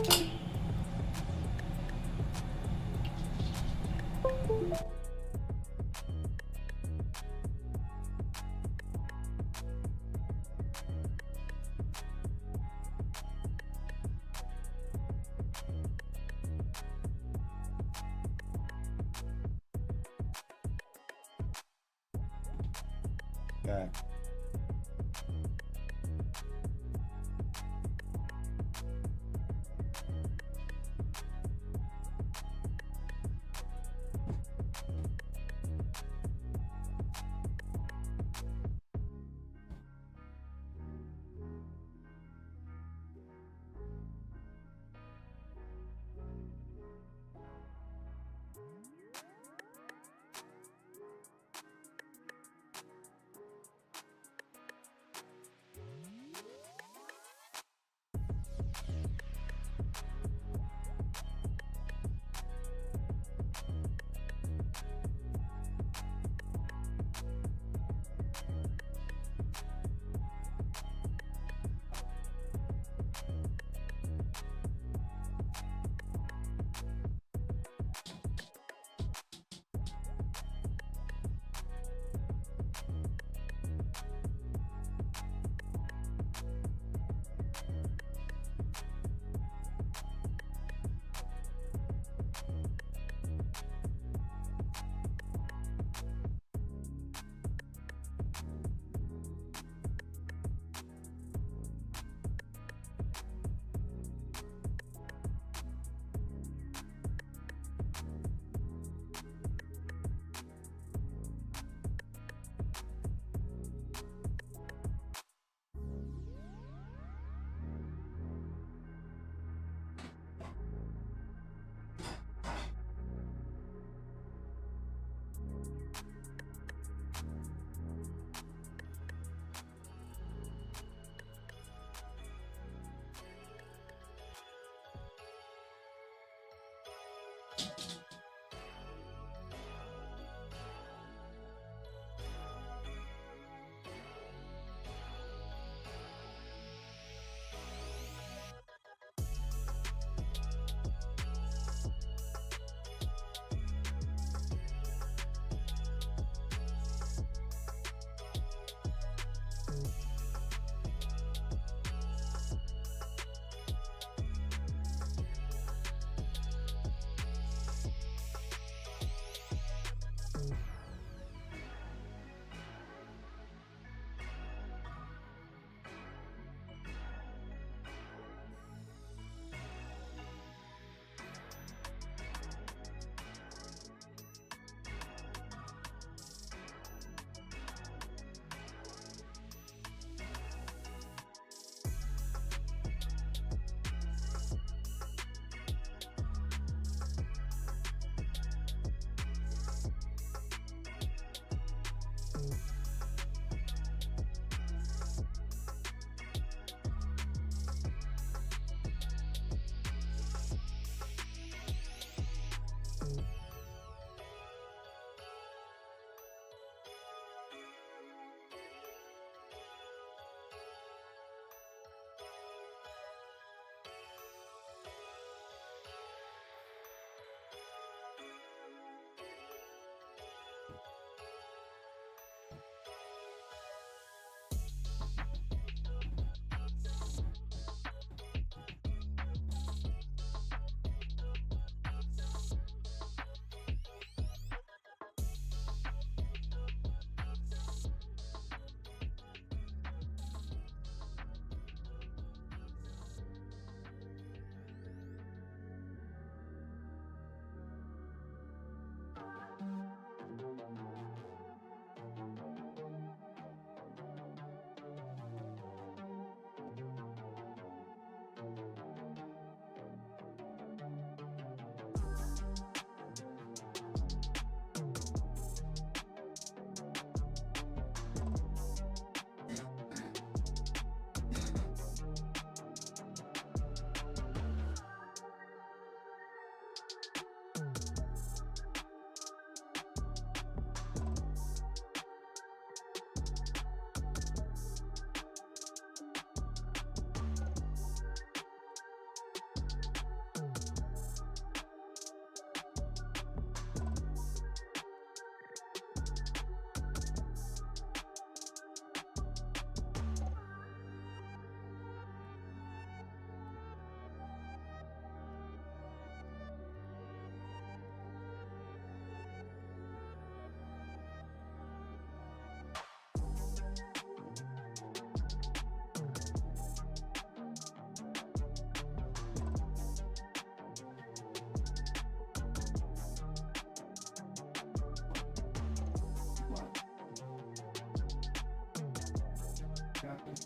Okay.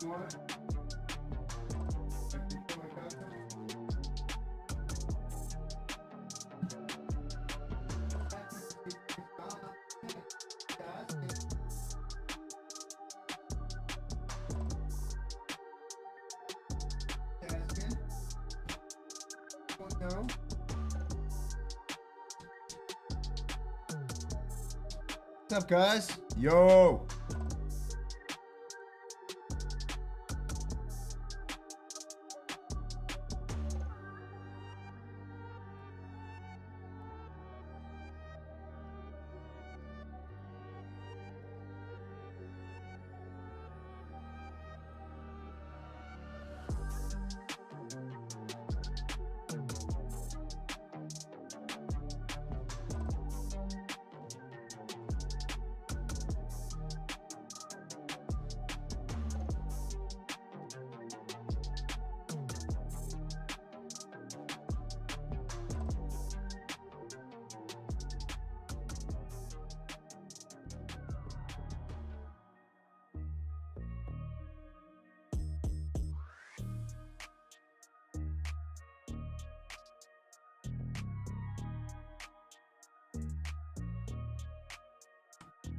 No. What's up, guys? Yo.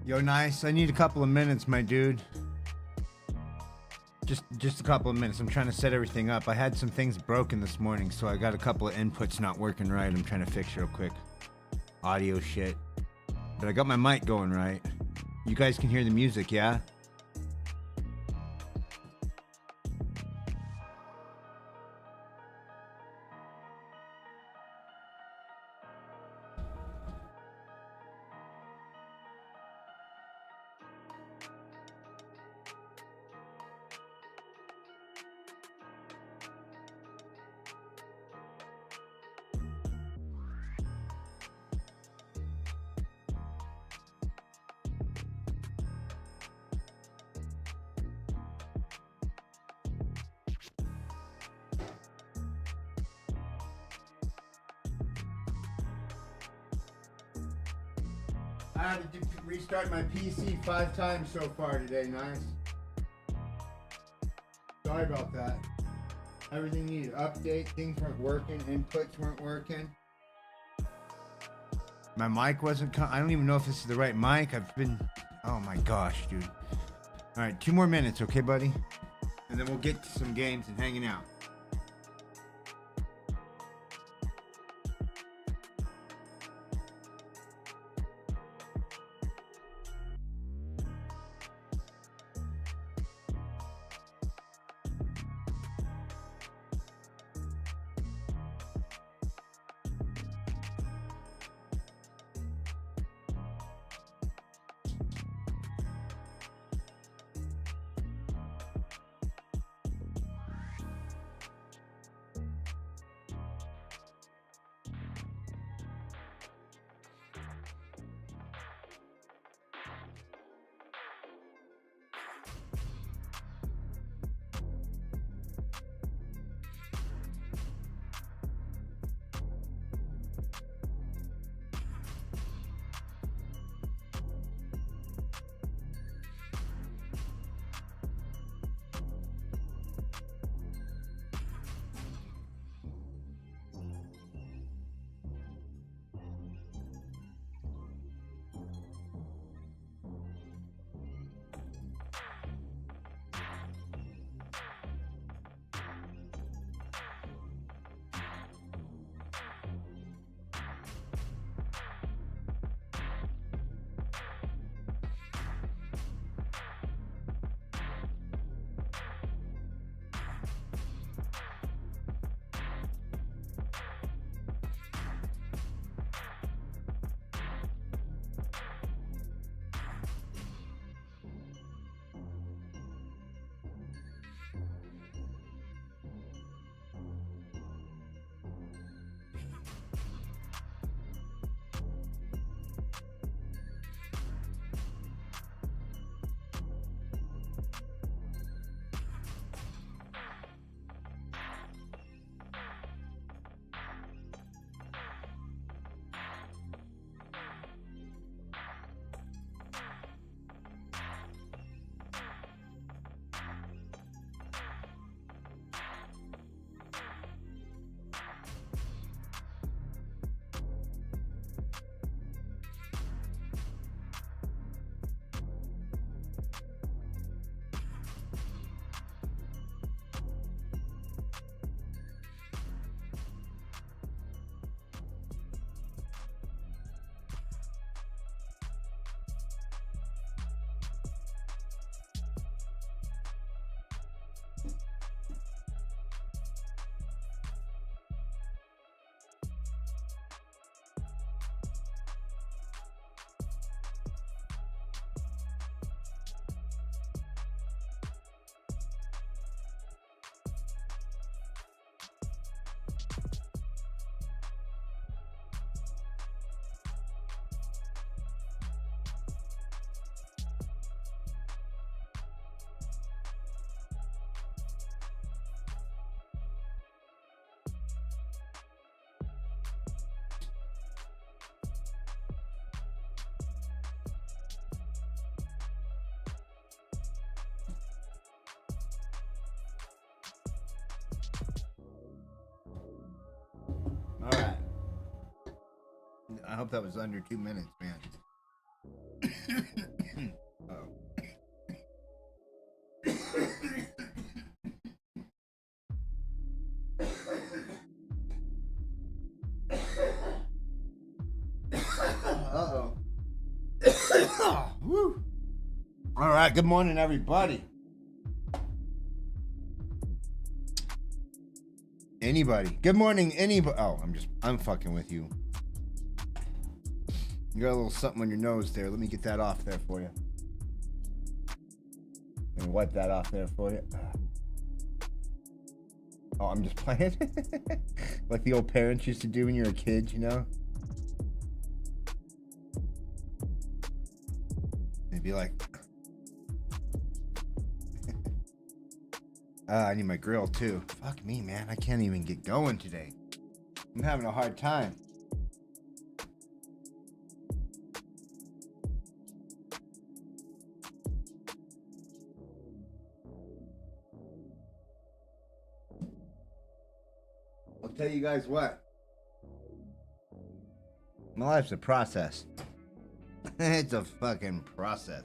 Yo, nice. I need a couple of minutes, my dude. Just a couple of minutes. I'm trying to set everything up. I had some things broken this morning, so I got a couple of inputs not working right. I'm trying to fix real quick. Audio shit. But I got my mic going right. You guys can hear the music, yeah? I had to restart my PC 5 times so far today, nice. Sorry about that. Everything needed update, things weren't working, inputs weren't working. My mic wasn't I don't even know if this is the right mic. Oh my gosh, dude. Alright, 2 more minutes, okay, buddy? And then we'll get to some games and hanging out. I hope that was under 2 minutes, man. Uh-oh. Uh-oh. Woo. All right, good morning, everybody. Anybody. Good morning, anybody. Oh, I'm fucking with you. You got a little something on your nose there. Let me get that off there for you. And wipe that off there for you. Oh, I'm just playing. Like the old parents used to do when you were a kid, you know? They'd be like, I need my grill too. Fuck me, man. I can't even get going today. I'm having a hard time. I'll tell you guys what. My life's a process. It's a fucking process.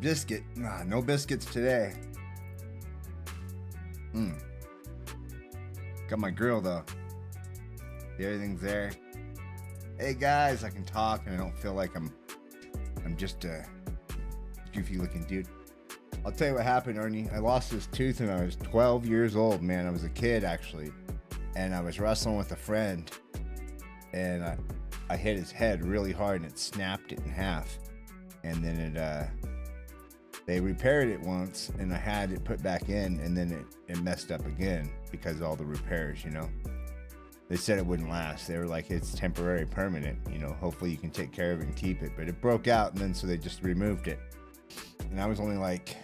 Biscuit. Nah, no biscuits today. Got my grill though. Everything's there. Hey guys, I can talk and I don't feel like I'm just a goofy looking dude. I'll tell you what happened, Ernie. I lost this tooth when I was 12 years old, man. I was a kid actually. And I was wrestling with a friend and I hit his head really hard and it snapped it in half. And then they repaired it once and I had it put back in and then it messed up again because of all the repairs, you know. They said it wouldn't last. They were like, it's temporary, permanent, you know, hopefully you can take care of it and keep it. But it broke out and then so they just removed it. And I was only like,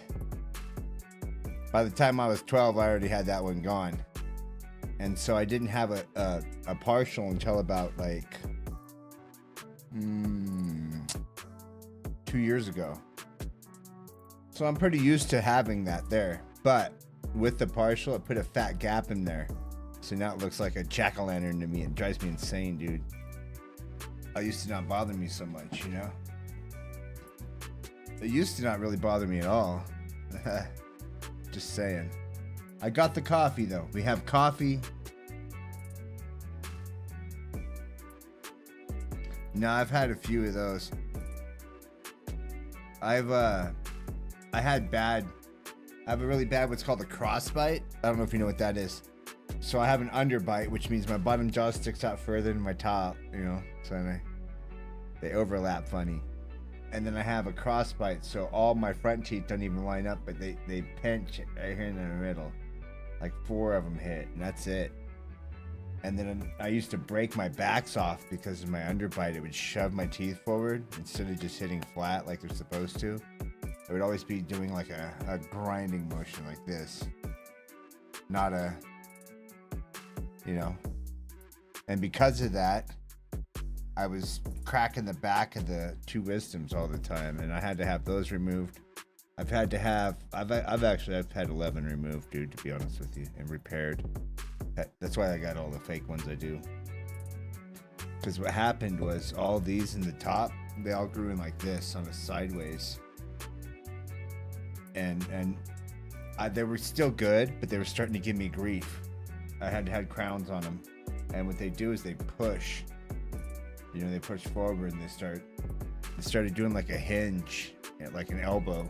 by the time I was 12, I already had that one gone. And so I didn't have a partial until about like 2 years ago. So I'm pretty used to having that there. But with the partial, it put a fat gap in there. So now it looks like a jack-o'-lantern to me. It drives me insane, dude. It used to not bother me so much, you know? It used to not really bother me at all. Just saying. I got the coffee, though. We have coffee. No, I've had a few of those. I have a really bad what's called a crossbite. I don't know if you know what that is. So I have an underbite, which means my bottom jaw sticks out further than my top, you know, so they overlap funny. And then I have a crossbite, so all my front teeth don't even line up, but they pinch right here in the middle. Like 4 of them hit, and that's it. And then I used to break my backs off because of my underbite. It would shove my teeth forward instead of just hitting flat like they're supposed to. I would always be doing like a grinding motion like this. Not a, you know. And because of that, I was cracking the back of the 2 wisdoms all the time, and I had to have those removed. I've had 11 removed, dude, to be honest with you, and repaired. That's why I got all the fake ones I do. Because what happened was all these in the top, they all grew in like this on a sideways. And they were still good, but they were starting to give me grief. I had crowns on them. And what they do is they push. You know, they push forward and they started doing like a hinge, like an elbow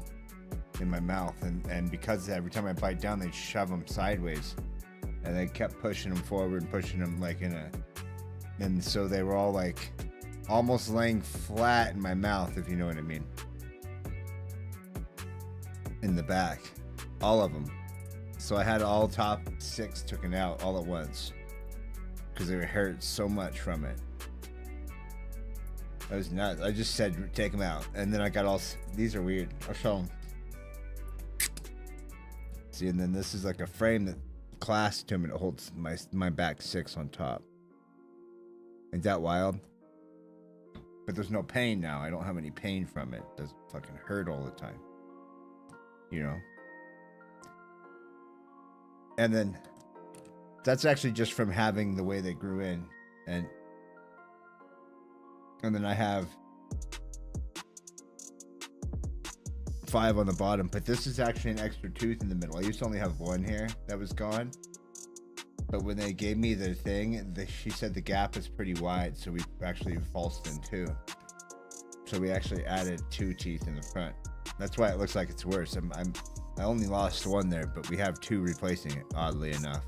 in my mouth. And because every time I bite down, they shove them sideways. And they kept pushing them forward and pushing them like and so they were all like almost laying flat in my mouth, if you know what I mean. In the back, all of them. So I had all top 6 taken out all at once because they hurt so much from it. That was nuts. I just said take them out, and then I got all. These are weird. I'll show them. See, and then this is like a frame that clasps to them, and it holds my back 6 on top. Ain't that wild? But there's no pain now. I don't have any pain from it. It doesn't fucking hurt all the time. You know? And then that's actually just from having the way they grew in. And then I have 5 on the bottom, but this is actually an extra tooth in the middle. I used to only have 1 here that was gone. But when they gave me the thing, she said the gap is pretty wide, so we actually falsed in 2. So we actually added 2 teeth in the front. That's why it looks like it's worse. I only lost 1 there, but we have 2 replacing it, oddly enough.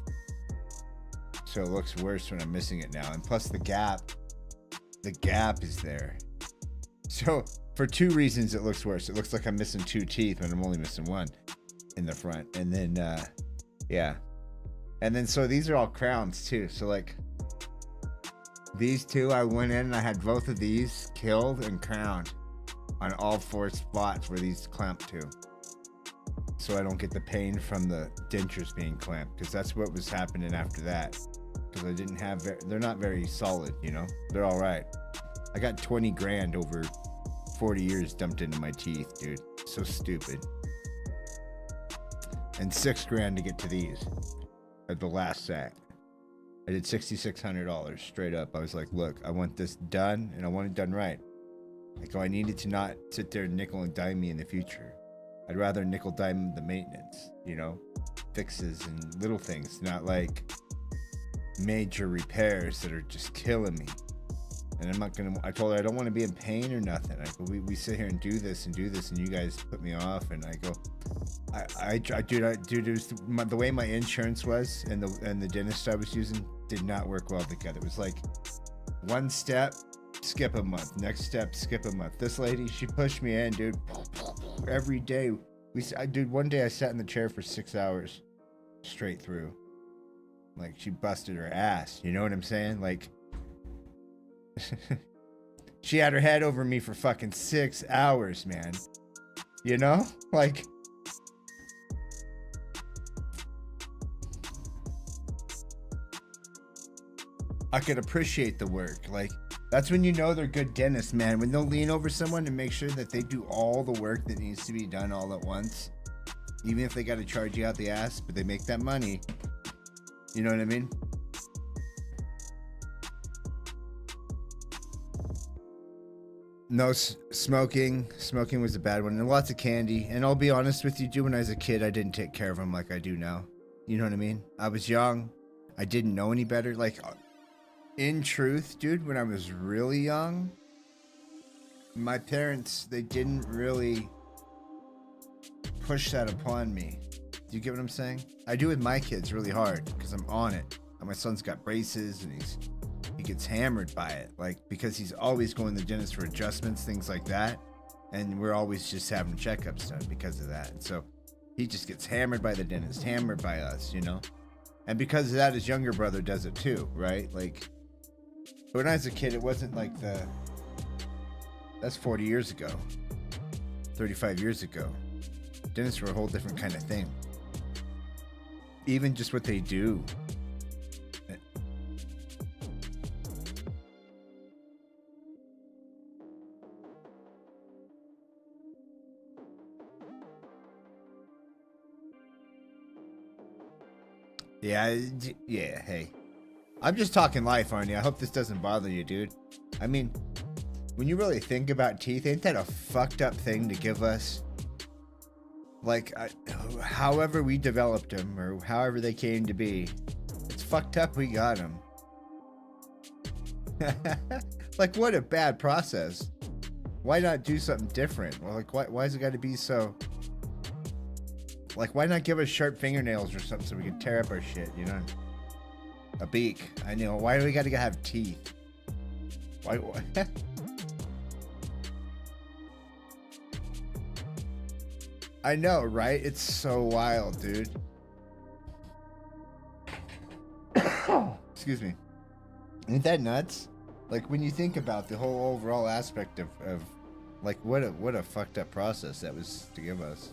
So it looks worse when I'm missing it now. And plus the gap is there. So for 2 reasons it looks worse. It looks like I'm missing 2 teeth when I'm only missing 1 in the front. And then, yeah. And then, so these are all crowns too. So like these 2, I went in and I had both of these killed and crowned on all 4 spots where these clamp to. So I don't get the pain from the dentures being clamped, because that's what was happening after that. Because I didn't have, they're not very solid, you know? They're all right. I got 20 grand over 40 years dumped into my teeth, dude. So stupid. And 6 grand to get to these. At the last set, I did $6,600 straight up. I was like, look, I want this done, and I want it done right. Like, I needed to not sit there and nickel and dime me in the future. I'd rather nickel dime the maintenance, you know, fixes and little things, not like major repairs that are just killing me. And I'm not gonna, I told her I don't want to be in pain or nothing. I go, we sit here and do this, and you guys put me off. And I go, dude, the way my insurance was and the dentist I was using did not work well together. It was like 1 step, skip a month, next step, skip a month. This lady, she pushed me in, dude, every day. Dude, one day I sat in the chair for 6 hours straight through. Like, she busted her ass, you know what I'm saying? Like, she had her head over me for fucking 6 hours, man. You know? Like, I could appreciate the work. Like, that's when you know they're good dentists, man. When they'll lean over someone and make sure that they do all the work that needs to be done all at once. Even if they got to charge you out the ass, but they make that money. You know what I mean? No smoking. Smoking was a bad one. And lots of candy. And I'll be honest with you, dude, when I was a kid, I didn't take care of them like I do now. You know what I mean? I was young. I didn't know any better. Like, in truth, dude, when I was really young, my parents, they didn't really push that upon me. Do you get what I'm saying? I do with my kids really hard because I'm on it. And my son's got braces and he gets hammered by it, like, because he's always going to the dentist for adjustments, things like that. And we're always just having checkups done because of that. And so he just gets hammered by the dentist, hammered by us, you know? And because of that, his younger brother does it too, right? Like, when I was a kid, it wasn't like that's 40 years ago, 35 years ago. Dentists were a whole different kind of thing. Even just what they do. Yeah, hey. I'm just talking life, aren't you? I hope this doesn't bother you, dude. I mean, when you really think about teeth, ain't that a fucked up thing to give us? Like, however we developed them, or however they came to be, it's fucked up we got them. Like, what a bad process. Why not do something different? Well, like, why has it got to be so... Like, why not give us sharp fingernails or something so we can tear up our shit, you know? A beak. I know. Why do we got to have teeth? Why? I know, right? It's so wild, dude. Excuse me. Ain't that nuts? Like, when you think about the whole overall aspect of like, what a fucked up process that was to give us.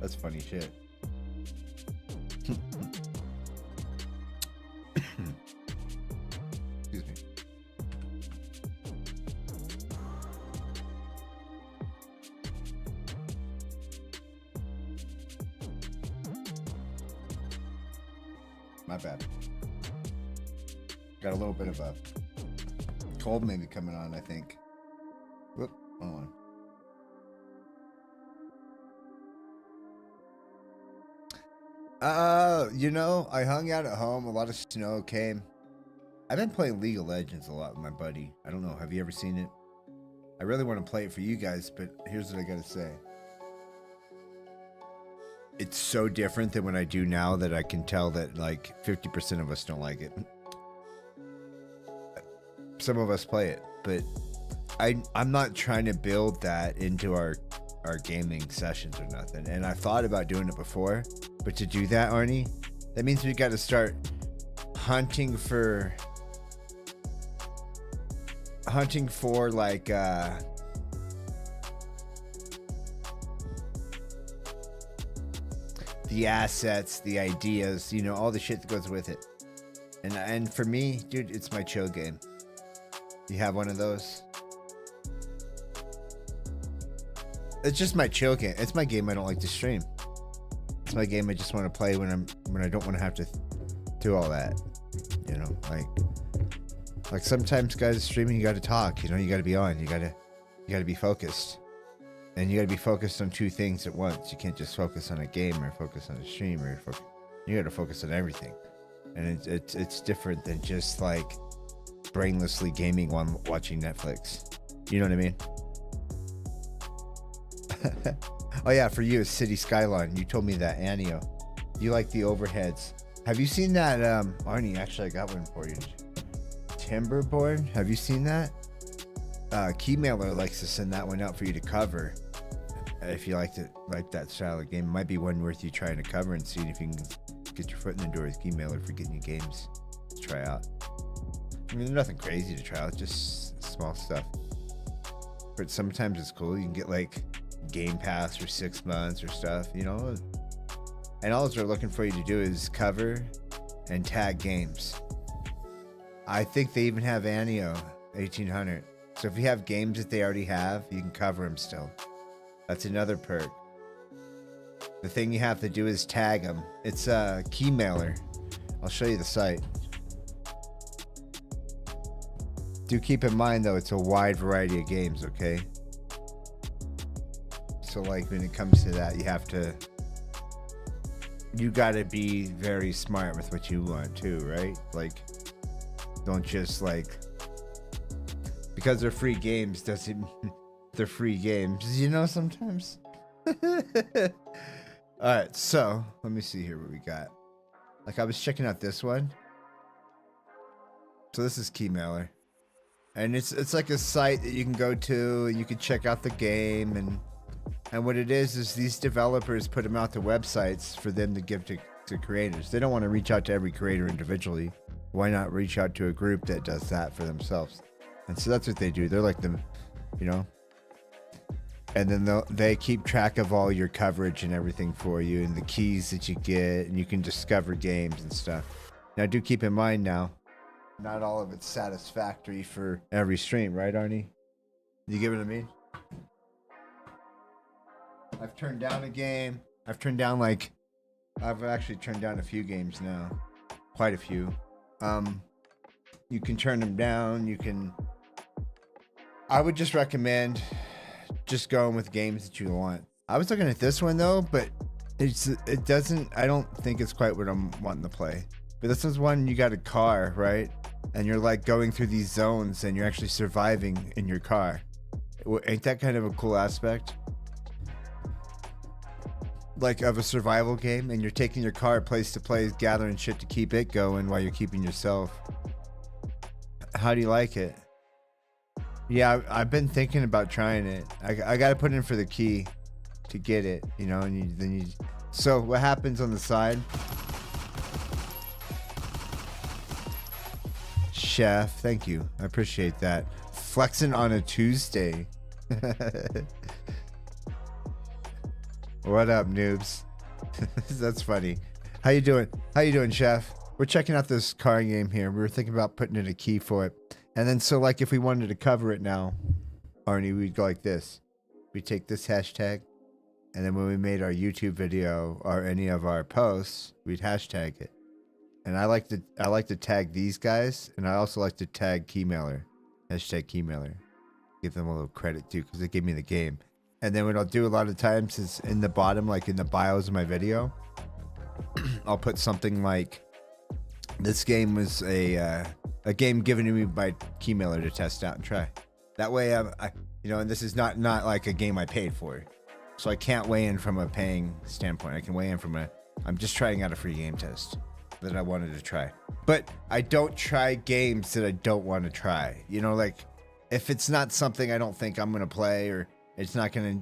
That's funny shit. My bad. Got a little bit of a cold maybe coming on, I think. Whoop, hold on. You know, I hung out at home. A lot of snow came. I've been playing League of Legends a lot with my buddy. I don't know. Have you ever seen it? I really want to play it for you guys, but here's what I gotta say. It's so different than what I do now that I can tell that like 50% of us don't like it. Some of us play it, but I'm not trying to build that into our gaming sessions or nothing. And I thought about doing it before, but to do that, Arnie, that means we got to start hunting for like the assets, the ideas, you know, all the shit that goes with it. And for me, dude, it's my chill game. You have one of those? It's just my chill game. It's my game I don't like to stream. It's my game I just want to play when I don't want to have to do all that. You know, like sometimes guys streaming, you got to talk. You know, you got to be on. You got to be focused, and you got to be focused on two things at once. You can't just focus on a game or focus on a stream or you got to focus on everything. And it's different than just like brainlessly gaming while watching Netflix. You know what I mean? Oh yeah, for you it's City Skyline. You told me that, Anio. You like the overheads. Have you seen that, Arnie, actually I got one for you. Timberborn? Have you seen that? Keymailer likes to send that one out for you to cover. If you like that style of game, it might be one worth you trying to cover and seeing if you can get your foot in the door with Keymailer for getting you games to try out. I mean, there's nothing crazy to try out, just small stuff. But sometimes it's cool. You can get like Game Pass for 6 months or stuff, you know. And all they're looking for you to do is cover and tag games. I think they even have Anio 1800. So if you have games that they already have, you can cover them still. That's another perk. The thing you have to do is tag them. It's a Keymailer. I'll show you the site. Do keep in mind though, it's a wide variety of games, okay? So like when it comes to that, you gotta be very smart with what you want too, right? Like, don't just like, because they're free games doesn't, they're free games, you know, sometimes. All right, so let me see here what we got. Like I was checking out this one. So this is Keymailer. And it's like a site that you can go to and you can check out the game, and what it is these developers put them out to websites for them to give to creators. They don't want to reach out to every creator individually. Why not reach out to a group that does that for themselves? And so that's what they do. They're like them, you know. And then they keep track of all your coverage and everything for you, and the keys that you get, and you can discover games and stuff. Now do keep in mind now, not all of it's satisfactory for every stream, right, Arnie? You get what I mean? I've turned down a game. I've actually turned down a few games now. Quite a few. You can turn them down. I would just recommend just going with games that you want. I was looking at this one though, but I don't think it's quite what I'm wanting to play. But this is one, you got a car, right? And you're like going through these zones and you're actually surviving in your car. Ain't that kind of a cool aspect? Like of a survival game, and you're taking your car place to place, gathering shit to keep it going while you're keeping yourself. How do you like it? Yeah, I've been thinking about trying it. I got to put in for the key to get it, you know, and so what happens on the side? Chef, thank you. I appreciate that. Flexing on a Tuesday. What up, noobs? That's funny. How you doing? How you doing, Chef? We're checking out this car game here. We were thinking about putting in a key for it. And then so like if we wanted to cover it now, Arnie, we'd go like this. We take this hashtag, and then when we made our YouTube video or any of our posts, we'd hashtag it. And I like to tag these guys, and I also like to tag Keymailer, #Keymailer. Give them a little credit too, because they give me the game. And then what I'll do a lot of times is in the bottom, like in the bios of my video, I'll put something like, this game was a game given to me by Keymailer to test out and try. That way, and this is not like a game I paid for, so I can't weigh in from a paying standpoint. I can weigh in from I'm just trying out a free game test that I wanted to try. But I don't try games that I don't want to try. Like if it's not something I don't think I'm gonna play, or it's not gonna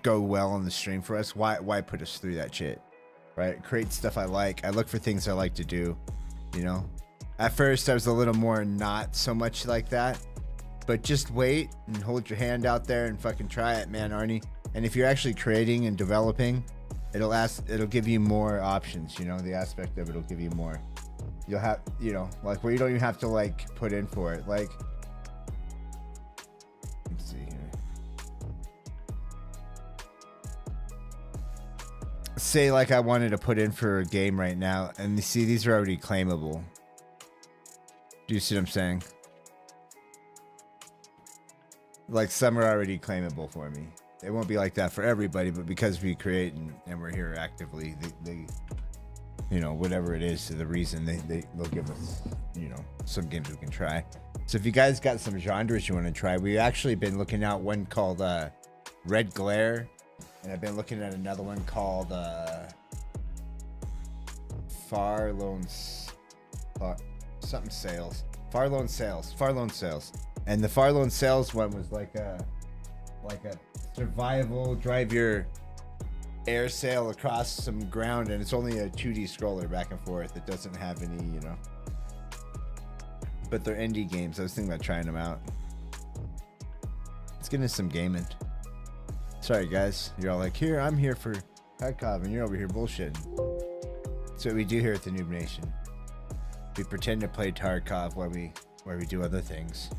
go well on the stream for us, why put us through that shit, right? Create stuff I like. I look for things I like to do. At first I was a little more not so much like that, but just wait and hold your hand out there and fucking try it, man, Arnie. And if you're actually creating and developing, it'll give you more options. The aspect of it'll give you more. You'll have, like where you don't even have to like put in for it. Like, let's see here. Say like I wanted to put in for a game right now, and you see these are already claimable. Do you see what I'm saying? Like some are already claimable for me. It won't be like that for everybody, but because we create and we're here actively, they whatever it is, the reason they'll give us, some games we can try. So if you guys got some genres you want to try, we've actually been looking at one called Red Glare, and I've been looking at another one called Far Lone Sales. And the Far Lone Sales one was like a survival, drive your air sail across some ground, and it's only a 2D scroller back and forth. It doesn't have any, but they're indie games. I was thinking about trying them out. Let's get into some gaming. Sorry guys, you're all like, I'm here for Tarkov, and you're over here bullshitting. That's what we do here at the Noob Nation. We pretend to play Tarkov while we do other things.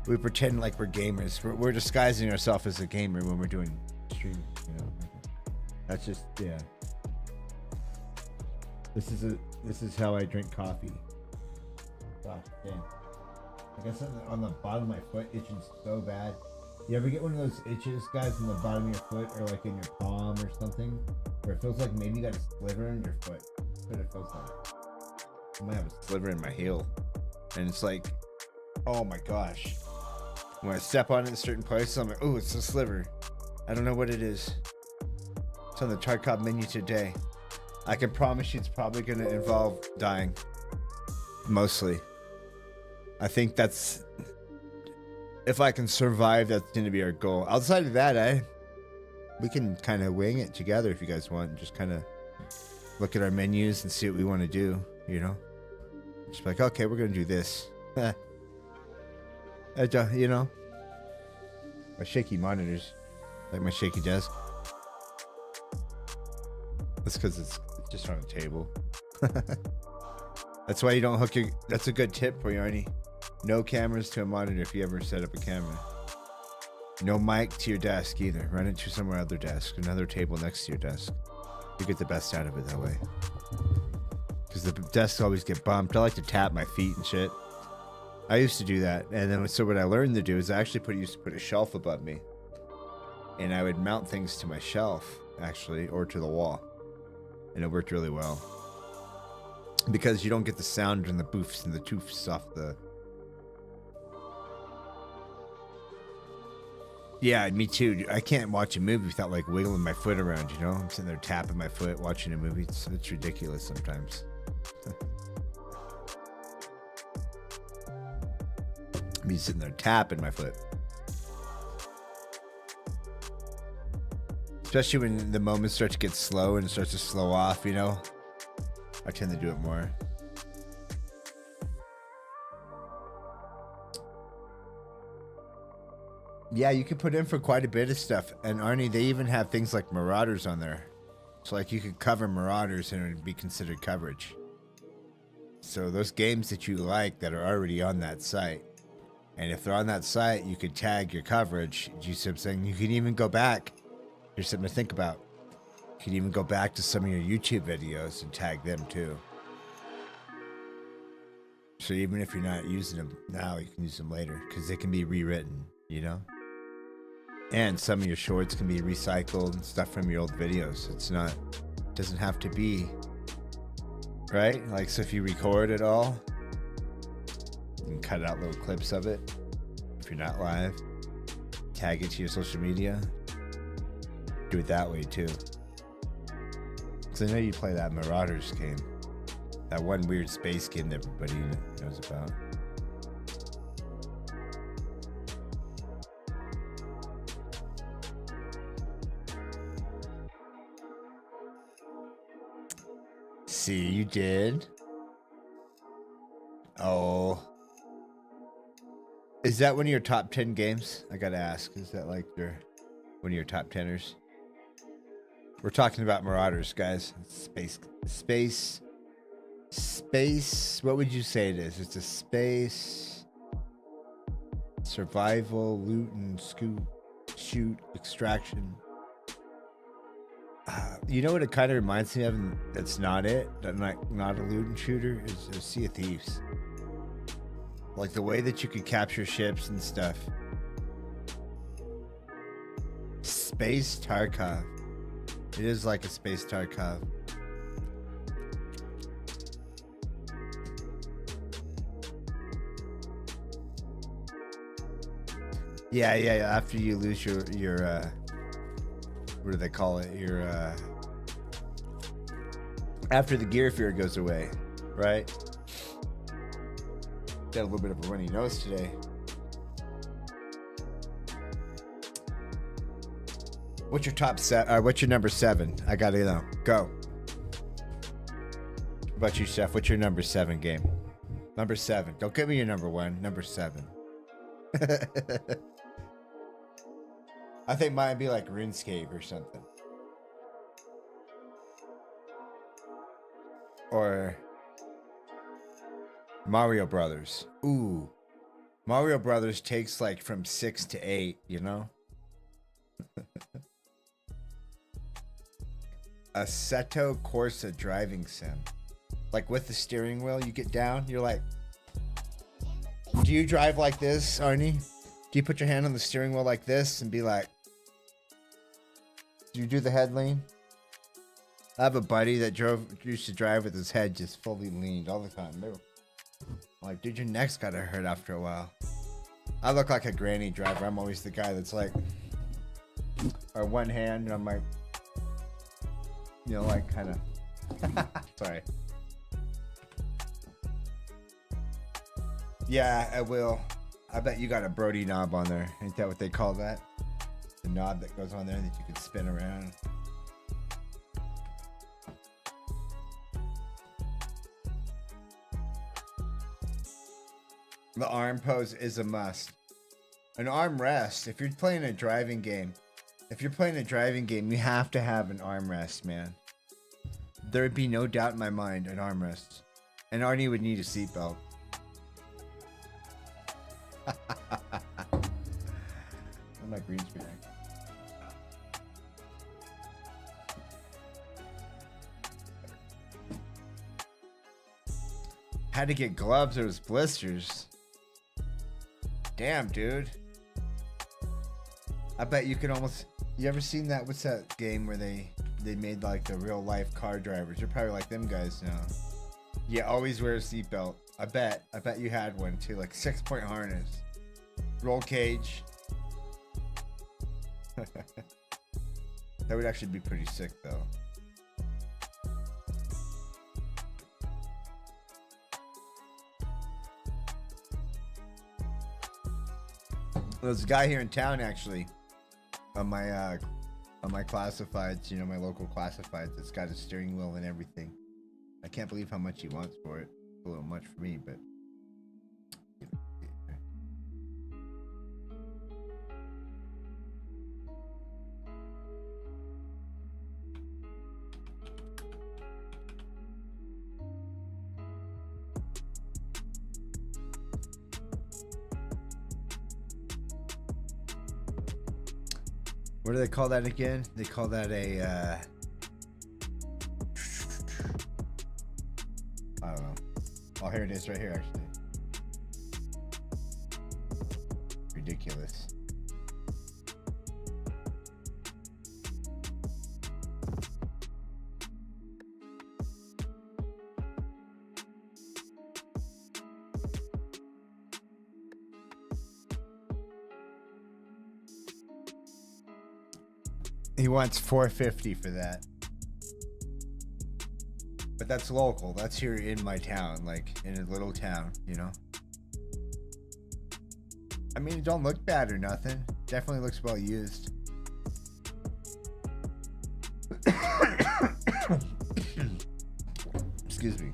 We pretend like we're gamers. We're disguising ourselves as a gamer when we're doing streaming. That's just, yeah. This is how I drink coffee. God damn. I guess on the bottom of my foot itching so bad. You ever get one of those itches, guys, on the bottom of your foot, or like in your palm or something, where it feels like maybe you got a sliver in your foot? That's what it feels like. I might have a sliver in my heel, and it's like, oh my gosh. When I step on it in certain places, I'm like, oh, it's a sliver. I don't know what it is. It's on the Tarkov menu today. I can promise you it's probably going to involve dying. Mostly. I think that's... If I can survive, that's going to be our goal. Outside of that, we can kind of wing it together if you guys want. Just kind of look at our menus and see what we want to do, Just like, okay, we're going to do this. My shaky monitors, like my shaky desk. That's because it's just on a table. That's why you don't hook your... That's a good tip for you, Arnie. No cameras to a monitor if you ever set up a camera. No mic to your desk either. Run it to somewhere other desk, another table next to your desk. You get the best out of it that way. Because the desks always get bumped. I like to tap my feet and shit. I used to do that, and then so what I learned to do is I actually used to put a shelf above me, and I would mount things to my shelf actually, or to the wall, and it worked really well because you don't get the sound and the boofs and the toofs off the. Yeah, me too. I can't watch a movie without like wiggling my foot around. I'm sitting there tapping my foot watching a movie. It's ridiculous sometimes. Me sitting there tapping my foot. Especially when the moments start to get slow and it starts to slow off, I tend to do it more. Yeah, you can put in for quite a bit of stuff. And Arnie, they even have things like Marauders on there. So like you could cover Marauders and it would be considered coverage. So those games that you like that are already on that site, and if they're on that site, you could tag your coverage. You see what I'm saying? You can even go back. Here's something to think about. You can even go back to some of your YouTube videos and tag them too. So even if you're not using them now, you can use them later because they can be rewritten, you know? And some of your shorts can be recycled and stuff from your old videos. Doesn't have to be, right? Like, so if you record it all, you can cut out little clips of it. If you're not live, tag it to your social media. Do it that way too. Because I know you play that Marauders game. That one weird space game that everybody knows about. See, you did. Oh. Is that one of your top 10 games? I gotta ask. Is that like one of your top 10ers? We're talking about Marauders, guys. Space. What would you say it is? It's a space survival, loot and shoot, extraction. You know what it kind of reminds me of? And that's not it. Not a loot and shooter. Is a Sea of Thieves. Like the way that you could capture ships and stuff. Space Tarkov. It is like a space Tarkov. Yeah. After you lose your what do they call it? After the gear fear goes away, right? Got a little bit of a runny nose today. What's your what's your number 7? I gotta know. Go. What about you, Chef? What's your number 7 game? Number 7. Don't give me your number 1. Number 7. I think mine would be like RuneScape or something. Or Mario Brothers. Ooh. Mario Brothers takes like from 6 to 8, you know? Assetto Corsa driving sim. Like with the steering wheel, you get down, you're like... Do you drive like this, Arnie? Do you put your hand on the steering wheel like this and be like... Do you do the head lean? I have a buddy that used to drive with his head just fully leaned all the time. I'm like, dude, your neck's gotta hurt after a while. I look like a granny driver. I'm always the guy that's like... Or one hand, and I'm like... You know, like kind of... Sorry. Yeah, I will. I bet you got a Brody knob on there. Ain't that what they call that? The knob that goes on there that you can spin around. The arm pose is a must. An arm rest. If you're playing a driving game, you have to have an arm rest, man. There would be no doubt in my mind an arm rest. And Arnie would need a seatbelt. I'm like green screen. Had to get gloves, it was blisters. Damn, dude. I bet you could almost... You ever seen that? What's that game where they made like the real life car drivers? You're probably like them guys now. Yeah, always wear a seatbelt. I bet you had one too. Like 6-point harness. Roll cage. That would actually be pretty sick though. There's a guy here in town actually on my classifieds, you know, my local classifieds. It's got a steering wheel and everything. I can't believe how much he wants for it. It's a little much for me, but you know. What do they call that again? They call that a Oh, here it is right here, actually. Ridiculous. He wants $450 for that. But that's local. That's here in my town, like in a little town, you know? I mean, it don't look bad or nothing. Definitely looks well used. Excuse me.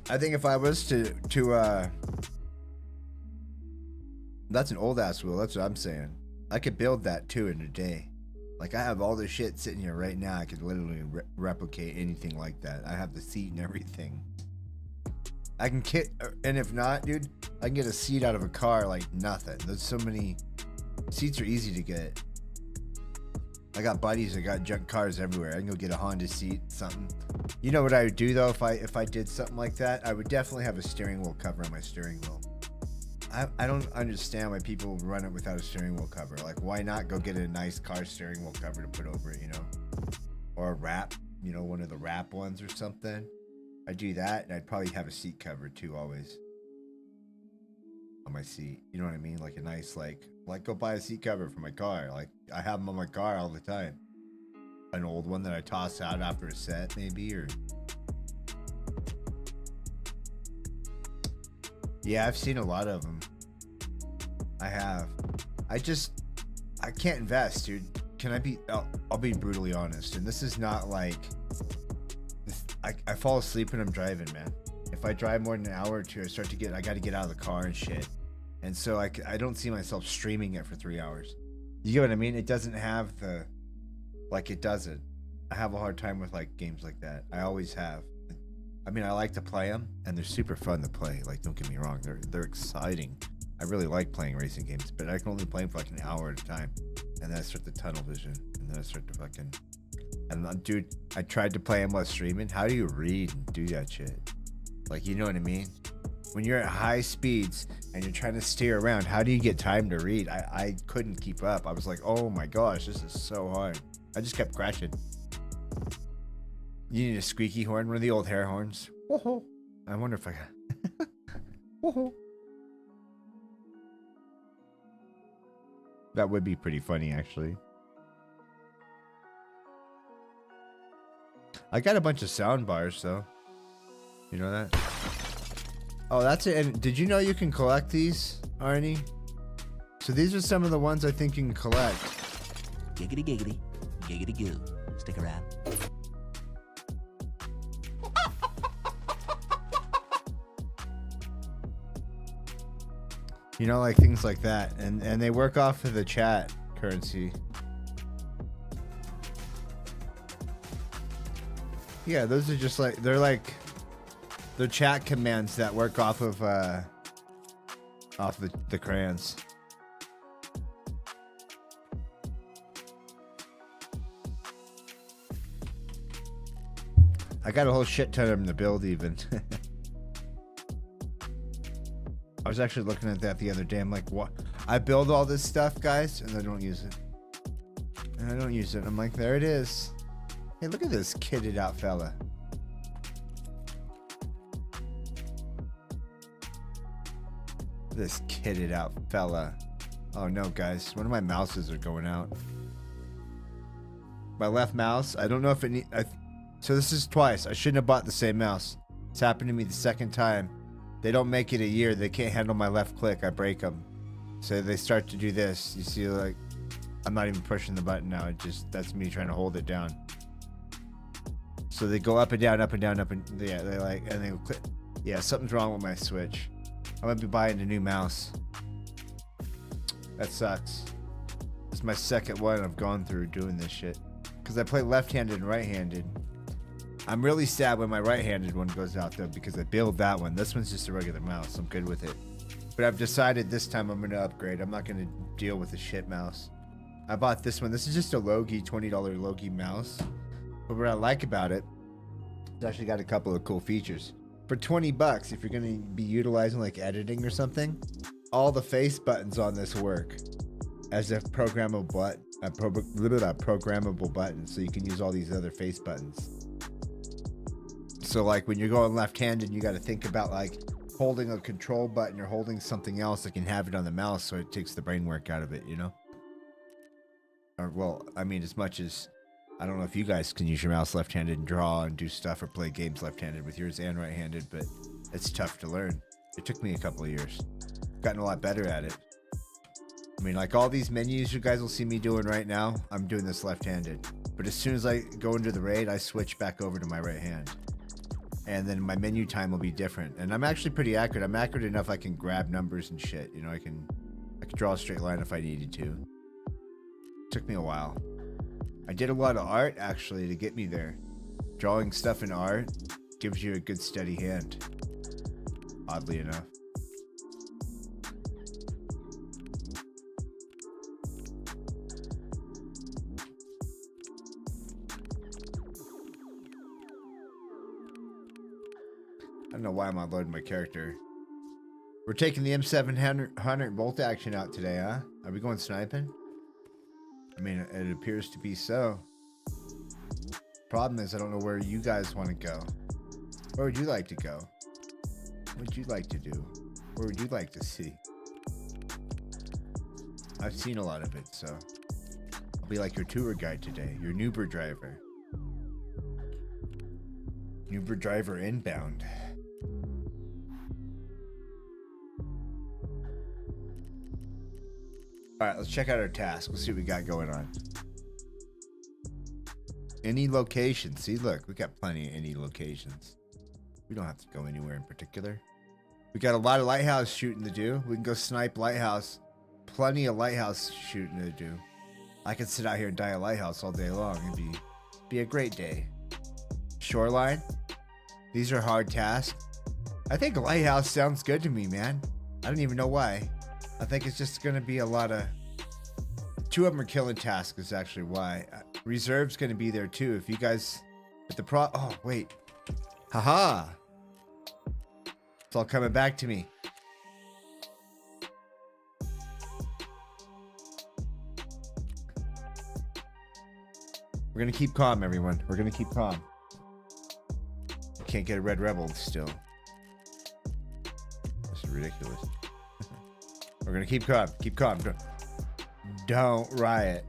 I think if I was to that's an old ass wheel. That's what I'm saying. I could build that too in a day. Like, I have all this shit sitting here right now. I could literally replicate anything like that. I have the seat and everything. I can kit, and if not, dude, I can get a seat out of a car like nothing. There's so many seats are easy to get. I got buddies that got junk cars everywhere. I can go get a Honda seat, something. You know what I would do though if I did something like that? I would definitely have a steering wheel cover on my steering wheel. I don't understand why people run it without a steering wheel cover. Like, why not go get a nice car steering wheel cover to put over it, you know? Or a wrap, you know, one of the wrap ones or something. I'd do that, and I'd probably have a seat cover too, always. On my seat, you know what I mean? Like a nice, like go buy a seat cover for my car. Like, I have them on my car all the time. An old one that I toss out after a set, maybe, or... Yeah, I've seen a lot of them. I have. I can't invest, dude. Can I be... I'll be brutally honest, and this is not like... I fall asleep when I'm driving, man. If I drive more than an hour or two, I gotta get out of the car and shit. And so I don't see myself streaming it for 3 hours. You get what I mean? It doesn't have the... Like, it doesn't. I have a hard time with, like, games like that. I always have. I mean, I like to play them, and they're super fun to play. Like, don't get me wrong, they're exciting. I really like playing racing games, but I can only play them for like an hour at a time, and then I start the tunnel vision, and then I start to fucking... And dude, I tried to play them while streaming. How do you read and do that shit? Like, you know what I mean? When you're at high speeds and you're trying to steer around, how do you get time to read? I couldn't keep up. I was like, oh my gosh, this is so hard. I just kept crashing. You need a squeaky horn, one of the old hair horns. Whoa. I wonder if I got... Whoa. That would be pretty funny, actually. I got a bunch of sound bars, though. You know that? Oh, that's it. And did you know you can collect these, Arnie? So these are some of the ones I think you can collect. Giggity giggity, giggity goo. Stick around. You know, like things like that. And they work off of the chat currency. Yeah, those are just like, they're chat commands that work off of the crayons. I got a whole shit ton of them to build even. I was actually looking at that the other day. I'm like, what? I build all this stuff, guys, and I don't use it. And I don't use it. I'm like, there it is. Hey, look at this kitted out fella. This kitted out fella. Oh no, guys. One of my mouses are going out. My left mouse, I don't know if it so this is twice. I shouldn't have bought the same mouse. It's happened to me the second time. They don't make it a year. They can't handle my left click. I break them. So they start to do this. You see, like, I'm not even pushing the button now. That's me trying to hold it down. So they go up and down, up and down, up and yeah, and they click. Yeah, something's wrong with my Switch. I'm gonna be buying a new mouse. That sucks. It's my second one I've gone through doing this shit. Because I play left-handed and right-handed. I'm really sad when my right-handed one goes out though, because I build that one. This one's just a regular mouse. I'm good with it. But I've decided this time I'm gonna upgrade. I'm not gonna deal with a shit mouse. I bought this one. This is just a Logi, $20 Logi mouse. But what I like about it, it's actually got a couple of cool features. For 20 bucks, if you're going to be utilizing like editing or something, all the face buttons on this work as a programmable programmable button, so you can use all these other face buttons. So like when you're going left-handed, you got to think about like holding a control button or holding something else that can have it on the mouse, so it takes the brain work out of it, you know? Or, well, I mean, as much as I don't know if you guys can use your mouse left-handed and draw and do stuff or play games left-handed with yours and right-handed, but it's tough to learn. It took me a couple of years. Gotten a lot better at it. I mean, like all these menus you guys will see me doing right now, I'm doing this left-handed. But as soon as I go into the raid, I switch back over to my right hand. And then my menu time will be different. And I'm actually pretty accurate. I'm accurate enough I can grab numbers and shit. You know, I can draw a straight line if I needed to. Took me a while. I did a lot of art actually to get me there. Drawing stuff in art gives you a good steady hand. Oddly enough. I don't know why I'm unloading my character. We're taking the M700 bolt action out today, huh? Are we going sniping? I mean, it appears to be so. Problem is, I don't know where you guys want to go. Where would you like to go? What would you like to do? Where would you like to see? I've seen a lot of it, so I'll be like your tour guide today, your Uber driver. Uber driver inbound. All right, let's check out our task. We'll see what we got going on. Any location. See, look, we got plenty of any locations. We don't have to go anywhere in particular. We got a lot of lighthouse shooting to do. We can go snipe lighthouse. Plenty of lighthouse shooting to do. I could sit out here and die a lighthouse all day long. It'd be a great day. Shoreline. These are hard tasks. I think lighthouse sounds good to me, man. I don't even know why. I think it's just going to be a lot of... Two of them are killing tasks is actually why. Reserve's going to be there too. If you guys... But the oh, wait. Haha. It's all coming back to me. We're going to keep calm, everyone. We're going to keep calm. Can't get a red rebel still. This is ridiculous. We're gonna keep calm. Keep calm. Don't riot.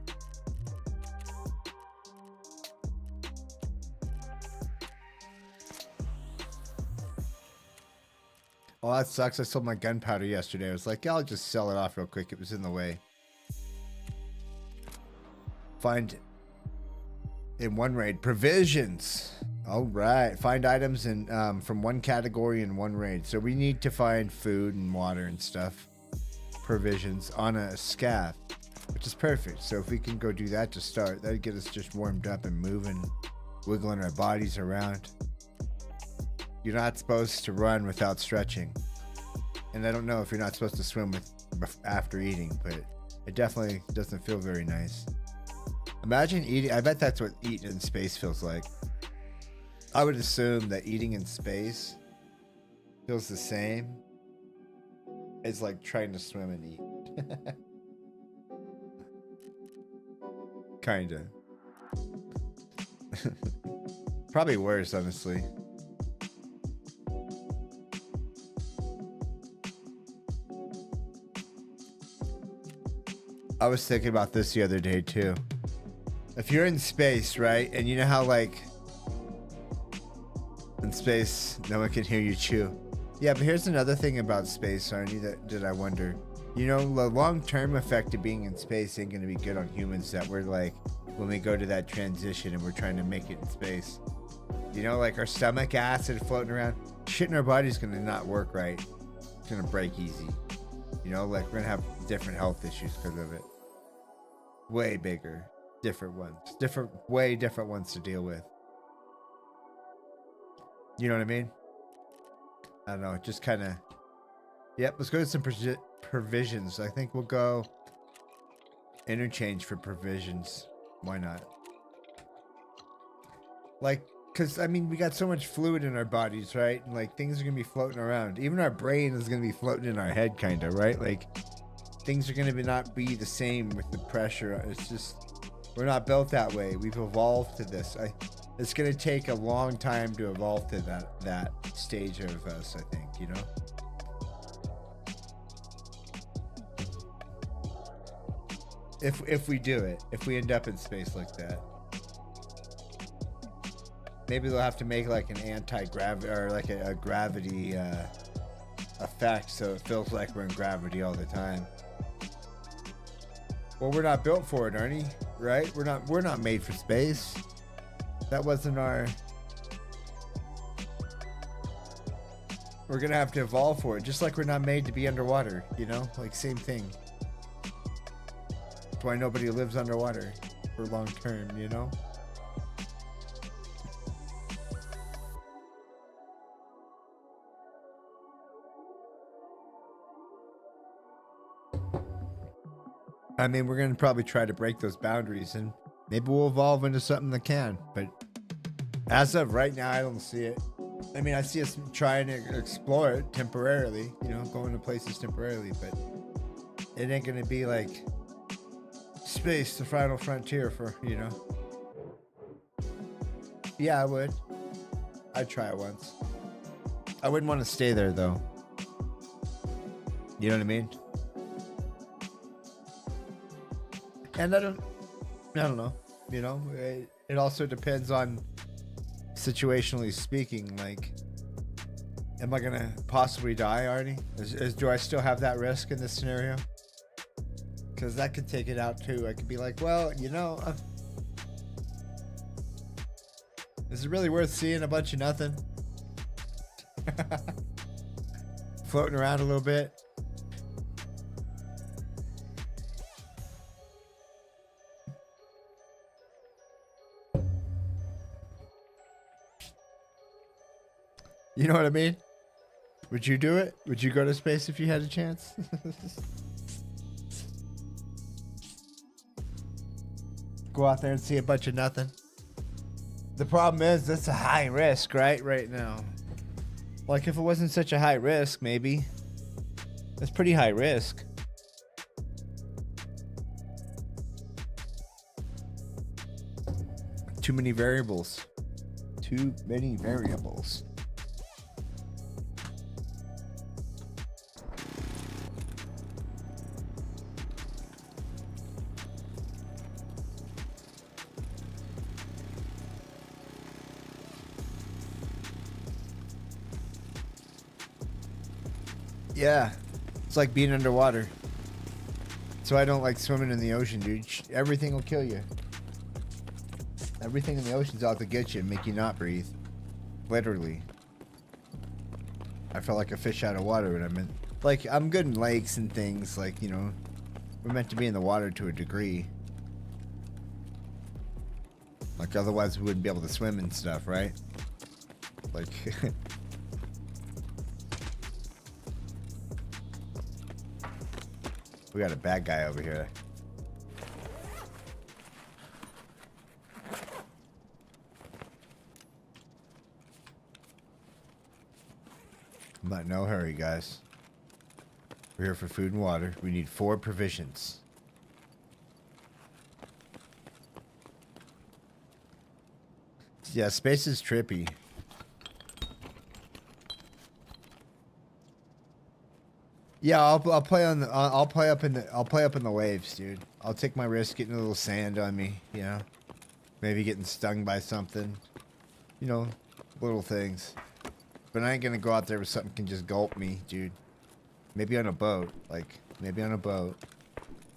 Oh, that sucks. I sold my gunpowder yesterday. I was like, yeah, I'll just sell it off real quick. It was in the way. Find in one raid provisions. All right, find items in from one category in one raid. So we need to find food and water and stuff, provisions on a scav, which is perfect. So if we can go do that to start, that'd get us just warmed up and moving, wiggling our bodies around. You're not supposed to run without stretching, and I don't know if you're not supposed to swim after eating, but it definitely doesn't feel very nice. Imagine eating. I bet that's what eating in space feels like. I would assume that eating in space feels the same as like trying to swim and eat. Kinda. Probably worse, honestly. I was thinking about this the other day too. If you're in space, right, and you know how like in space no one can hear you chew. Yeah, but here's another thing about space, Arnie, that I wonder. You know, the long-term effect of being in space ain't gonna be good on humans, that we're like, when we go to that transition and we're trying to make it in space. You know, like our stomach acid floating around, shit in our body's gonna not work right. It's gonna break easy. You know, like we're gonna have different health issues because of it. Way bigger. Different ones. Way different ones to deal with. You know what I mean? I don't know, just kind of... Yep, let's go to some provisions. I think we'll go interchange for provisions. Why not? Like, Because, I mean, we got so much fluid in our bodies, right? And, like, things are going to be floating around. Even our brain is going to be floating in our head, kind of, right? Like, things are going to not be the same with the pressure. It's just, we're not built that way. We've evolved to this. It's going to take a long time to evolve to that stage of us, I think, you know? If we do it, if we end up in space like that. Maybe they'll have to make like an anti-gravity or like a gravity effect, so it feels like we're in gravity all the time. Well, we're not built for it, Arnie, right? We're not made for space. That wasn't our. We're gonna have to evolve for it, just like we're not made to be underwater. You know, like same thing. That's why nobody lives underwater for long term. You know. I mean, we're gonna probably try to break those boundaries, and maybe we'll evolve into something that can. But as of right now, I don't see it. I mean, I see us trying to explore it temporarily, you know, going to places temporarily, but it ain't gonna be like space, the final frontier for, you know. Yeah, I would. I'd try it once. I wouldn't want to stay there though. You know what I mean? And I don't know. You know, it also depends on situationally speaking. Like, am I gonna possibly die, Arnie? Do I still have that risk in this scenario? Because that could take it out too. I could be like, well, you know, is it really worth seeing a bunch of nothing? Floating around a little bit. You know what I mean? Would you do it? Would you go to space if you had a chance? Go out there and see a bunch of nothing. The problem is that's a high risk, right now. Like if it wasn't such a high risk, maybe. That's pretty high risk. Too many variables. Too many variables. Yeah, it's like being underwater. So I don't like swimming in the ocean, dude. Everything will kill you. Everything in the ocean's out to get you and make you not breathe. Literally. I felt like a fish out of water when I'm in. Like, I'm good in lakes and things. Like, you know, we're meant to be in the water to a degree. Like, otherwise we wouldn't be able to swim and stuff, right? Like... We got a bad guy over here. I'm not in no hurry, guys. We're here for food and water. We need 4 provisions. Yeah, space is trippy. Yeah, I'll play on the I'll play up in the waves, dude. I'll take my risk getting a little sand on me, you know. Maybe getting stung by something. You know, little things. But I ain't gonna go out there with something that can just gulp me, dude. Maybe on a boat, like maybe on a boat.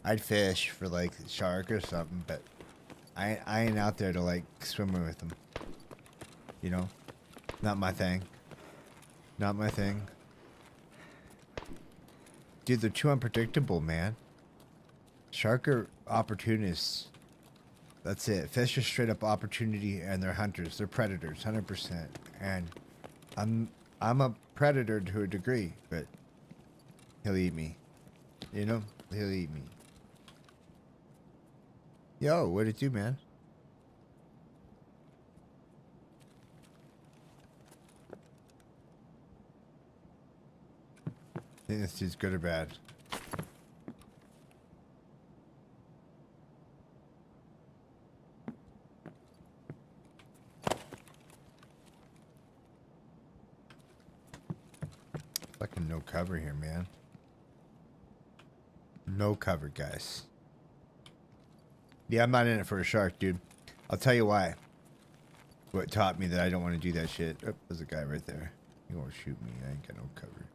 I'd fish for like a shark or something, but I ain't out there to like swim with them. You know? Not my thing. Not my thing. Dude, they're too unpredictable, man. Shark are opportunists. That's it. Fish are straight up opportunity, and they're hunters. They're predators, 100%. And I'm a predator to a degree, but he'll eat me. You know, he'll eat me. Yo, what'd it do, man? Think this dude's good or bad? Fucking no cover here, man. No cover, guys. Yeah, I'm not in it for a shark, dude. I'll tell you why. What taught me that I don't want to do that shit. Oh, there's a guy right there. He won't shoot me. I ain't got no cover.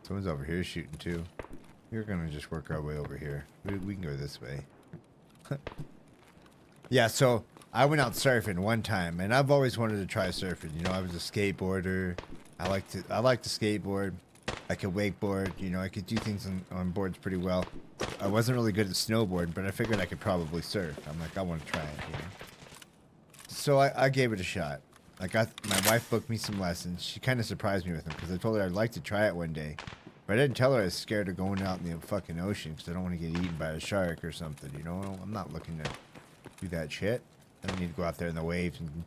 Someone's over here shooting too. We're gonna just work our way over here. We can go this way. Yeah, so I went out surfing one time, and I've always wanted to try surfing. You know, I was a skateboarder. I like to skateboard. I could wakeboard. You know, I could do things on boards pretty well. I wasn't really good at snowboarding, but I figured I could probably surf. I'm like, I want to try it. You know? So I gave it a shot. My wife booked me some lessons. She kind of surprised me with them because I told her I'd like to try it one day. But I didn't tell her I was scared of going out in the fucking ocean because I don't want to get eaten by a shark or something. You know, I'm not looking to do that shit. I don't need to go out there in the waves and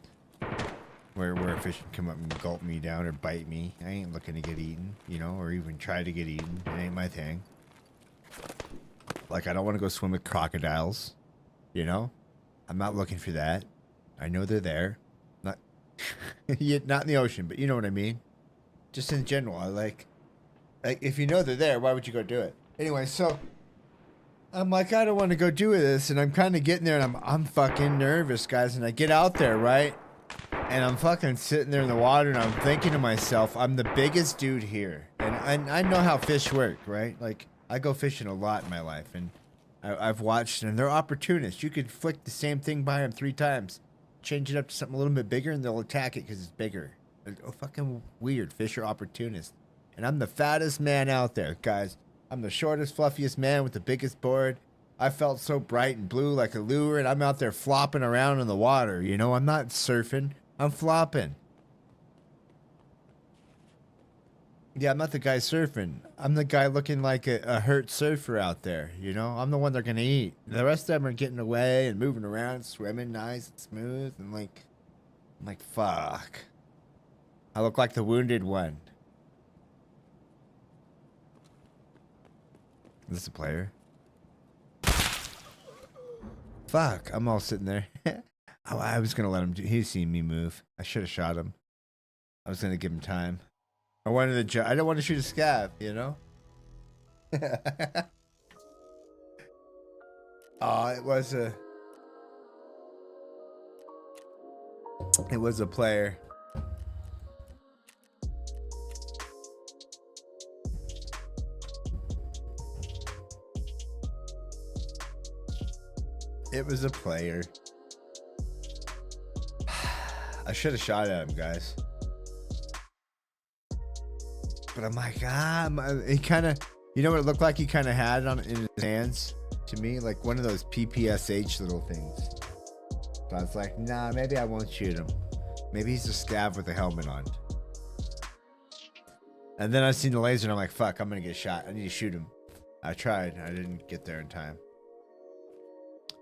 where a fish can come up and gulp me down or bite me. I ain't looking to get eaten, you know, or even try to get eaten. It ain't my thing. Like, I don't want to go swim with crocodiles, you know? I'm not looking for that. I know they're there. Not, not in the ocean, but you know what I mean? Just in general, I like, if you know they're there, why would you go do it? Anyway, so I'm like, I don't want to go do this, and I'm kind of getting there, and I'm fucking nervous, guys, and I get out there, right? And I'm fucking sitting there in the water, and I'm thinking to myself, I'm the biggest dude here, and I know how fish work, right? Like, I go fishing a lot in my life, and I've watched, and they're opportunists. You could flick the same thing by them 3 times, change it up to something a little bit bigger, and they'll attack it because it's bigger. Oh, fucking weird. Fish are opportunists. And I'm the fattest man out there, guys. I'm the shortest, fluffiest man with the biggest board. I felt so bright and blue like a lure, and I'm out there flopping around in the water. You know, I'm not surfing. I'm flopping. Yeah, I'm not the guy surfing. I'm the guy looking like a hurt surfer out there. You know, I'm the one they're going to eat. The rest of them are getting away and moving around, swimming nice and smooth. And I'm like, fuck. I look like the wounded one. Is this a player? Fuck, I'm all sitting there. Oh, I was going to let him do. He's seen me move. I should have shot him. I was going to give him time. I wanted to. I don't want to shoot a scab, you know. Oh, it was a player. It was a player. I should have shot at him, guys. But I'm like, he kind of, you know what it looked like? He kind of had it in his hands to me, like one of those PPSH little things. So I was like, nah, maybe I won't shoot him. Maybe he's a scav with a helmet on. And then I seen the laser and I'm like, fuck, I'm gonna get shot. I need to shoot him. I tried. I didn't get there in time.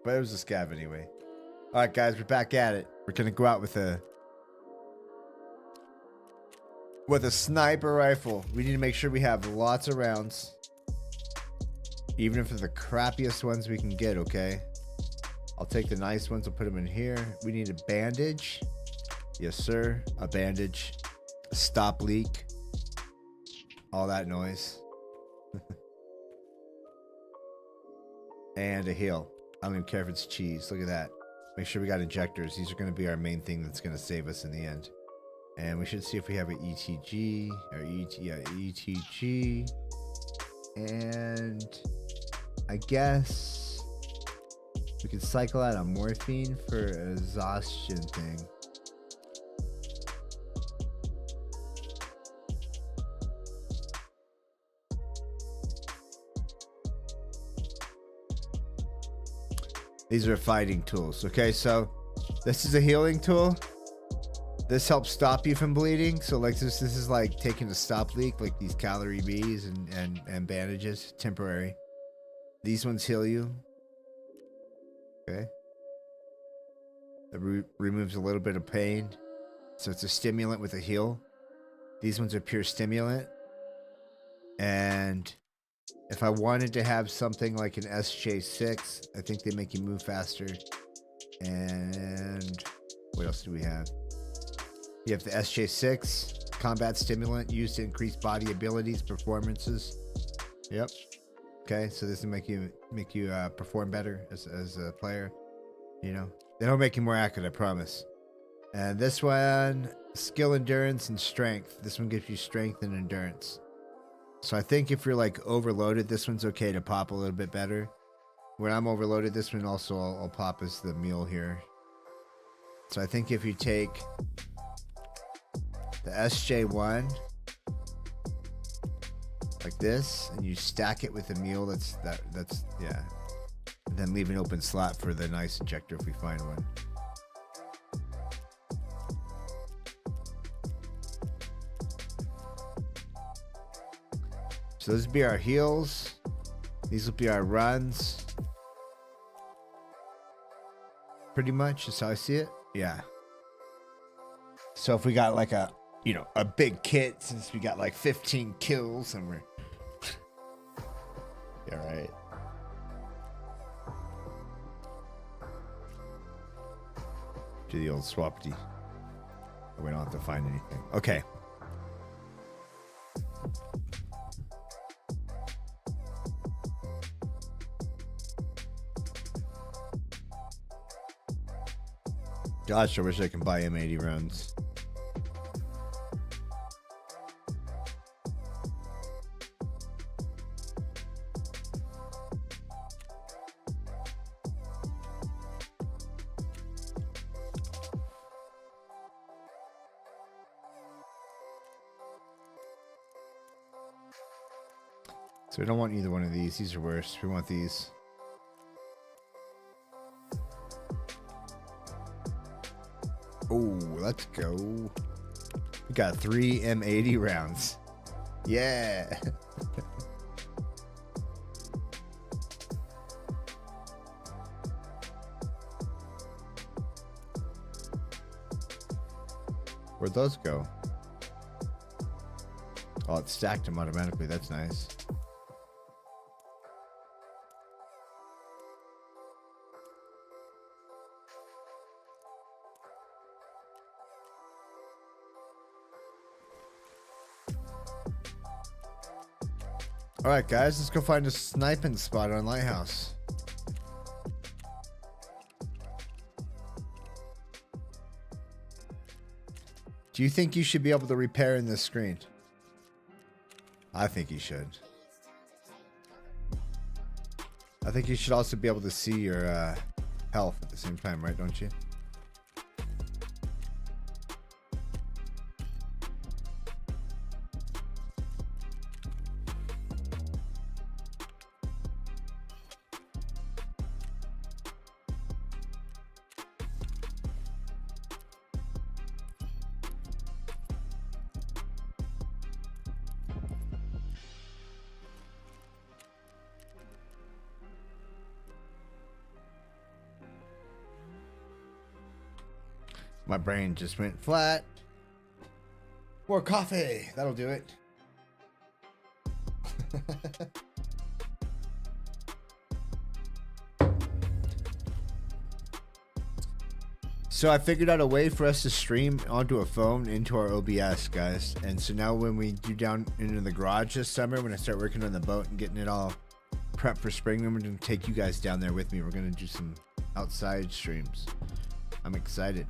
But it was a scav anyway. All right, guys, we're back at it. We're gonna go out with a sniper rifle. We need to make sure we have lots of rounds, even if they're the crappiest ones we can get. Okay, I'll take the nice ones. I'll put them in here. We need a bandage. Yes, sir. A bandage. A stop leak. All that noise. And a heal. I don't even care if it's cheese. Look at that. Make sure we got injectors. These are going to be our main thing that's going to save us in the end. And we should see if we have an ETG or ETG. And I guess we could cycle out a morphine for an exhaustion thing. These are fighting tools. Okay, so this is a healing tool. This helps stop you from bleeding. So like this is like taking a stop leak, like these calorie Bs and bandages, temporary. These ones heal you. Okay. It removes a little bit of pain. So it's a stimulant with a heal. These ones are pure stimulant. And if I wanted to have something like an SJ6, I think they make you move faster. And what else do we have? You have the SJ6 combat stimulant used to increase body abilities, performances. Yep. Okay, so this will make you perform better as a player. You know, they don't make you more accurate, I promise. And this one, skill, endurance, and strength. This one gives you strength and endurance. So I think if you're like overloaded, this one's okay to pop a little bit better. When I'm overloaded, this one also I'll pop as the meal here. So I think if you take the SJ1 like this and you stack it with the meal, that's yeah. And then leave an open slot for the nice injector if we find one. So this will be our heals. These will be our runs. Pretty much, that's how I see it. Yeah. So if we got like a big kit, since we got like 15 kills and we're... Yeah, right. Do the old swapty. We don't have to find anything. Okay. Gosh, I wish I could buy M80 rounds. So we don't want either one of these. These are worse. We want these. Oh, let's go. We got 3 M80 rounds. Yeah. Where'd those go? Oh, it stacked them automatically. That's nice. Alright guys, let's go find a sniping spot on Lighthouse. Do you think you should be able to repair in this screen? I think you should. I think you should also be able to see your health at the same time, right? Don't you? My brain just went flat. More coffee. That'll do it. So I figured out a way for us to stream onto a phone into our OBS, guys. And so now when we do down into the garage this summer, when I start working on the boat and getting it all prepped for spring, I'm going to take you guys down there with me. We're going to do some outside streams. I'm excited.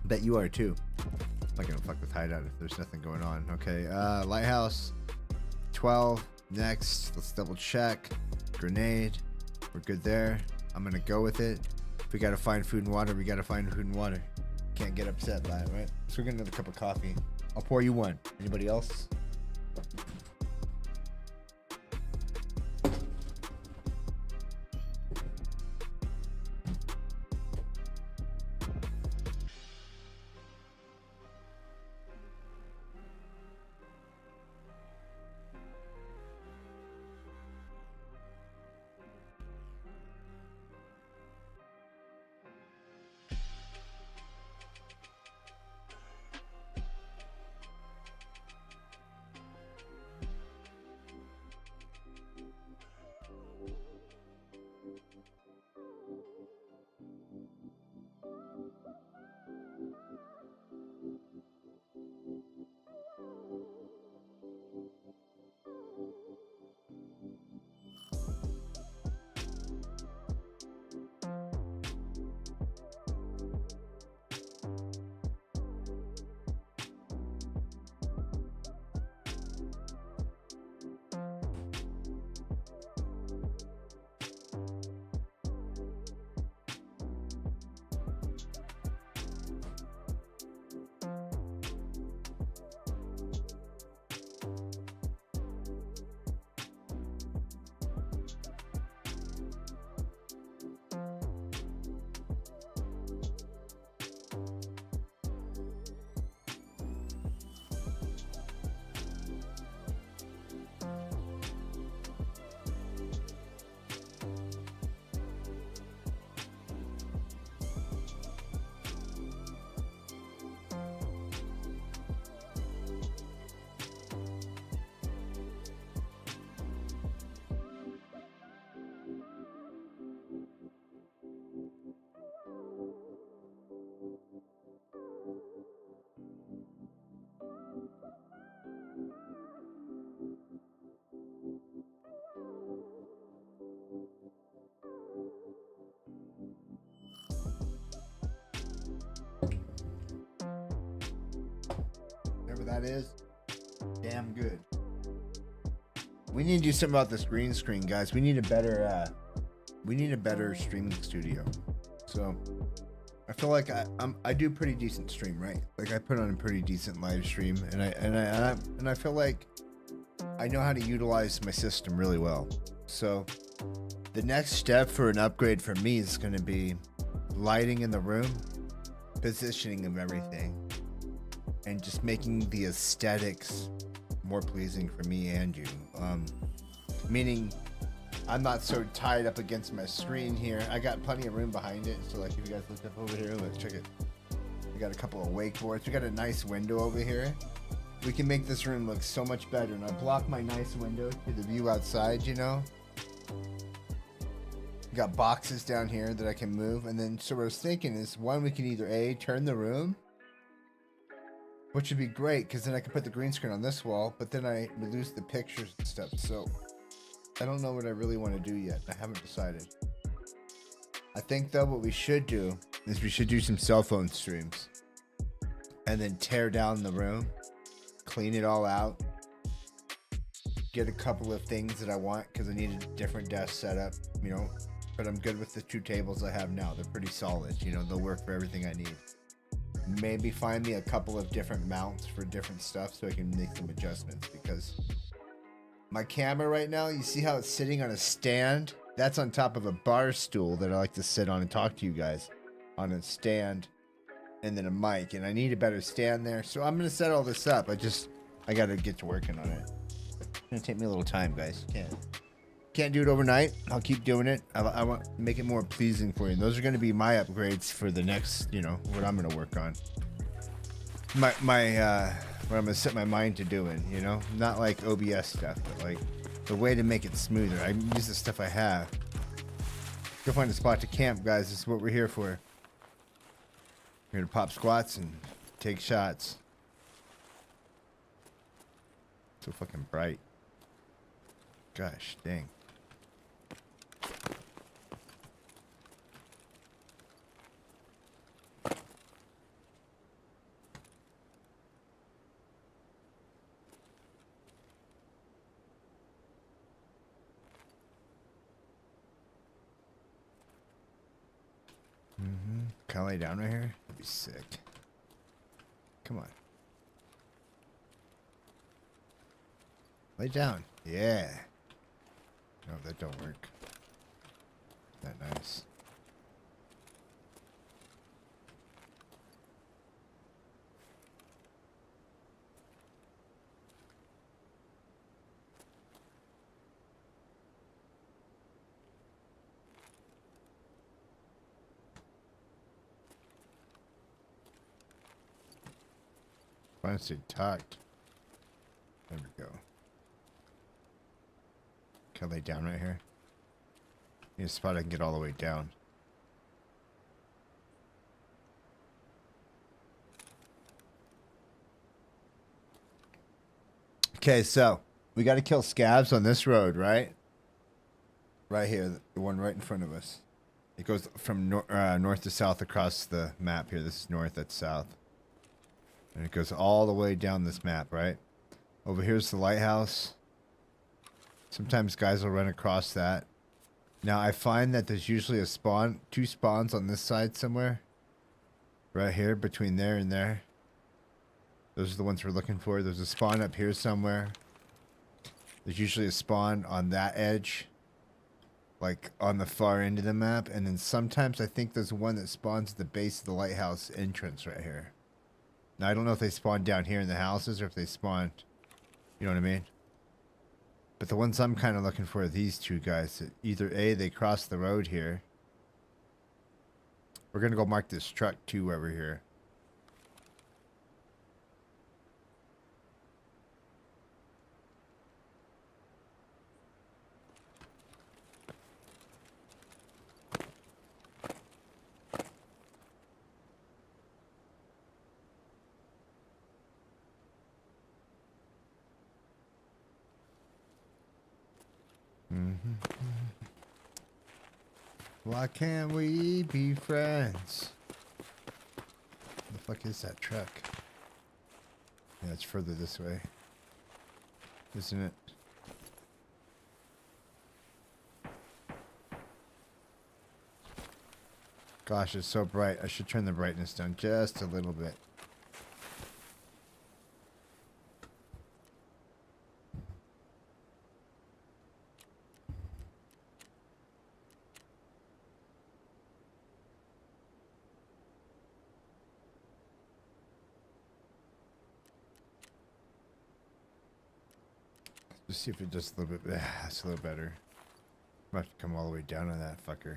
Bet you are too. I'm not gonna fuck with hideout if there's nothing going on. Okay, Lighthouse 12 next. Let's double check. Grenade, we're good there. I'm gonna go with it. If we gotta find food and water, we gotta find food and water. Can't get upset by it, right? So we're getting another cup of coffee. I'll pour you one. Anybody else? that is damn good. We need to do something about this green screen, guys. We need a better streaming studio. So I feel like I do pretty decent stream, right? Like I put on a pretty decent live stream, and I feel like I know how to utilize my system really well. So the next step for an upgrade for me is going to be lighting in the room, positioning of everything, and just making the aesthetics more pleasing for me and you. Meaning I'm not so tied up against my screen here. I got plenty of room behind it. So like if you guys look up over here, let's check it. We got a couple of wakeboards. We got a nice window over here. We can make this room look so much better. And I block my nice window to the view outside, you know. We got boxes down here that I can move. And then so what I was thinking is, one, we can either turn the room, which would be great because then I can put the green screen on this wall, but then I would lose the pictures and stuff. So I don't know what I really want to do yet. I haven't decided. I think though what we should do is we should do some cell phone streams and then tear down the room, clean it all out, get a couple of things that I want because I need a different desk setup, you know, but I'm good with the 2 tables I have now. They're pretty solid, you know, they'll work for everything I need. Maybe find me a couple of different mounts for different stuff so I can make some adjustments, because my camera right now, you see how it's sitting on a stand? That's on top of a bar stool that I like to sit on and talk to you guys on a stand, and then a mic, and I need a better stand there. So I'm gonna set all this up. I gotta get to working on it. It's gonna take me a little time, guys. Can't do it overnight. I'll keep doing it. I want to make it more pleasing for you. And those are gonna be my upgrades for the next, you know, what I'm gonna work on. What I'm gonna set my mind to doing, you know, not like OBS stuff, but like the way to make it smoother. I use the stuff I have. Go find a spot to camp, guys. This is what we're here for. We're here to pop squats and take shots. So fucking bright. Gosh dang. Can I lay down right here? That'd be sick. Come on. Lay down. Yeah. No, that don't work. That nice. I say tucked. There we go. Can I lay down right here? Need a spot I can get all the way down. Okay, so we got to kill scabs on this road, right? Right here, the one right in front of us. It goes from north to south across the map here. This is north, that's south. And it goes all the way down this map, right? Over here's the lighthouse. Sometimes guys will run across that. Now I find that there's usually a spawn, 2 spawns on this side somewhere. Right here, between there and there. Those are the ones we're looking for. There's a spawn up here somewhere. There's usually a spawn on that edge. Like on the far end of the map. And then sometimes I think there's one that spawns at the base of the lighthouse entrance right here. Now, I don't know if they spawn down here in the houses or if they spawned, you know what I mean? But the ones I'm kind of looking for are these 2 guys. Either A, they cross the road here. We're going to go mark this truck too over here. Why can't we be friends? What the fuck is that truck? Yeah, it's further this way. Isn't it? Gosh, it's so bright. I should turn the brightness down just a little bit. Just see if it does a little bit. That's a little better. I'm about to come all the way down on that fucker.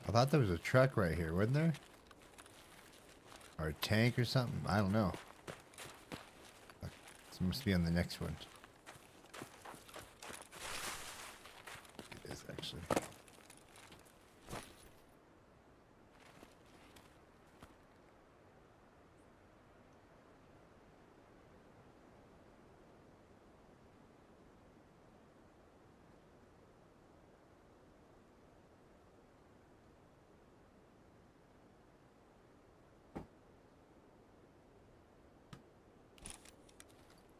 I thought there was a truck right here, wasn't there? Or a tank or something? I don't know. This must be on the next one. It is actually.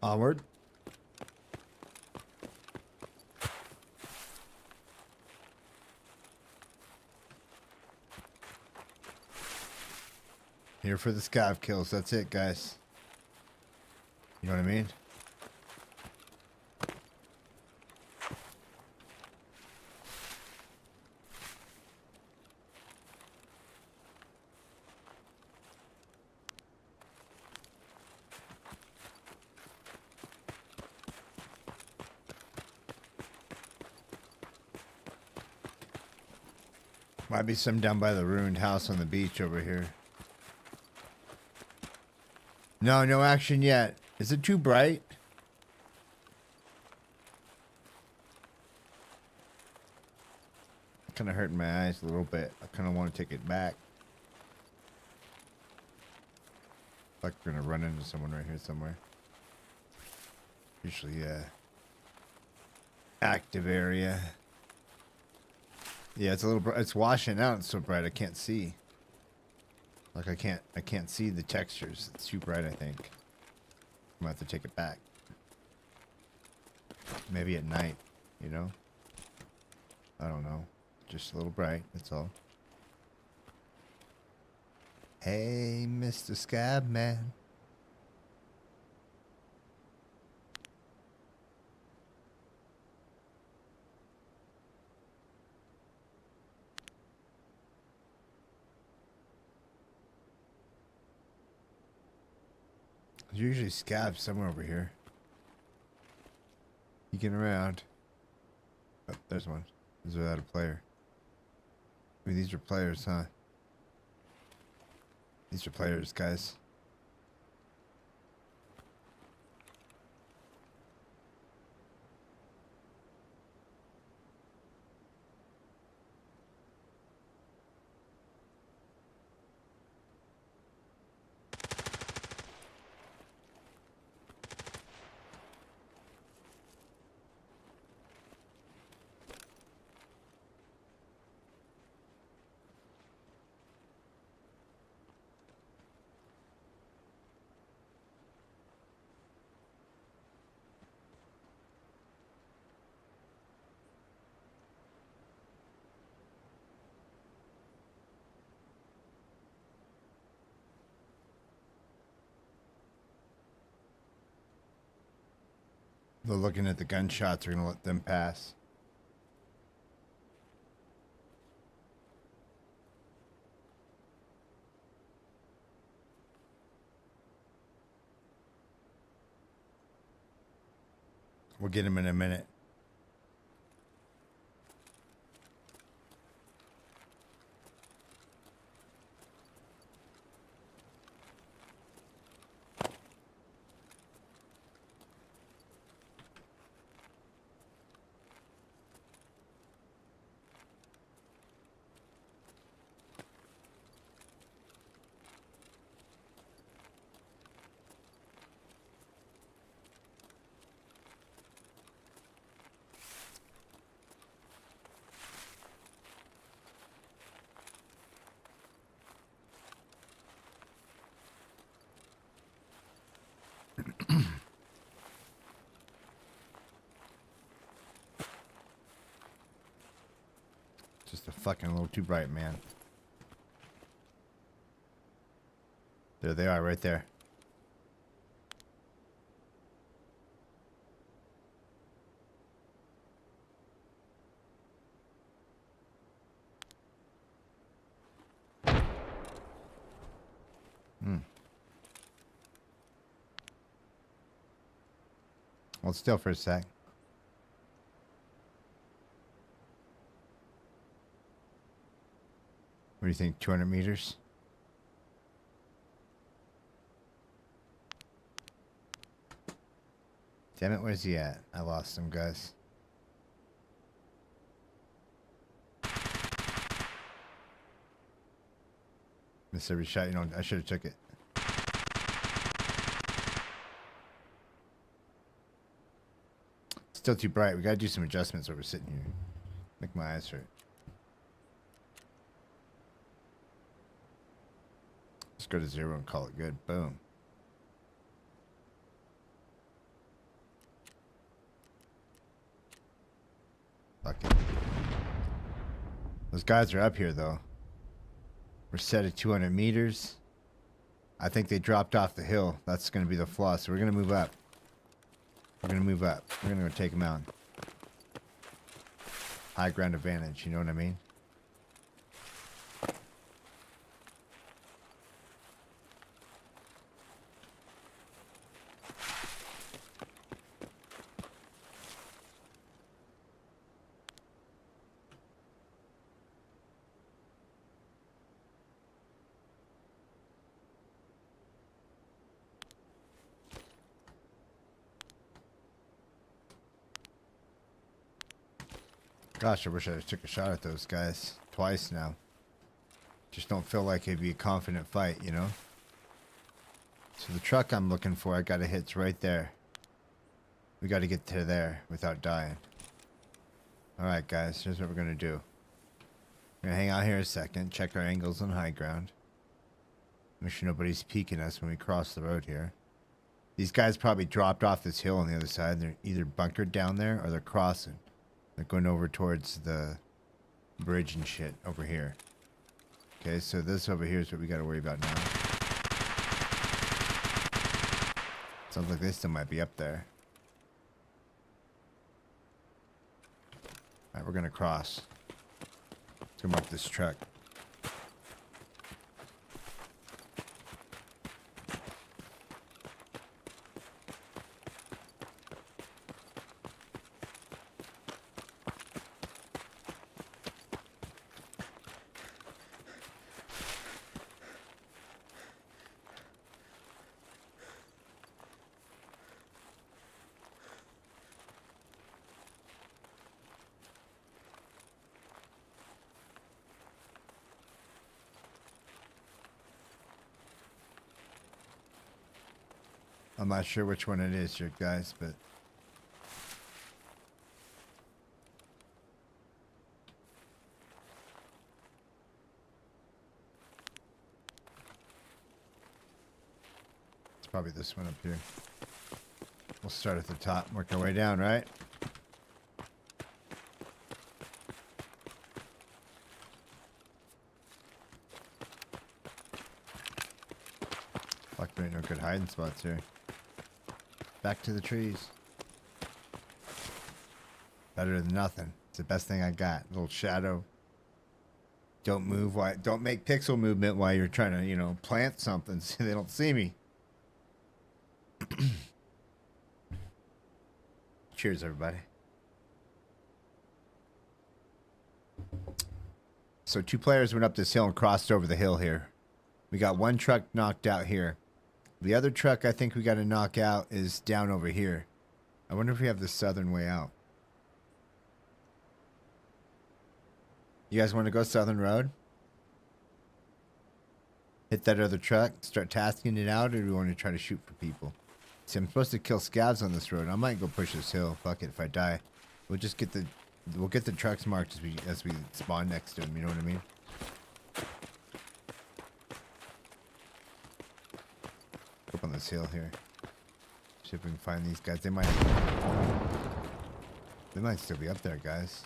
Onward. Here for the scav kills. That's it, guys. You know what I mean? Might be some down by the ruined house on the beach over here. No, no action yet. Is it too bright? Kind of hurting my eyes a little bit. I kind of want to take it back. Like we're gonna run into someone right here somewhere. Usually, active area. Yeah, it's a little. It's washing out. It's so bright I can't see. Like I can't see the textures. It's too bright. I think I'm gonna have to take it back. Maybe at night. You know. I don't know. Just a little bright. That's all. Hey, Mr. Scab Man. There's usually scabs somewhere over here. Peeking around. Oh, there's one. Is without a player. I mean, these are players, huh? These are players, guys. They're looking at the gunshots. They're gonna let them pass. We'll get him in a minute. Just a fucking little too bright, man. There they are, right there. Hold still for a sec. What do you think, 200 meters? Damn it, where's he at? I lost him, guys. Missed every shot, you know, I should have took it. Still too bright. We gotta do some adjustments while we're sitting here. Make my eyes hurt. Just go to 0 and call it good. Boom. Fuck it. Those guys are up here though. We're set at 200 meters. I think they dropped off the hill. That's gonna be the flaw. So we're gonna move up. We're gonna move up. We're gonna go take them out. High ground advantage, you know what I mean? Gosh, I wish I took a shot at those guys twice now. Just don't feel like it'd be a confident fight, you know? So the truck I'm looking for, I gotta hit's right there. We gotta get to there without dying. Alright guys, here's what we're gonna do. We're gonna hang out here a second, check our angles on high ground. Make sure nobody's peeking us when we cross the road here. These guys probably dropped off this hill on the other side. They're either bunkered down there or they're crossing. They're going over towards the bridge and shit over here. Okay, so this over here is what we got to worry about now. Sounds like they still might be up there. Alright, we're going to cross. Let's go mark this truck. I'm not sure which one it is here, guys, but it's probably this one up here. We'll start at the top, work our way down, right? Fuck, there ain't no good hiding spots here. Back to the trees. Better than nothing. It's the best thing I got. A little shadow. Don't move. Why? Don't make pixel movement while you're trying to, you know, plant something so they don't see me. Cheers, everybody. So 2 players went up this hill and crossed over the hill here. We got 1 truck knocked out here. The other truck I think we got to knock out is down over here. I wonder if we have the southern way out. You guys want to go southern road? Hit that other truck, start tasking it out, or do we want to try to shoot for people? See, I'm supposed to kill scavs on this road. I might go push this hill. Fuck it, if I die, we'll just get the trucks marked as we spawn next to them. You know what I mean? Up on this hill here. See if we can find these guys. They might still be up there, guys.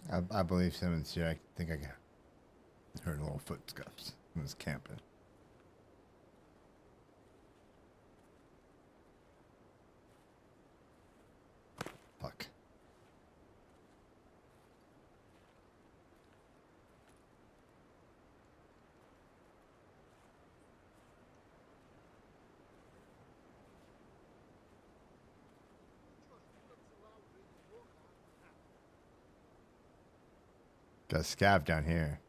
I believe someone's here. I think I heard a little footsteps. I was camping. Fuck. Got a scav down here.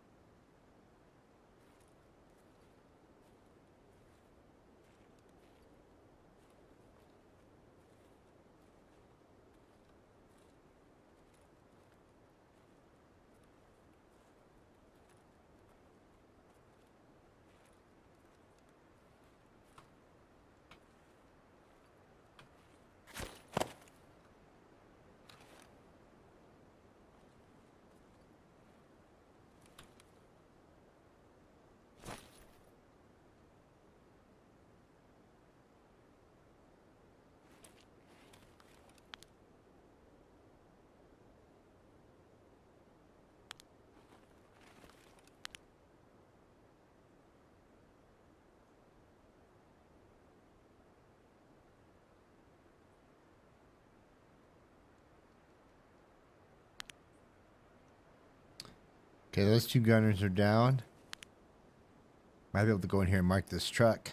Okay, those two gunners are down. Might be able to go in here and mark this truck.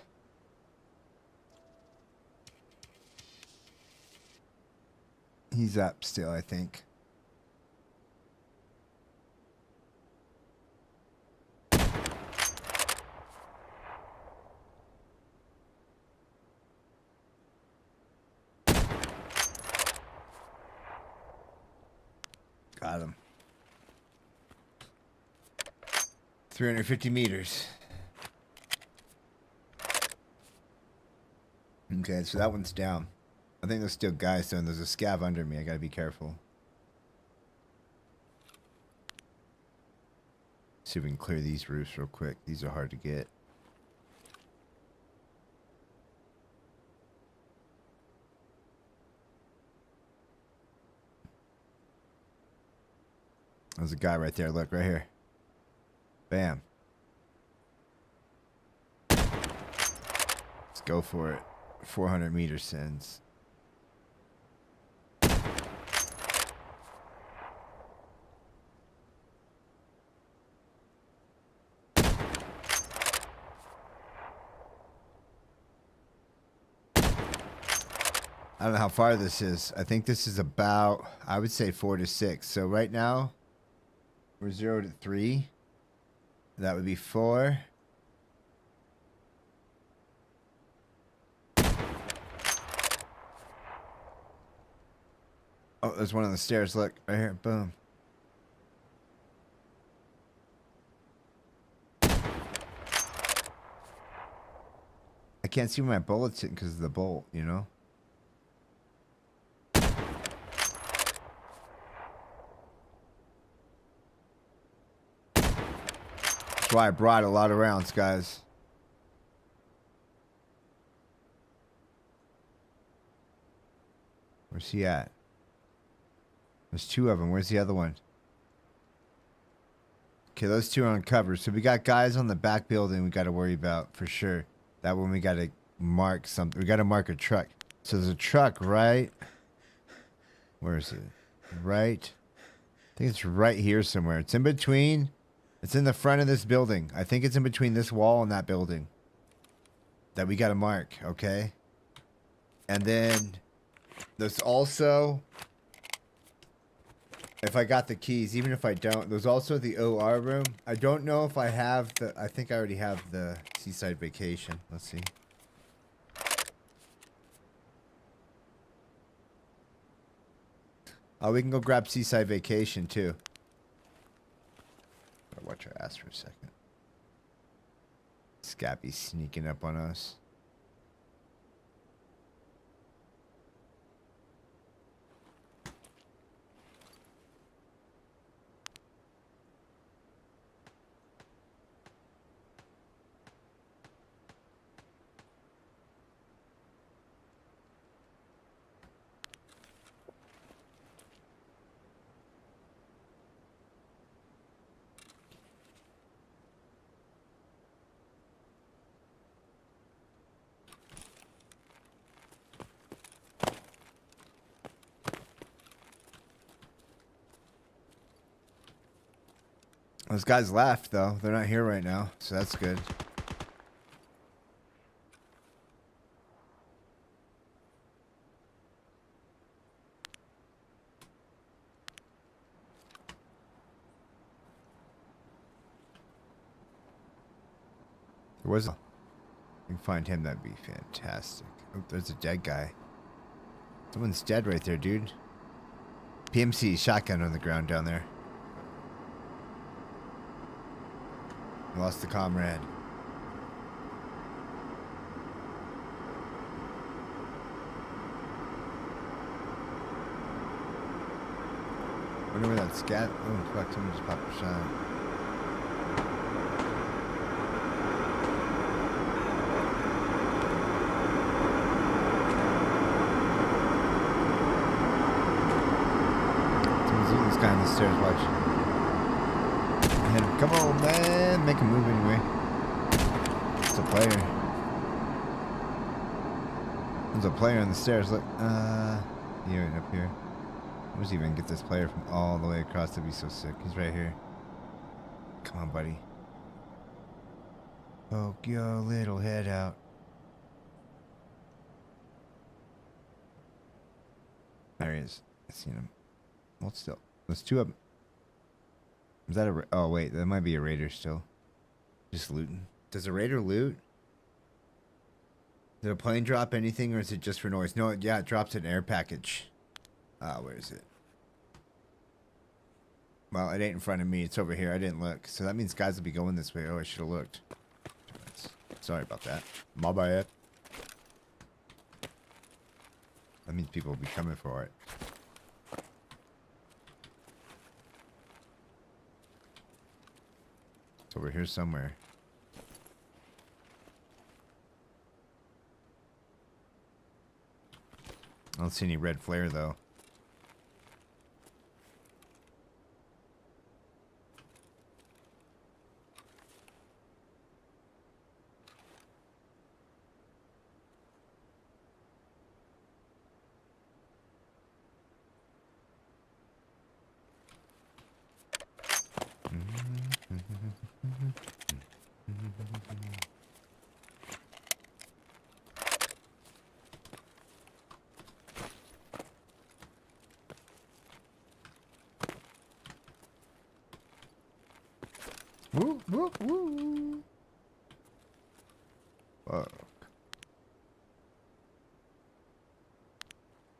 He's up still, I think. Got him. 350 meters. Okay, so that one's down. I think there's still guys, so there's a scav under me. I gotta be careful. See if we can clear these roofs real quick. These are hard to get. There's a guy right there. Look, right here. Bam. Let's go for it. 400 meter sends. I don't know how far this is. I think this is about, I would say 4 to 6. So right now, we're 0 to 3. That would be 4. Oh, there's one on the stairs. Look, right here. Boom. I can't see where my bullet's hitting because of the bolt, you know? That's why I brought a lot of rounds, guys. Where's he at? There's 2 of them. Where's the other one? Okay, those 2 are on cover. So we got guys on the back building we got to worry about for sure. That one we got to mark something. We got to mark a truck. So there's a truck right. Where is it? Right. I think it's right here somewhere. It's in between. It's in the front of this building. I think it's in between this wall and that building. That we got to mark, okay? And then there's also, if I got the keys, even if I don't, there's also the OR room. I don't know if I have the, I think I already have the Seaside Vacation. Let's see. Oh, we can go grab Seaside Vacation too. Gotta watch our ass for a second. Scabby sneaking up on us. Those guys left, though. They're not here right now, so that's good. There was a... You can find him, that'd be fantastic. Oh, there's a dead guy. Someone's dead right there, dude. PMC shotgun on the ground down there. Lost the comrade. Wonder where that scat. Oh fuck! Someone just popped a shot. Someone's leaving this guy on the stairs. Watch. Hit him. Come on, man! Make a move anyway. It's a player. There's a player on the stairs. Look. Here, up here. Where's he even get this player from all the way across? That'd be so sick. He's right here. Come on, buddy. Poke your little head out. There he is. I seen him. Hold still. There's two of them. Is that a... Oh, wait. That might be a raider still. Just looting. Does a raider loot? Did a plane drop anything, or is it just for noise? No, yeah, it drops an air package. Where is it? Well, it ain't in front of me. It's over here. I didn't look. So that means guys will be going this way. Oh, I should have looked. Sorry about that. My bad. That means people will be coming for it. It's over here somewhere. I don't see any red flare, though. Woo, woo, woo. Fuck.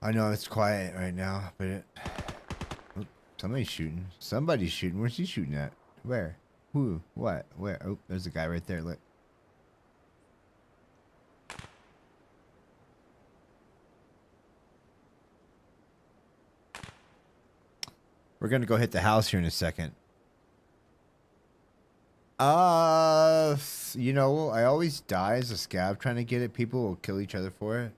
I know it's quiet right now, but it... Oh, somebody's shooting. Somebody's shooting. Where's he shooting at? Where? Who? What? Where? Oh, there's a guy right there. Look. We're gonna go hit the house here in a second. You know, I always die as a scav trying to get it. People will kill each other for it.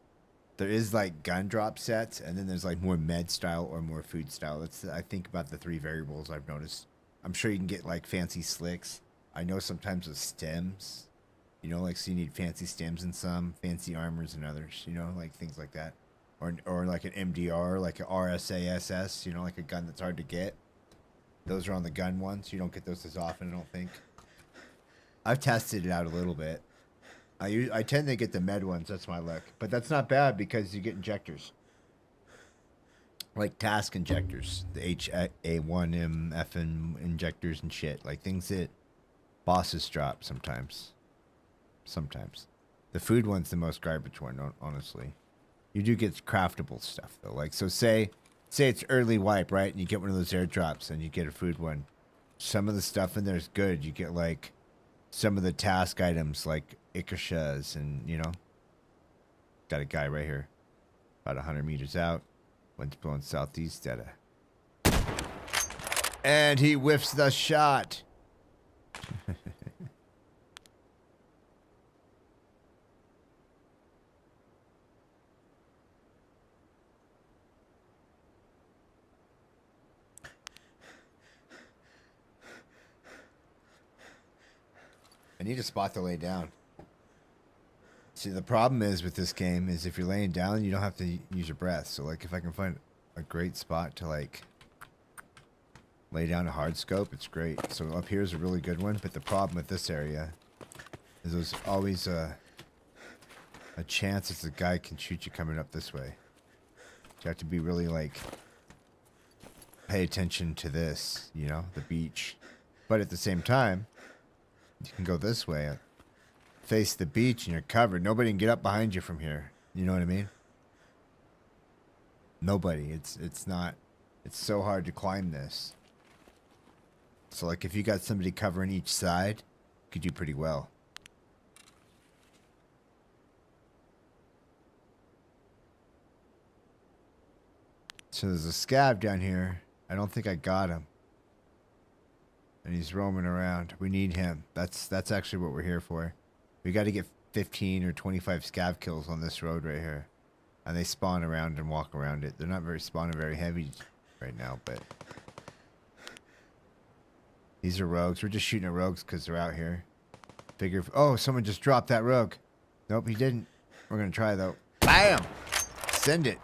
There is like gun drop sets, and then there's like more med style or more food style. That's, I think, about the three variables I've noticed. I'm sure you can get like fancy slicks. I know sometimes with stems, you know, like so you need fancy stems in some, fancy armors in others, you know, like things like that. Or like an MDR, like an RSASS, you know, like a gun that's hard to get. Those are on the gun ones. You don't get those as often, I don't think. I've tested it out a little bit. I tend to get the med ones. That's my luck. But that's not bad because you get injectors. Like task injectors. The HA1M FN injectors and shit. Like things that bosses drop sometimes. Sometimes. The food one's the most garbage one, honestly. You do get craftable stuff, though. Like, so say it's early wipe, right? And you get one of those airdrops and you get a food one. Some of the stuff in there is good. You get, like... some of the task items like Ikashas and, you know, got a guy right here about 100 meters out. Wind's blowing southeast at a... and he whiffs the shot. I need a spot to lay down. See, the problem is with this game is if you're laying down, you don't have to use your breath. So, like, if I can find a great spot to, like, lay down a hard scope, it's great. So up here is a really good one, but the problem with this area is there's always a chance that the guy can shoot you coming up this way. You have to be really like pay attention to this, you know, the beach. But at the same time, you can go this way, face the beach, and you're covered. Nobody can get up behind you from here. You know what I mean? Nobody. It's so hard to climb this. So like if you got somebody covering each side, you could do pretty well. So there's a scab down here. I don't think I got him. And he's roaming around. We need him. That's actually what we're here for. We got to get 15 or 25 scab kills on this road right here. And they spawn around and walk around it. They're not spawning very heavy right now, but these are rogues. We're just shooting at rogues because they're out here. Figure. Oh, someone just dropped that rogue. Nope, he didn't. We're gonna try though. Bam! Send it.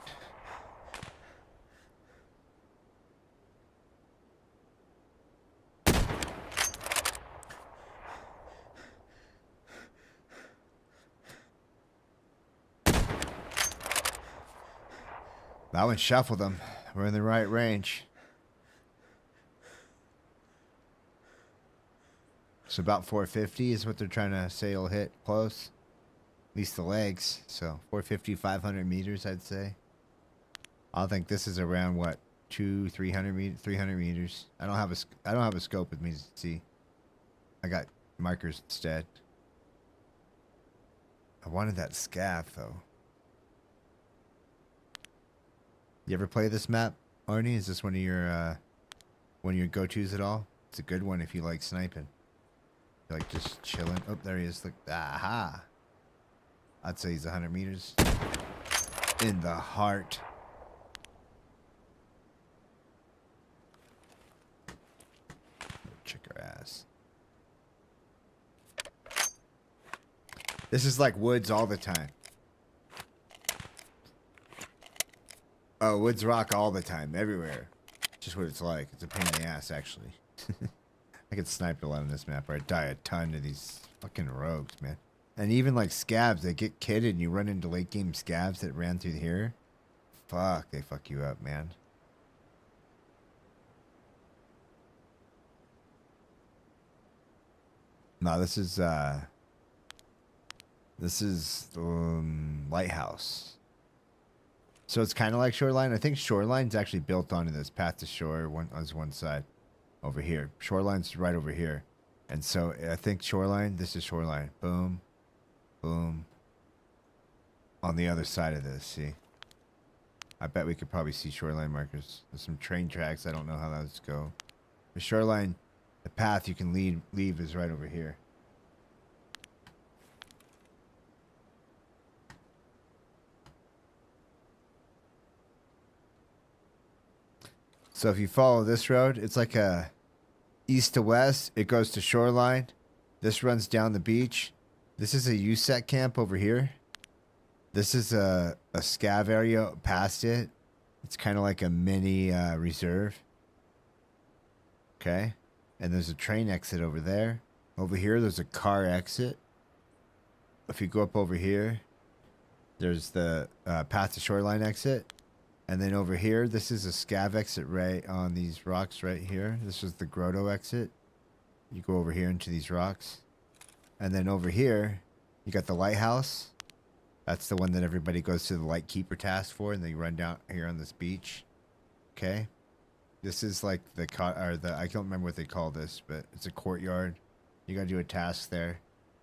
That one shuffled them. We're in the right range. So about 450 is what they're trying to say will hit close. At least the legs. So 450, 500 meters, I'd say. I think this is around what, 300 meters. I don't have a scope with me to see. I got markers instead. I wanted that scav though. You ever play this map, Arnie? Is this one of your go-tos at all? It's a good one if you like sniping. You like just chilling. Oh, there he is. Look, aha! I'd say he's 100 meters. In the heart. Check our ass. This is like woods all the time. Oh, woods rock all the time, everywhere. Just what it's like. It's a pain in the ass, actually. I get sniped a lot on this map, or I die a ton to these fucking rogues, man. And even like scabs, they get kitted and you run into late game scabs that ran through here. Fuck, they fuck you up, man. No, this is Lighthouse. So it's kind of like Shoreline. I think Shoreline's actually built onto this path to shore as one side over here. Shoreline's right over here. And so I think Shoreline, this is Shoreline. Boom. Boom. On the other side of this, see? I bet we could probably see shoreline markers. There's some train tracks. I don't know how those go. The shoreline, the path you can leave is right over here. So if you follow this road, it's like a east to west. It goes to shoreline. This runs down the beach. This is a USEC camp over here. This is a scav area past it. It's kind of like a mini reserve. Okay. And there's a train exit over there. Over here, there's a car exit. If you go up over here, there's the path to shoreline exit. And then over here, this is a scav exit right on these rocks right here. This is the grotto exit. You go over here into these rocks. And then over here, you got the lighthouse. That's the one that everybody goes to the light keeper task for, and they run down here on this beach. Okay. This is like I don't remember what they call this, but it's a courtyard. You gotta do a task there.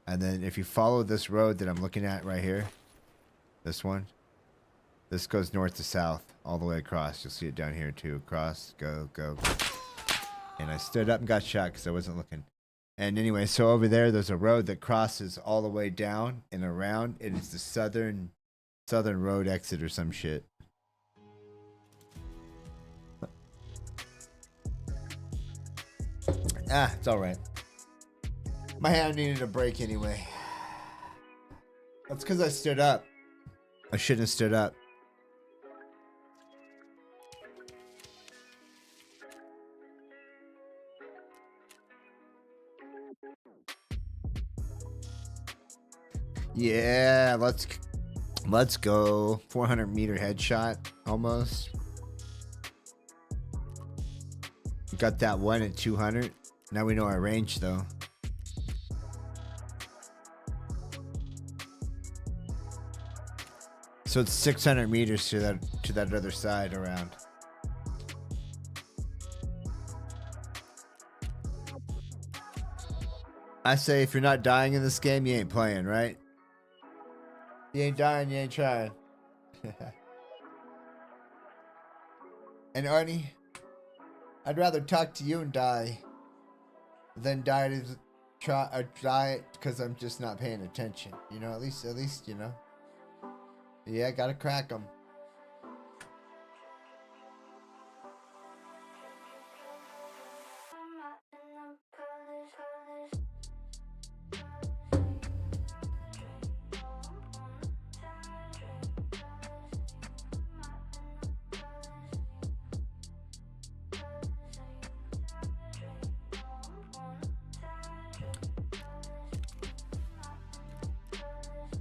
And then if you follow this road that I'm looking at right here, this one, this goes north to south all the way across. You'll see it down here too. Across, go, go. And I stood up and got shot because I wasn't looking. And anyway, so over there, there's a road that crosses all the way down and around. It is the southern road exit or some shit. Ah, it's all right. My hand needed a break anyway. That's because I stood up. I shouldn't have stood up. Yeah, let's go. 400-meter headshot, almost. Got that one at 200. Now we know our range, though. So it's 600 meters to that other side around. I say if you're not dying in this game, you ain't playing, right? You ain't dying, you ain't trying. And Arnie, I'd rather talk to you and die than die because I'm just not paying attention. You know, at least, you know. Yeah, gotta crack them.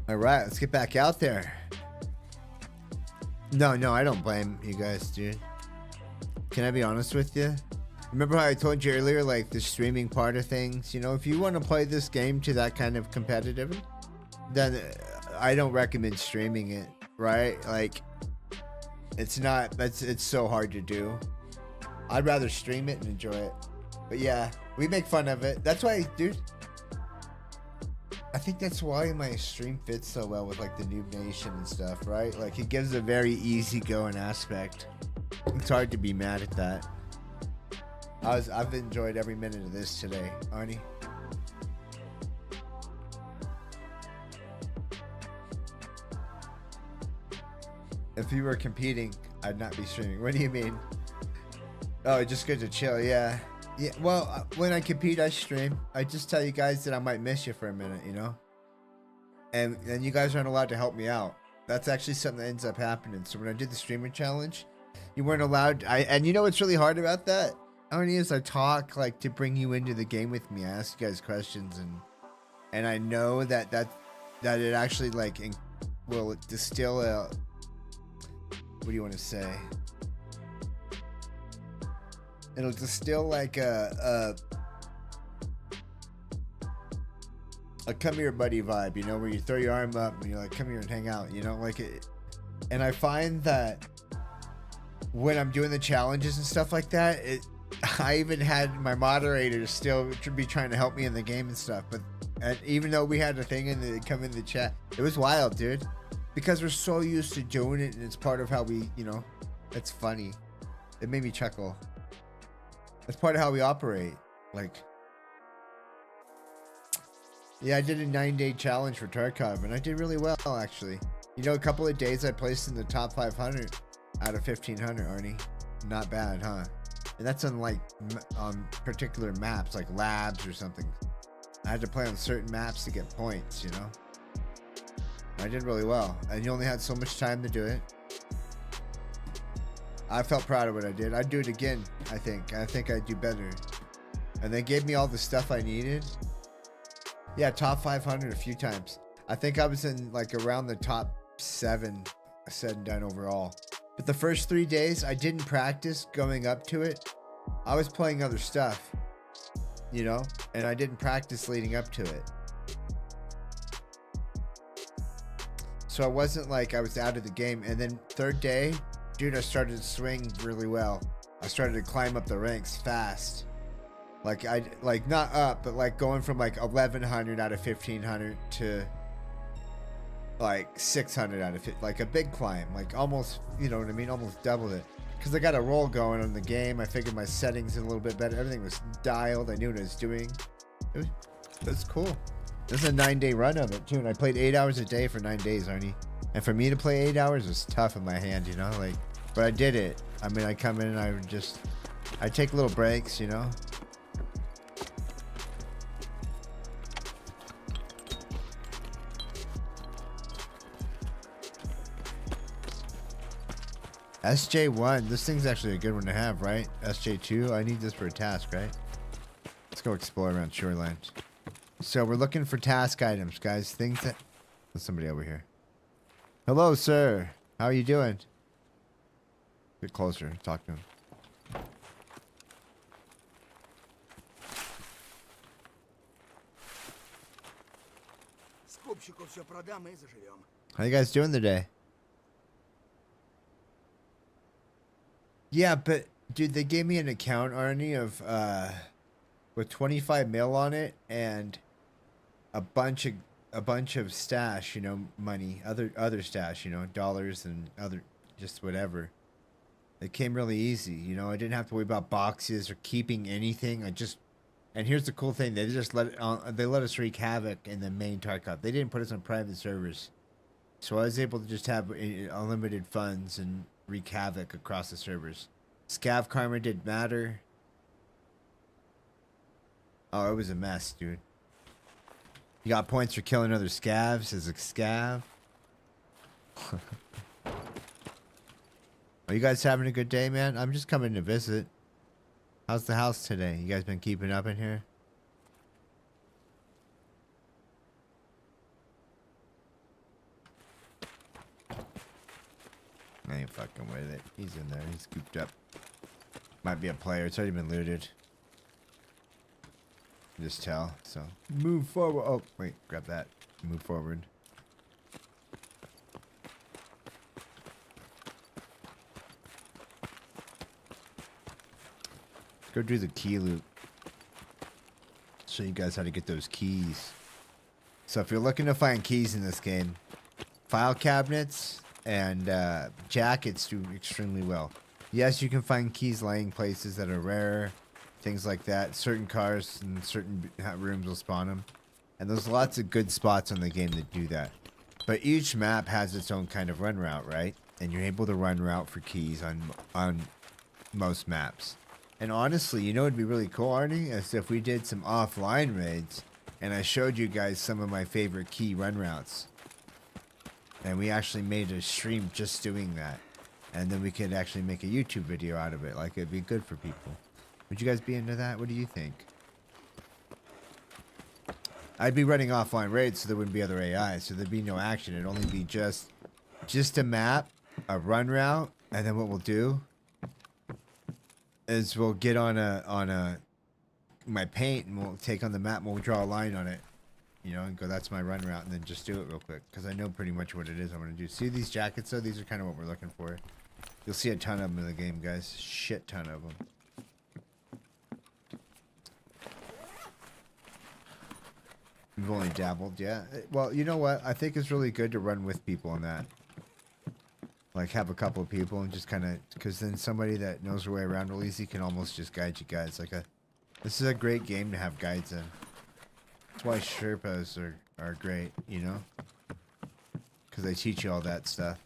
All right, let's get back out there. No, I don't blame you guys, dude. Can I be honest with you? Remember how I told you earlier, like the streaming part of things? You know, if you want to play this game to that kind of competitive, then I don't recommend streaming it, right? Like, it's so hard to do. I'd rather stream it and enjoy it. But yeah, we make fun of it. That's why, dude. I think that's why my stream fits so well with like the Noob Nation and stuff, right? Like it gives a very easygoing aspect. It's hard to be mad at that. I've enjoyed every minute of this today, Arnie. If you were competing, I'd not be streaming. What do you mean? Oh, just good to chill, yeah. Yeah, well, when I compete, I stream. I just tell you guys that I might miss you for a minute, you know? And you guys aren't allowed to help me out. That's actually something that ends up happening. So when I did the streamer challenge, you weren't allowed. And you know what's really hard about that? Only is I talk like to bring you into the game with me. I ask you guys questions, and I know that it actually like will distill a. What do you want to say? It'll distill like a come here buddy vibe, you know, where you throw your arm up and you're like, come here and hang out, you know, like it. And I find that when I'm doing the challenges and stuff like that, I even had my moderator still be trying to help me in the game and stuff. And even though we had a thing and they come in the chat, it was wild, dude, because we're so used to doing it and it's part of how we, you know, it's funny. It made me chuckle. That's part of how we operate. Like, yeah, I did a 9-day challenge for Tarkov, and I did really well, actually. You know, a couple of days I placed in the top 500 out of 1,500, Arnie. Not bad, huh? And that's on, like, particular maps, like labs or something. I had to play on certain maps to get points, you know? I did really well, and you only had so much time to do it. I felt proud of what I did. I'd do it again, I think. I think I'd do better. And they gave me all the stuff I needed. Yeah, top 500 a few times. I think I was in like around the top 7 said and done overall. But the first 3 days, I didn't practice going up to it. I was playing other stuff, you know? And I didn't practice leading up to it. So it wasn't like I was out of the game. And then third day, dude, I started to swing really well. I started to climb up the ranks fast. Like not up, but like going from like 1,100 out of 1,500 to like 600 out of it. Like a big climb, like almost, you know what I mean? Almost doubled it. Because I got a roll going on the game. I figured my settings a little bit better. Everything was dialed. I knew what I was doing. It was cool. This is a 9-day run of it too. And I played 8 hours a day for 9 days, Arnie. And for me to play 8 hours was tough in my hand, you know? Like, but I did it. I mean, I come in and I take little breaks, you know? SJ1, this thing's actually a good one to have, right? SJ2, I need this for a task, right? Let's go explore around Shoreline. So we're looking for task items, guys. Things that There's somebody over here. Hello, sir. How are you doing? Get closer. Talk to him. How you guys doing today? Yeah, but dude, they gave me an account, Arnie, of with 25 mil on it and a bunch of stash, you know, money, other stash, you know, dollars and other just whatever. It came really easy, you know. I didn't have to worry about boxes or keeping anything. And here's the cool thing: they just they let us wreak havoc in the main Tarkov. They didn't put us on private servers, so I was able to just have unlimited funds and wreak havoc across the servers. Scav karma didn't matter. Oh, it was a mess, dude. You got points for killing other scavs as a scav. Are you guys having a good day, man? I'm just coming to visit. How's the house today? You guys been keeping up in here? I ain't fucking with it. He's in there. He's scooped up. Might be a player. It's already been looted. Just tell. So move forward. Oh, wait. Grab that. Move forward. Let's go do the key loop. Show you guys how to get those keys. So if you're looking to find keys in this game, file cabinets and jackets do extremely well. Yes, you can find keys laying places that are rare, things like that. Certain cars and certain rooms will spawn them. And there's lots of good spots on the game that do that. But each map has its own kind of run route, right? And you're able to run route for keys on most maps. And honestly, you know what would be really cool, Arnie? Is if we did some offline raids and I showed you guys some of my favorite key run routes. And we actually made a stream just doing that. And then we could actually make a YouTube video out of it. Like, it'd be good for people. Would you guys be into that? What do you think? I'd be running offline raids so there wouldn't be other AI. So there'd be no action. It'd only be just a map, a run route. And then what we'll do is we'll get on my paint and we'll take on the map and we'll draw a line on it. You know, and go, that's my run route, and then just do it real quick. Because I know pretty much what it is I want to do. See these jackets, though? These are kind of what we're looking for. You'll see a ton of them in the game, guys. Shit ton of them. We've only dabbled, yeah. Well, you know what? I think it's really good to run with people on that. Like, have a couple of people and just kind of... Because then somebody that knows their way around real easy can almost just guide you guys. Like this is a great game to have guides in. That's why Sherpas are great, you know? Because they teach you all that stuff.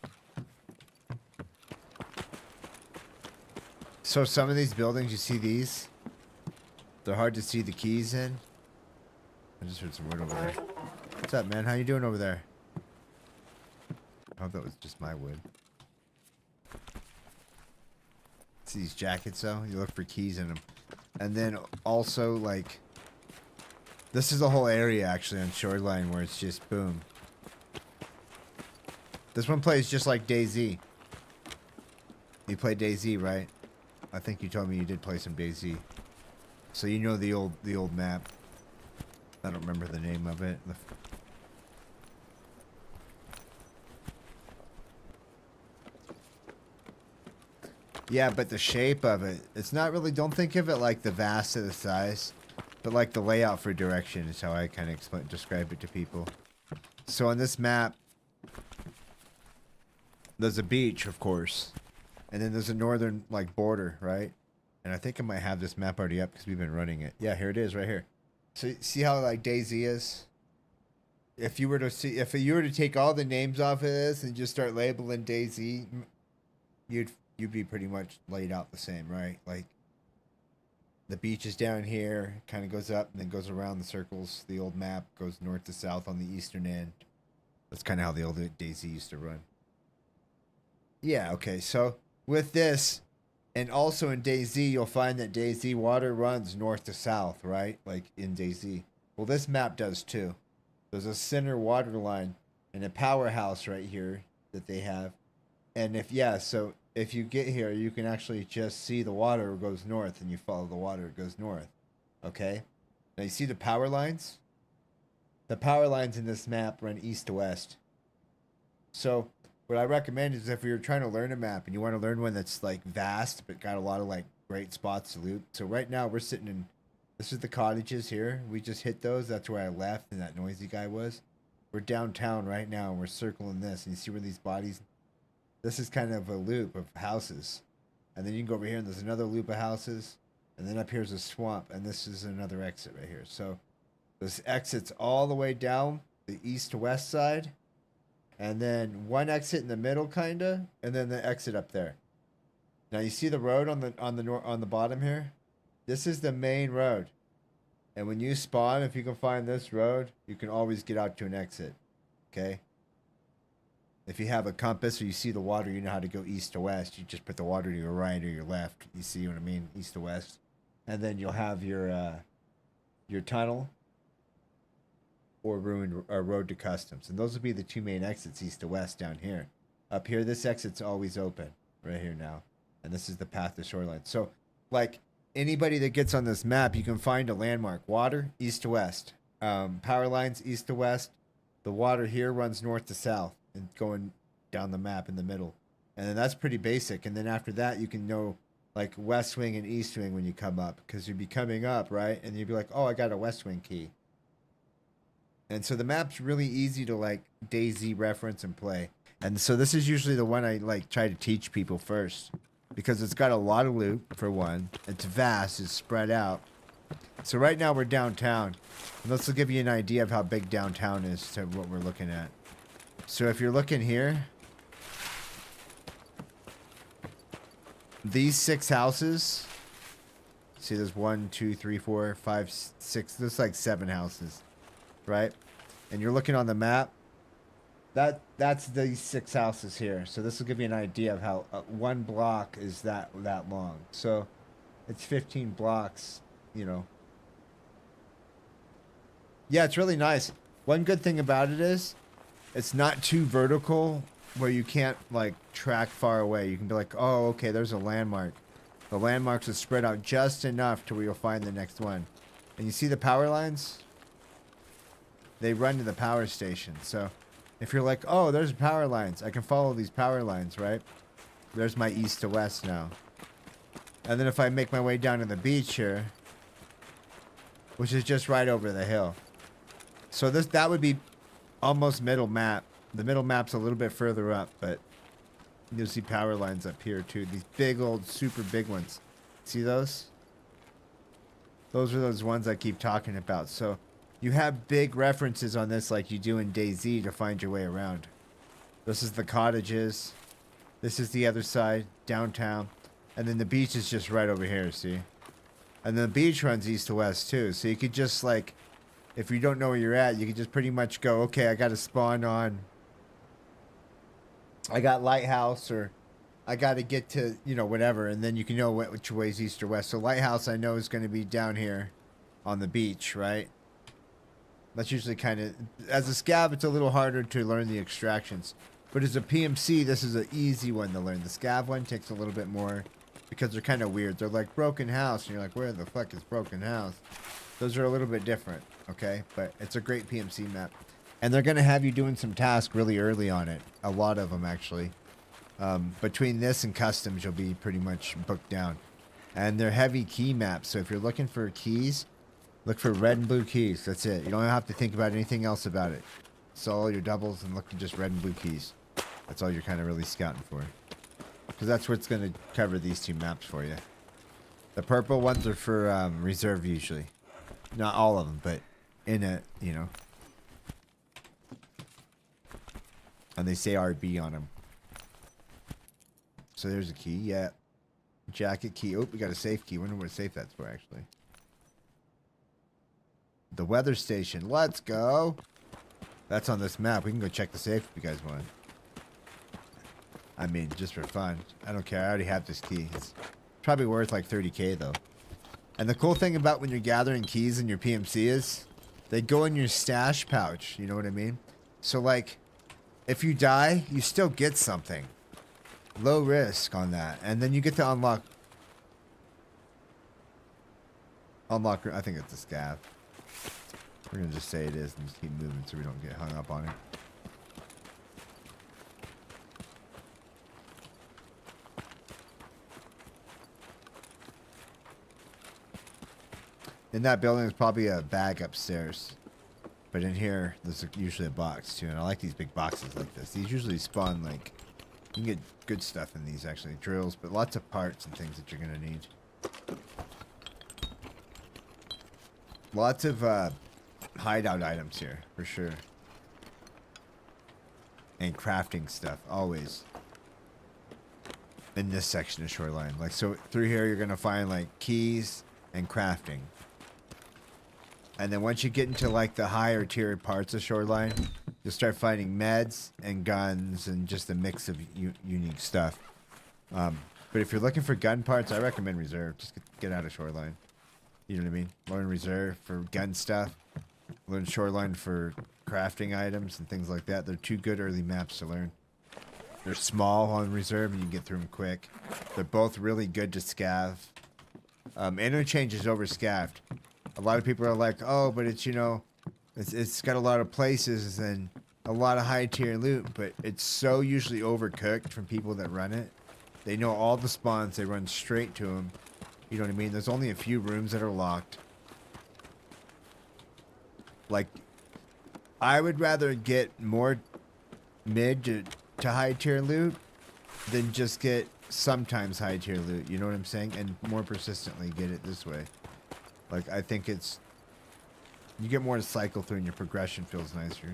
So some of these buildings, you see these? They're hard to see the keys in. I just heard some wood over there. What's up, man? How you doing over there? I hope that was just my wood. See these jackets, though? You look for keys in them. And then also, like... This is the whole area, actually, on Shoreline, where it's just boom. This one plays just like DayZ. You play DayZ, right? I think you told me you did play some DayZ. So you know the old map. I don't remember the name of it. Yeah, but the shape of it, it's not really, don't think of it like the vast of the size. But like the layout for direction is how I kind of describe it to people. So on this map, there's a beach, of course. And then there's a northern like border, right? And I think I might have this map already up because we've been running it. Yeah, here it is right here. So see how like DayZ is? If you were to take all the names off of this and just start labeling DayZ, you'd be pretty much laid out the same, right? Like the beach is down here, kind of goes up and then goes around the circles. The old map goes north to south on the eastern end. That's kind of how the old DayZ used to run. Yeah, okay. So with this, and also in DayZ, you'll find that DayZ water runs north to south, right? Like in DayZ. Well, this map does too. There's a center water line and a powerhouse right here that they have. And so if you get here, you can actually just see the water goes north, and you follow the water, it goes north. Okay? Now you see the power lines? The power lines in this map run east to west. So what I recommend is if you're trying to learn a map and you want to learn one that's like vast but got a lot of like great spots to loot. So right now we're sitting in, this is the cottages here. We just hit those. That's where I left and that noisy guy was. We're downtown right now and we're circling this, and you see where these bodies, this is kind of a loop of houses. And then you can go over here and there's another loop of houses. And then up here's a swamp, and this is another exit right here. So this exits all the way down the east to west side. And then one exit in the middle, kinda, and then the exit up there. Now you see the road on the bottom here. This is the main road, and when you spawn, if you can find this road, you can always get out to an exit. Okay. If you have a compass or you see the water, you know how to go east to west. You just put the water to your right or your left. You see what I mean? East to west, and then you'll have your tunnel. Or road to customs, and those will be the two main exits east to west down here. Up here, this exit's always open right here now, and this is the path to shoreline. So, like anybody that gets on this map, you can find a landmark: water east to west, power lines east to west. The water here runs north to south and going down the map in the middle, and then that's pretty basic. And then after that, you can know like west wing and east wing when you come up, because you'd be coming up right, and you'd be like, oh, I got a west wing key. And so the map's really easy to like DayZ reference and play. And so this is usually the one I like try to teach people first, because it's got a lot of loot for one. It's vast, it's spread out. So right now we're downtown, and this will give you an idea of how big downtown is to what we're looking at. So if you're looking here, these 6 houses, see there's 1, 2, 3, 4, 5, 6, there's like 7 houses. Right, and you're looking on the map, that's these 6 houses here. So this will give you an idea of how one block is that long. So it's 15 blocks, you know. Yeah, it's really nice. One good thing about it is it's not too vertical where you can't like track far away. You can be like, oh, okay, there's a landmark. The landmarks are spread out just enough to where you'll find the next one. And you see the power lines? They run to the power station. So if you're like, oh, there's power lines, I can follow these power lines, right? There's my east to west now. And then if I make my way down to the beach here, which is just right over the hill. So that would be almost middle map. The middle map's a little bit further up, but you'll see power lines up here too. These big old super big ones. See those? Those are those ones I keep talking about. So you have big references on this like you do in DayZ to find your way around. This is the cottages. This is the other side, downtown. And then the beach is just right over here, see? And then the beach runs east to west too. So you could just like, if you don't know where you're at, you could just pretty much go, okay, I got to spawn on, I got Lighthouse, or I got to get to, you know, whatever. And then you can know which way is east or west. So Lighthouse I know is going to be down here on the beach, right? That's usually kind of, as a scav, it's a little harder to learn the extractions. But as a PMC, this is an easy one to learn. The scav one takes a little bit more because they're kind of weird. They're like broken house, and you're like, where the fuck is broken house? Those are a little bit different, okay? But it's a great PMC map. And they're going to have you doing some tasks really early on it. A lot of them, actually. Between this and customs, you'll be pretty much booked down. And they're heavy key maps, so if you're looking for keys, look for red and blue keys. That's it. You don't have to think about anything else about it. So all your doubles and look for just red and blue keys. That's all you're kind of really scouting for. Because that's what's going to cover these 2 maps for you. The purple ones are for reserve usually. Not all of them, but in a, you know. And they say RB on them. So there's a key. Yeah. Jacket key. Oh, we got a safe key. Wonder what safe that's for, actually. The weather station. Let's go. That's on this map. We can go check the safe if you guys want. I mean, just for fun. I don't care. I already have this key. It's probably worth like 30K though. And the cool thing about when you're gathering keys in your PMC is they go in your stash pouch. You know what I mean? So like if you die, you still get something. Low risk on that. And then you get to unlock. I think it's a scav. We're going to just say it is and just keep moving so we don't get hung up on it. In that building, there's probably a bag upstairs. But in here, there's usually a box, too. And I like these big boxes like this. These usually spawn, like... You can get good stuff in these, actually. Drills, but lots of parts and things that you're going to need. Lots of hideout items here, for sure. And crafting stuff, always. In this section of Shoreline. Like, so through here, you're going to find, like, keys and crafting. And then once you get into like the higher tier parts of Shoreline, you'll start finding meds and guns and just a mix of unique stuff. But if you're looking for gun parts, I recommend Reserve. Just get out of Shoreline. You know what I mean? Learn Reserve for gun stuff. Learn Shoreline for crafting items and things like that. They're two good early maps to learn. They're small on Reserve and you can get through them quick. They're both really good to scav. Interchange is over scavved. A lot of people are like, oh, but it's, you know, it's got a lot of places and a lot of high tier loot, but it's so usually overcooked from people that run it. They know all the spawns, they run straight to them. You know what I mean? There's only a few rooms that are locked. Like, I would rather get more mid to high tier loot than just get sometimes high tier loot. You know what I'm saying? And more persistently get it this way. Like, I think it's... You get more to cycle through and your progression feels nicer.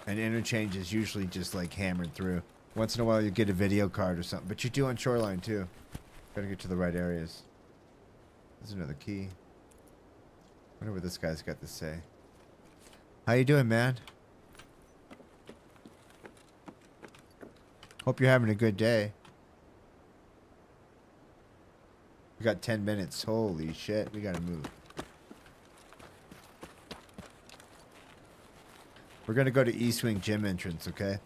And interchange is usually just, like, hammered through. Once in a while you get a video card or something. But you do on Shoreline, too. Gotta get to the right areas. There's another key. Wonder what this guy's got to say. How you doing, man? Hope you're having a good day. We got 10 minutes. Holy shit. We gotta move. We're gonna go to East Wing gym entrance, okay?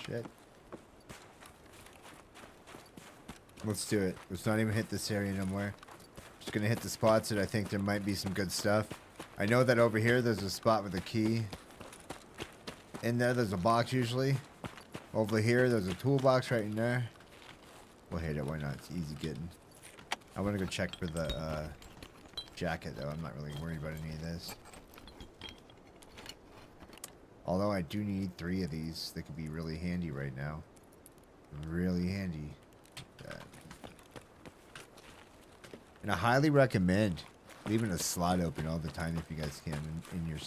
Shit. Let's do it. Let's not even hit this area no more. Just gonna hit the spots that I think there might be some good stuff. I know that over here there's a spot with a key. In there's a box usually. Over here there's a toolbox right in there. We'll hit it, why not? It's easy getting. I wanna go check for the jacket though. I'm not really worried about any of this. Although I do need 3 of these. They could be really handy right now. Really handy. And I highly recommend leaving a slot open all the time if you guys can in your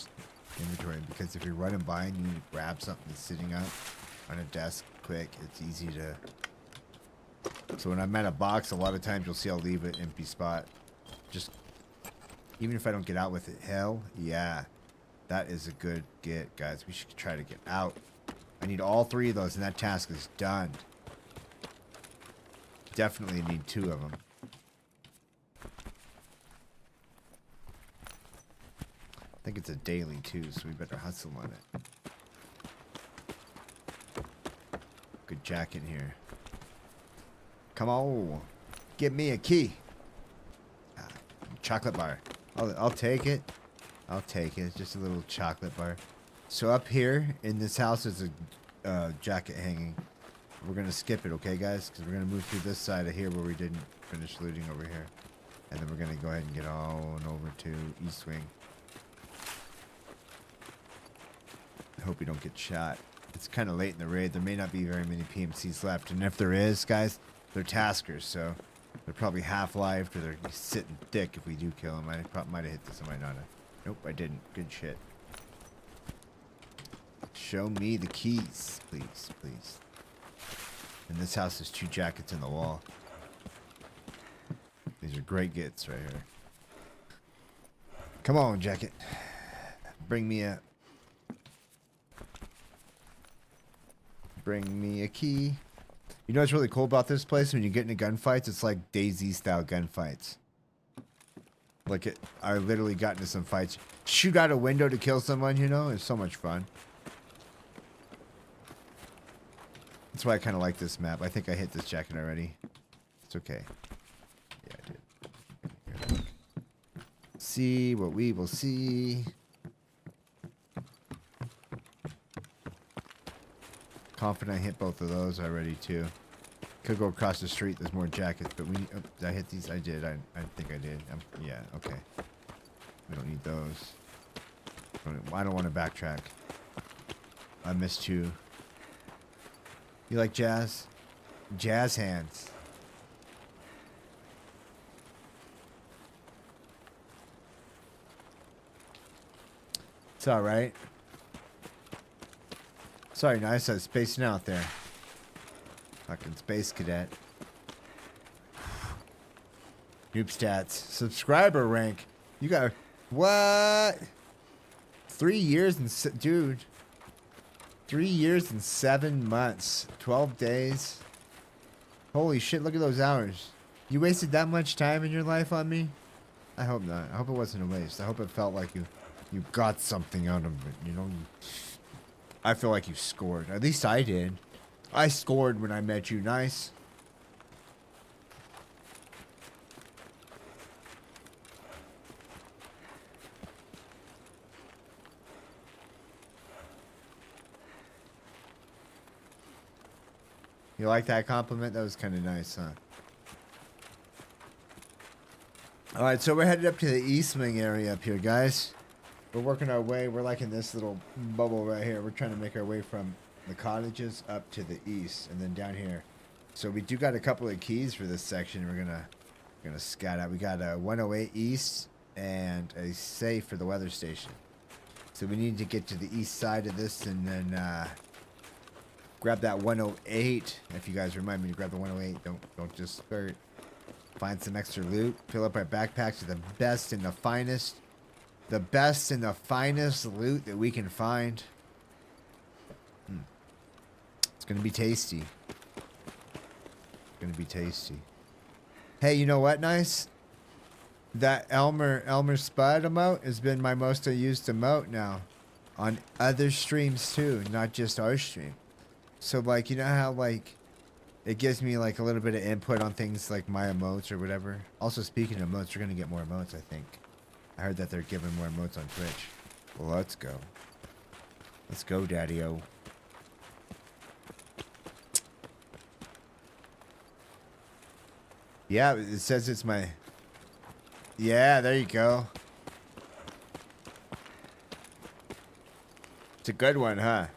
inventory. Because if you're running by and you need to grab something that's sitting up on a desk quick, it's easy to... So when I'm at a box, a lot of times you'll see I'll leave an empty spot. Just... Even if I don't get out with it. Hell, yeah. That is a good get, guys. We should try to get out. I need all 3 of those, and that task is done. Definitely need 2 of them. I think it's a daily, too, so we better hustle on it. Good jacket here. Come on. Give me a key. Chocolate bar. I'll take it. I'll take it. It's just a little chocolate bar. So up here in this house is a jacket hanging. We're going to skip it, okay, guys? Because we're going to move through this side of here where we didn't finish looting over here. And then we're going to go ahead and get on over to East Wing. I hope we don't get shot. It's kind of late in the raid. There may not be very many PMCs left. And if there is, guys, they're taskers. So they're probably half-lived or they're sitting thick if we do kill them. I might have hit this. I might not have. Nope, I didn't. Good shit. Show me the keys, please, please. In this house, there's 2 jackets in the wall. These These are great gets right here. Come on, jacket. Bring me a key. You know what's really cool about this place? When you get into gunfights, it's like DayZ style gunfights. Like I literally got into some fights. Shoot out a window to kill someone, you know? It's so much fun. That's why I kind of like this map. I think I hit this jacket already. It's okay. Yeah, I did. See what we will see. Confident I hit both of those already too. Could go across the street. There's more jackets, but we. Oh, did I hit these? I did. I think I did. Yeah. Okay. We don't need those. I don't want to backtrack. I missed you. You like jazz? Jazz hands. It's all right. Sorry, nice. I was spacing out there. Fucking space cadet. Noob stats. Subscriber rank. You got what? 3 years and dude. 3 years and 7 months. 12 days. Holy shit! Look at those hours. You wasted that much time in your life on me? I hope not. I hope it wasn't a waste. I hope it felt like you got something out of it. You know. I feel like you scored. At least I did. I scored when I met you. Nice. You like that compliment? That was kind of nice, huh? Alright, so we're headed up to the East Wing area up here, guys. We're working our way. We're like in this little bubble right here. We're trying to make our way from the cottages up to the east and then down here. So we do got a couple of keys for this section. We're gonna scout out. We got a 108 east and a safe for the weather station. So we need to get to the east side of this and then grab that 108. If you guys remind me to grab the 108, don't just start. Find some extra loot. Fill up our backpacks with the best and the finest. The best and the finest loot that we can find. It's gonna be tasty. It's gonna be tasty. Hey, you know what, nice? That Elmer Spud emote has been my most used emote now. On other streams too, not just our stream. So like, you know how like it gives me like a little bit of input on things like my emotes or whatever. Also, speaking of emotes, we're gonna get more emotes, I think. I heard that they're giving more emotes on Twitch. Well, let's go. Let's go, Daddy-O. Yeah, it says it's my... Yeah, there you go. It's a good one, huh?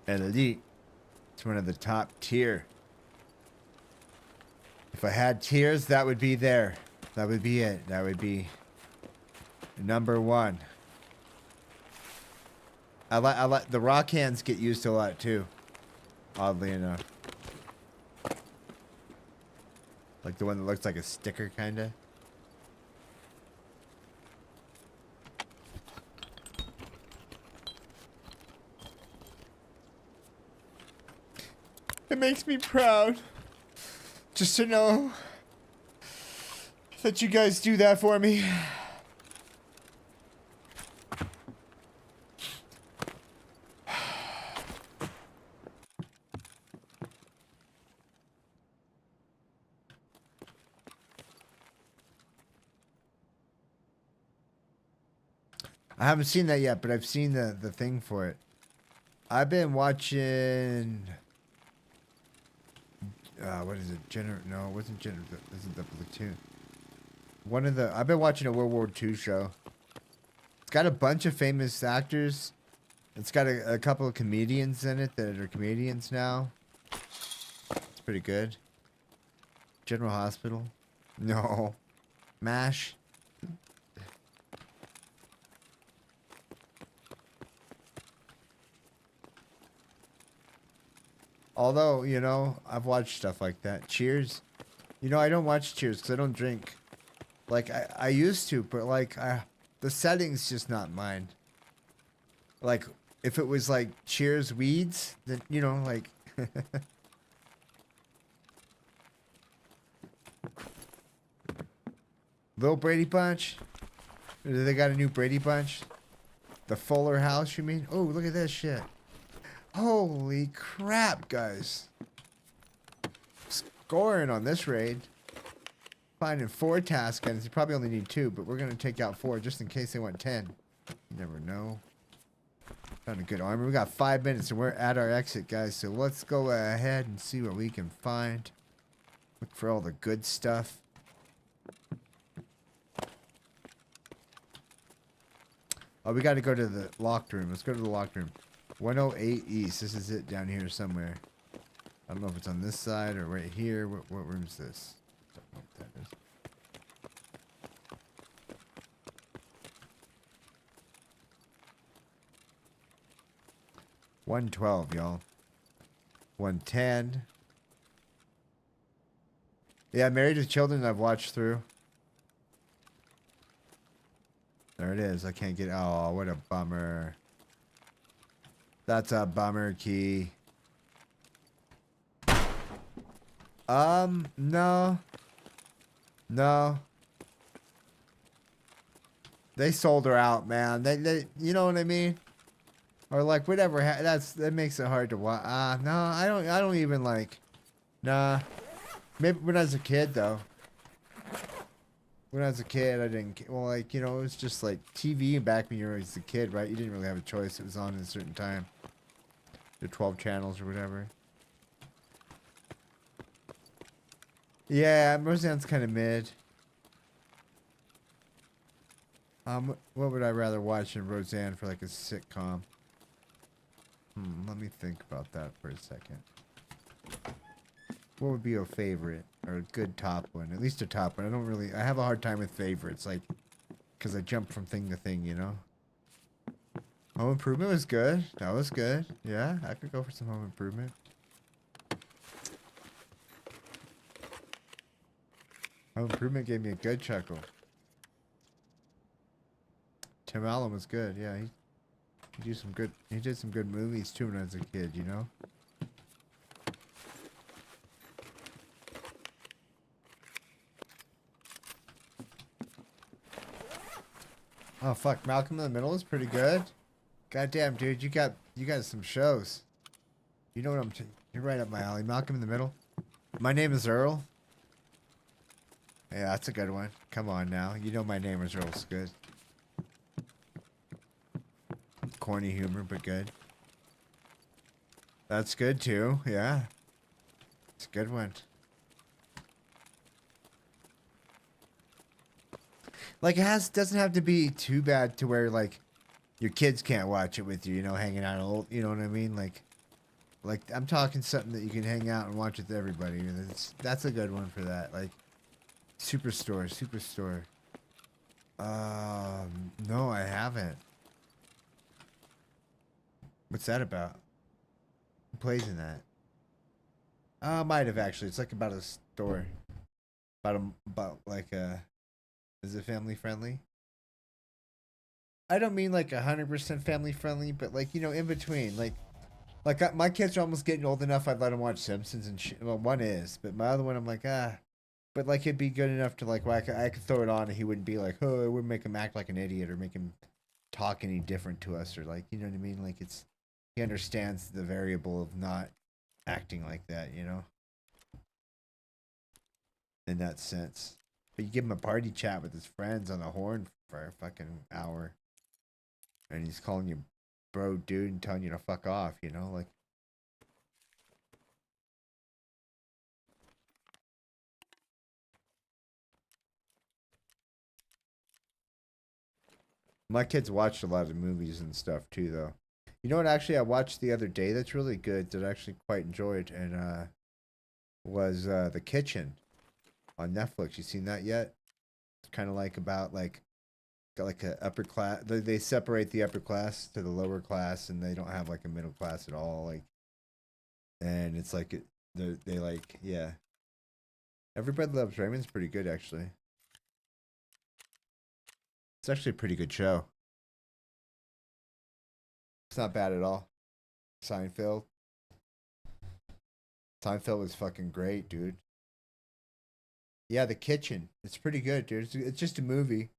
Elite. It's one of the top tier. If I had tiers, that would be there. That would be it. That would be number one. I like the rock hands get used a lot too. Oddly enough. Like the one that looks like a sticker kinda. It makes me proud just to know that you guys do that for me. I haven't seen that yet, but I've seen the thing for it. I've been watching... what is it? No, it wasn't This is the Platoon. I've been watching a World War II show. It's got a bunch of famous actors. It's got a couple of comedians in it that are comedians now. It's pretty good. General Hospital. No. MASH. Although, you know, I've watched stuff like that. Cheers. You know, I don't watch Cheers because I don't drink. Like, I used to, but like, the setting's just not mine. Like, if it was like Cheers weeds, then, you know, like. Little Brady Bunch? They got a new Brady Bunch? The Fuller House, you mean? Oh, look at this shit. Holy crap, guys. Scoring on this raid. Finding 4 task items. You probably only need 2, but we're going to take out 4 just in case they want 10. You never know. Found a good armor. We got 5 minutes and we're at our exit, guys. So let's go ahead and see what we can find. Look for all the good stuff. Oh, we got to go to the locked room. Let's go to the locked room. 108 East. This is it down here somewhere. I don't know if it's on this side or right here. What room is this? I don't know what that is. $112, y'all. 110. Yeah, Married with Children I've watched through. There it is. I can't get... Oh, what a bummer. That's a bummer key. No. No. They sold her out, man. They you know what I mean? Or like whatever. That makes it hard to watch. No, I don't even like. Nah. Maybe when I was a kid though. When I was a kid, I didn't. Well, like you know, it was just like TV back when you were a kid, right? You didn't really have a choice. It was on at a certain time. The 12 channels or whatever. Yeah, Roseanne's kind of mid. What would I rather watch than Roseanne for like a sitcom? Let me think about that for a second. What would be your favorite or a good top one? At least a top one. I have a hard time with favorites, like, because I jump from thing to thing, you know? Home Improvement was good. That was good. Yeah, I could go for some Home Improvement. Home Improvement gave me a good chuckle. Tim Allen was good. Yeah, he did some good movies too when I was a kid, you know? Oh fuck, Malcolm in the Middle is pretty good. Goddamn, dude, you got some shows. You know what you're right up my alley. Malcolm in the Middle. My Name is Earl. Yeah, that's a good one. Come on now. You know My Name is Earl's good. Corny humor, but good. That's good too, yeah. It's a good one. Like it doesn't have to be too bad to where like your kids can't watch it with you, you know, hanging out you know what I mean? Like I'm talking something that you can hang out and watch with everybody. That's a good one for that. Like Superstore. No, I haven't. What's that about? Who plays in that? I might have actually. It's like about a store. About like a. Is it family friendly? I don't mean like 100% family friendly, but like you know, in between. Like my kids are almost getting old enough. I'd let them watch Simpsons and shit. Well, one is, but my other one, I'm like But like it'd be good enough to like where I could throw it on and he wouldn't be like, oh, it wouldn't make him act like an idiot or make him talk any different to us or like you know what I mean? Like he understands the variable of not acting like that, you know? In that sense. But you give him a party chat with his friends on the horn for a fucking hour. And he's calling you bro dude and telling you to fuck off, you know? Like my kids watched a lot of movies and stuff too though. You know what actually I watched the other day that's really good that I actually quite enjoyed and was The Kitchen on Netflix. You seen that yet? It's kind of like about like got like a upper class. They separate the upper class to the lower class, and they don't have like a middle class at all. Like and it's like they like, yeah. Everybody Loves Raymond's pretty good, actually. It's actually a pretty good show. It's not bad at all. Seinfeld. Seinfeld was fucking great, dude. Yeah, The Kitchen. It's pretty good, dude. It's just a movie.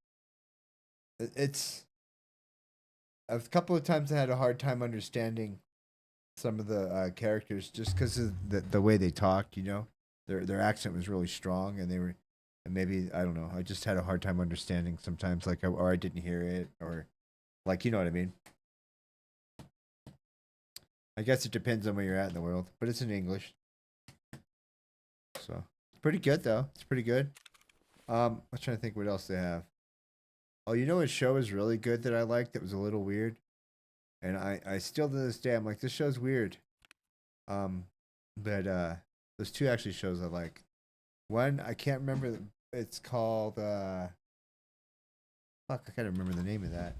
It's a couple of times I had a hard time understanding some of the characters just because of the way they talked. You know, their accent was really strong, and maybe I don't know. I just had a hard time understanding sometimes, like or I didn't hear it, or like you know what I mean. I guess it depends on where you're at in the world, but it's in English, so it's pretty good though. It's pretty good. I'm trying to think what else they have. Oh, you know what show is really good that I liked that was a little weird? And I still to this day I'm like, this show's weird. But there's two actually shows I like. One I can't remember. It's called fuck, I gotta remember the name of that.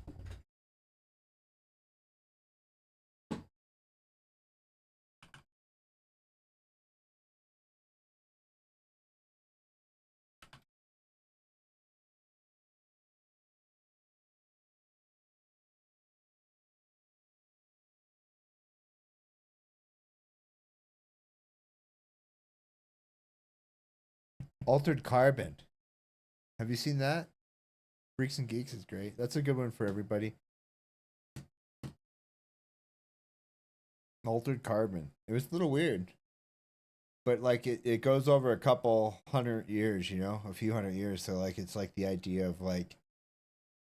Altered Carbon. Have you seen that? Freaks and Geeks is great. That's a good one for everybody. Altered Carbon. It was a little weird. But like it goes over a couple 100 years, you know, a few 100 years. So like it's like the idea of like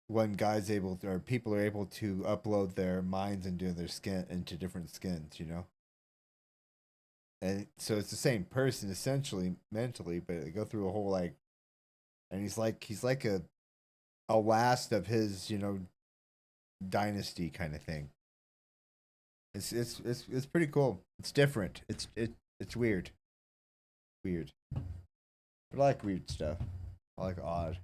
when guys able to, or people are able to upload their minds into their skin into different skins, you know. And so it's the same person essentially mentally, but they go through a whole like, and he's like a last of his, you know, dynasty kind of thing. It's pretty cool. It's different. It's weird. Weird. But I like weird stuff. I like odd.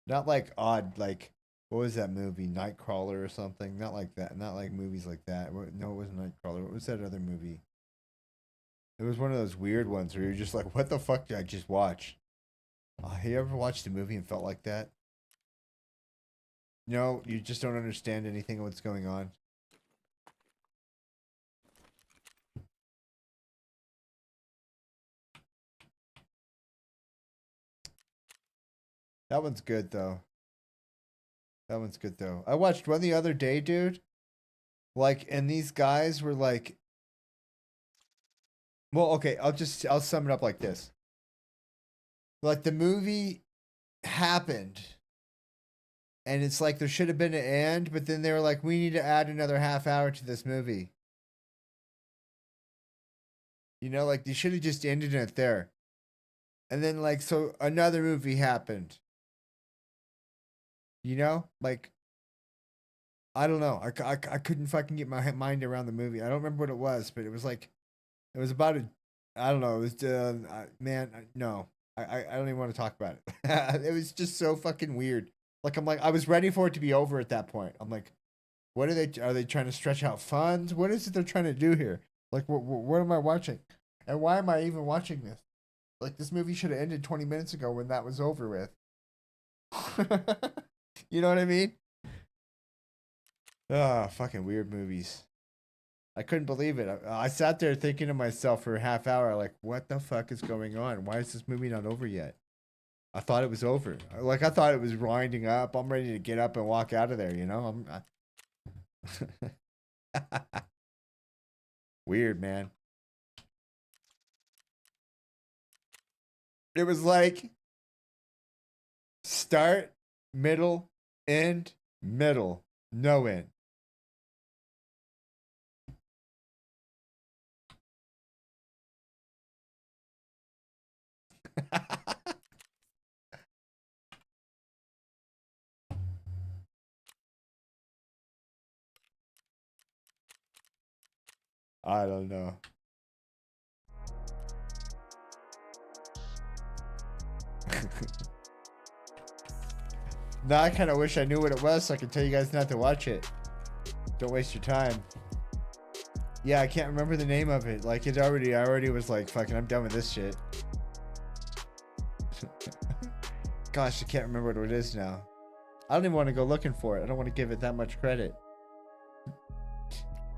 Not like odd like what was that movie? Nightcrawler or something? Not like that. Not like movies like that. No, it wasn't Nightcrawler. What was that other movie? It was one of those weird ones where you're just like, what the fuck did I just watch? You ever watched a movie and felt like that? No, you just don't understand anything of what's going on. That one's good though. That one's good though. I watched one the other day, dude. Like, and these guys were like, well, okay, I'll sum it up like this. Like the movie happened and it's like there should have been an end, but then they were like, we need to add another half hour to this movie. You know, like they should have just ended it there. And then like so another movie happened. You know? Like I don't know. I couldn't fucking get my mind around the movie. I don't remember what it was, but it was like it was about a I don't know. It was man, no. I don't even want to talk about it. It was just so fucking weird. Like I'm like I was ready for it to be over at that point. I'm like, what are they trying to stretch out funds? What is it they're trying to do here? Like what am I watching? And why am I even watching this? Like this movie should have ended 20 minutes ago when that was over with. You know what I mean? Ah, fucking weird movies. I couldn't believe it. I sat there thinking to myself for a half hour, like, what the fuck is going on? Why is this movie not over yet? I thought it was over. Like, I thought it was winding up. I'm ready to get up and walk out of there, you know? Weird, man. It was like start, middle, end, middle, no end. I don't know. Now I kind of wish I knew what it was so I could tell you guys not to watch it. Don't waste your time. Yeah, I can't remember the name of it. Like I already was like, fucking, I'm done with this shit. Gosh, I can't remember what it is now. I don't even want to go looking for it. I don't want to give it that much credit.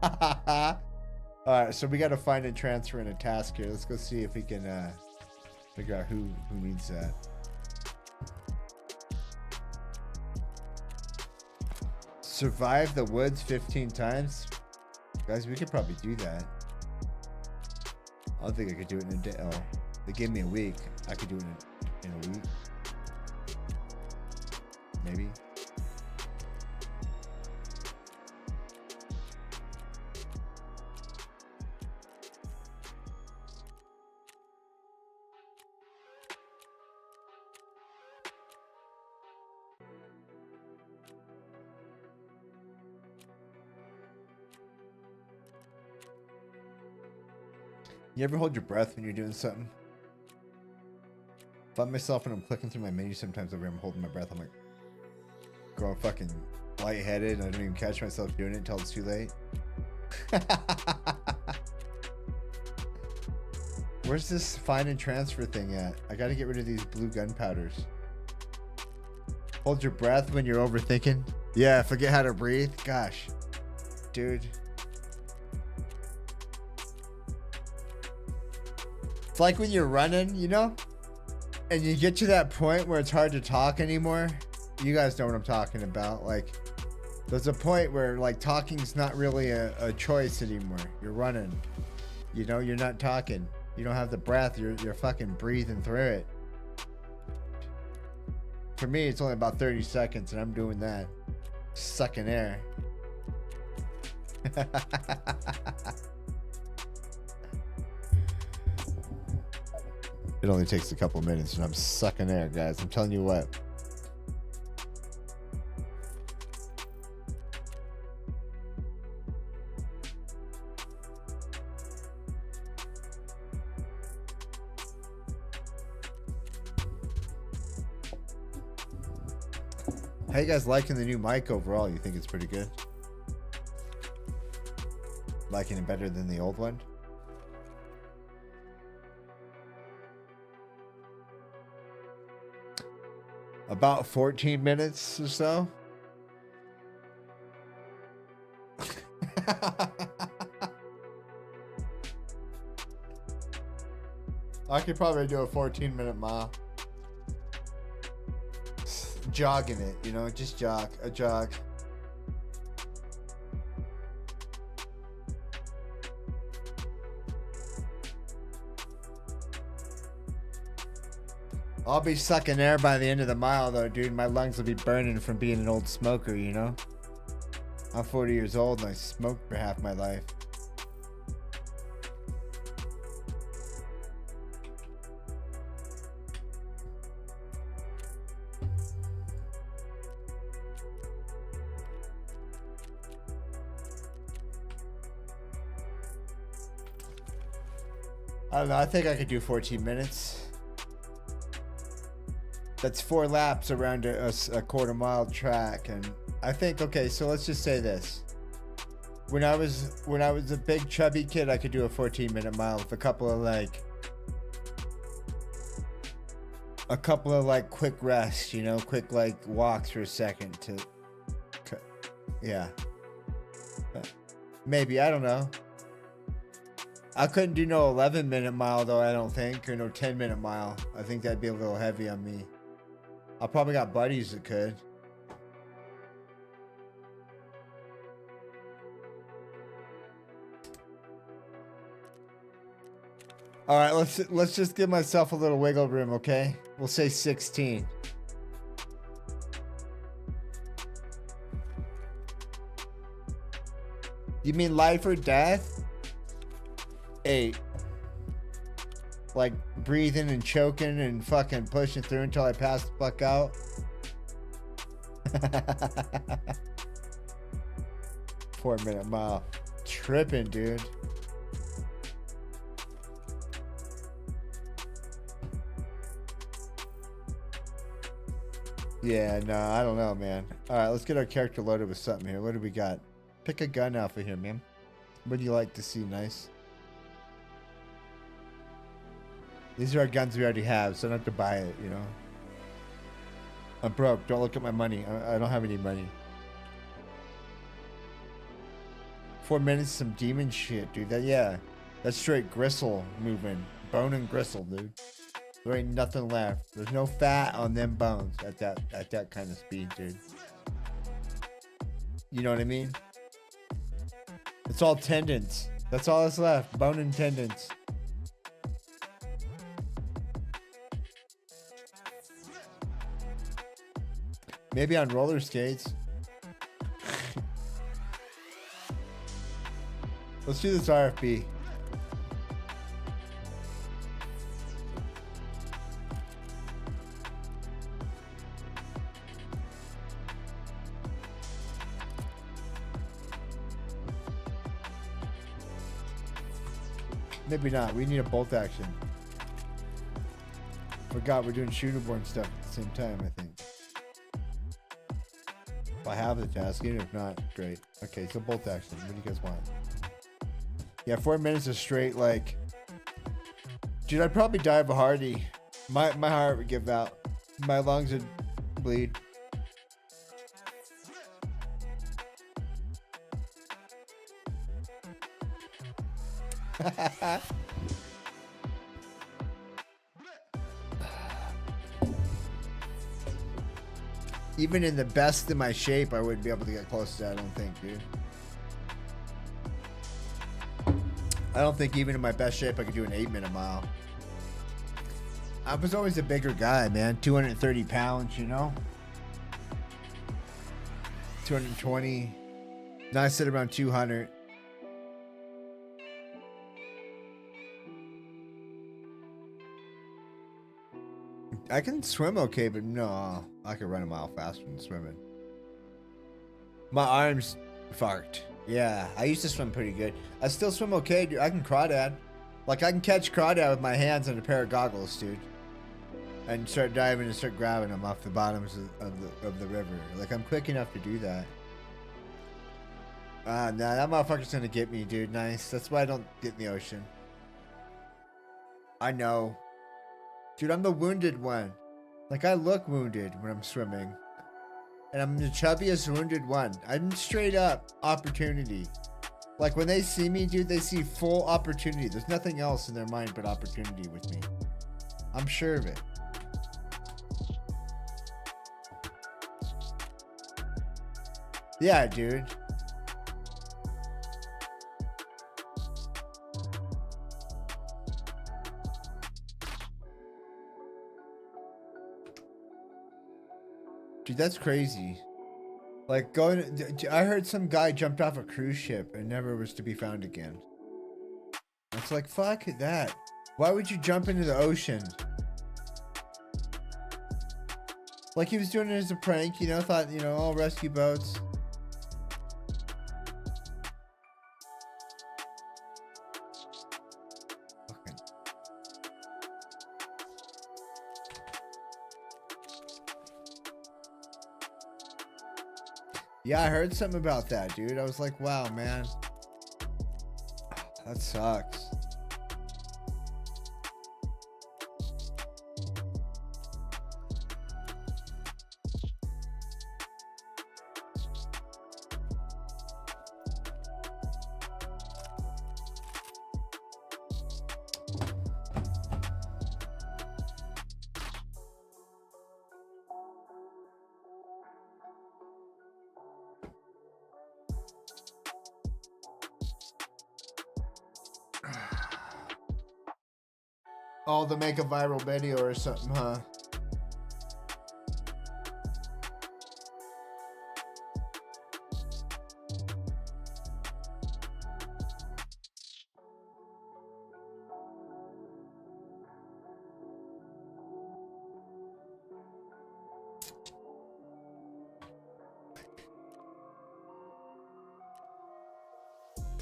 Alright, so we got to find and transfer in a task here. Let's go see if we can figure out who needs that. Survive the woods 15 times? Guys, we could probably do that. I don't think I could do it in a day. Oh, they gave me a week. I could do it in a week. Maybe. You ever hold your breath when you're doing something? I find myself when I'm clicking through my menu sometimes over here, I'm holding my breath. I'm like, growing fucking lightheaded and I don't even catch myself doing it until it's too late. Where's this find and transfer thing at? I gotta get rid of these blue gunpowders. Hold your breath when you're overthinking. Yeah, forget how to breathe. Gosh, dude. It's like when you're running, you know? And you get to that point where it's hard to talk anymore. You guys know what I'm talking about. Like, there's a point where, like, talking's not really a choice anymore. You're running. You know, you're not talking. You don't have the breath. You're fucking breathing through it. For me, it's only about 30 seconds, and I'm doing that. Sucking air. It only takes a couple minutes, and I'm sucking air, guys. I'm telling you what. How you guys liking the new mic overall? You think it's pretty good? Liking it better than the old one? About 14 minutes or so. I could probably do a 14-minute mile. Jogging it, you know, just jog, a jog. I'll be sucking air by the end of the mile though, dude. My lungs will be burning from being an old smoker, you know? I'm 40 years old and I smoked for half my life. I don't know, I think I could do 14 minutes. That's 4 laps around a quarter-mile track, and I think, okay, so let's just say this. When I was a big chubby kid, I could do a 14-minute mile with a couple of quick rests, you know, quick like walks for a second to, yeah. Maybe, I don't know. I couldn't do no 11-minute mile though, I don't think, or no 10-minute mile. I think that'd be a little heavy on me. I probably got buddies that could. All right, let's just give myself a little wiggle room, okay? We'll say 16. You mean life or death? 8. Like breathing and choking and fucking pushing through until I pass the fuck out. 4-minute mile. Tripping, dude. Yeah, no, I don't know, man. All right, let's get our character loaded with something here. What do we got? Pick a gun alpha here, man. What do you like to see? Nice. These are our guns we already have, so I don't have to buy it, you know. I'm broke. Don't look at my money. I don't have any money. 4 minutes, some demon shit, dude. Yeah. That's straight gristle moving. Bone and gristle, dude. There ain't nothing left. There's no fat on them bones at that kind of speed, dude. You know what I mean? It's all tendons. That's all that's left. Bone and tendons. Maybe on roller skates. Let's do this RFB. Maybe not. We need a bolt action. Forgot we're doing shooterborn stuff at the same time, I think. If I have the task, even if not, great. Okay, so bolt action. What do you guys want? Yeah, 4 minutes of straight, like... Dude, I'd probably die of a hearty. My heart would give out. My lungs would bleed. Even in the best of my shape, I wouldn't be able to get close to that, I don't think, dude. I don't think even in my best shape I could do an 8-minute mile. I was always a bigger guy, man. 230 pounds, you know? 220. Now I sit around 200. I can swim okay, but no, I could run a mile faster than swimming. My arms fucked. Yeah, I used to swim pretty good. I still swim okay, dude. I can crawdad. Like, I can catch crawdad with my hands and a pair of goggles, dude. And start diving and start grabbing them off the bottoms of the river. Like, I'm quick enough to do that. Nah, that motherfucker's gonna get me, dude. Nice. That's why I don't get in the ocean. I know. Dude, I'm the wounded one. Like, I look wounded when I'm swimming. And I'm the chubbiest wounded one. I'm straight up opportunity. Like, when they see me, dude, they see full opportunity. There's nothing else in their mind but opportunity with me. I'm sure of it. Yeah, dude. Dude, that's crazy. Like, I heard some guy jumped off a cruise ship and never was to be found again. It's like, fuck that. Why would you jump into the ocean? Like, he was doing it as a prank, you know, thought, you know, all rescue boats. Yeah, I heard something about that, dude. I was like, wow, man. That sucks. Oh, to make a viral video or something, huh?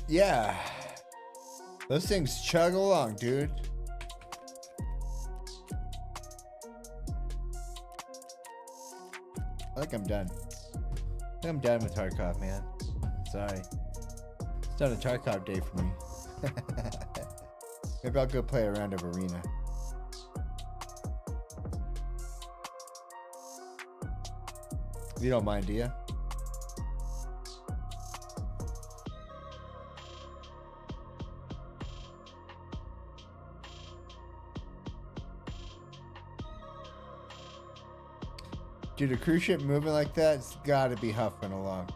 Yeah. Those things chug along, dude. I think I'm done. I think I'm done with Tarkov, man. Sorry. It's not a Tarkov day for me. Maybe I'll go play a round of arena. You don't mind, do you? Dude, a cruise ship moving like that, it's gotta be huffing along.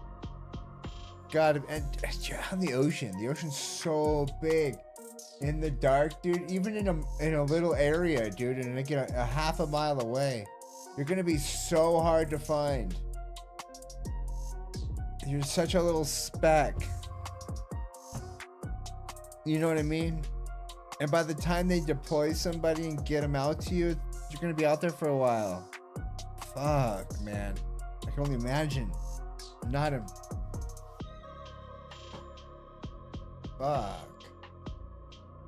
Gotta be, and you're on the ocean. The ocean's so big. In the dark, dude, even in a little area, dude, and like a half a mile away, you're gonna be so hard to find. You're such a little speck. You know what I mean? And by the time they deploy somebody and get them out to you, you're gonna be out there for a while. Fuck, man. I can only imagine. Not a... Fuck.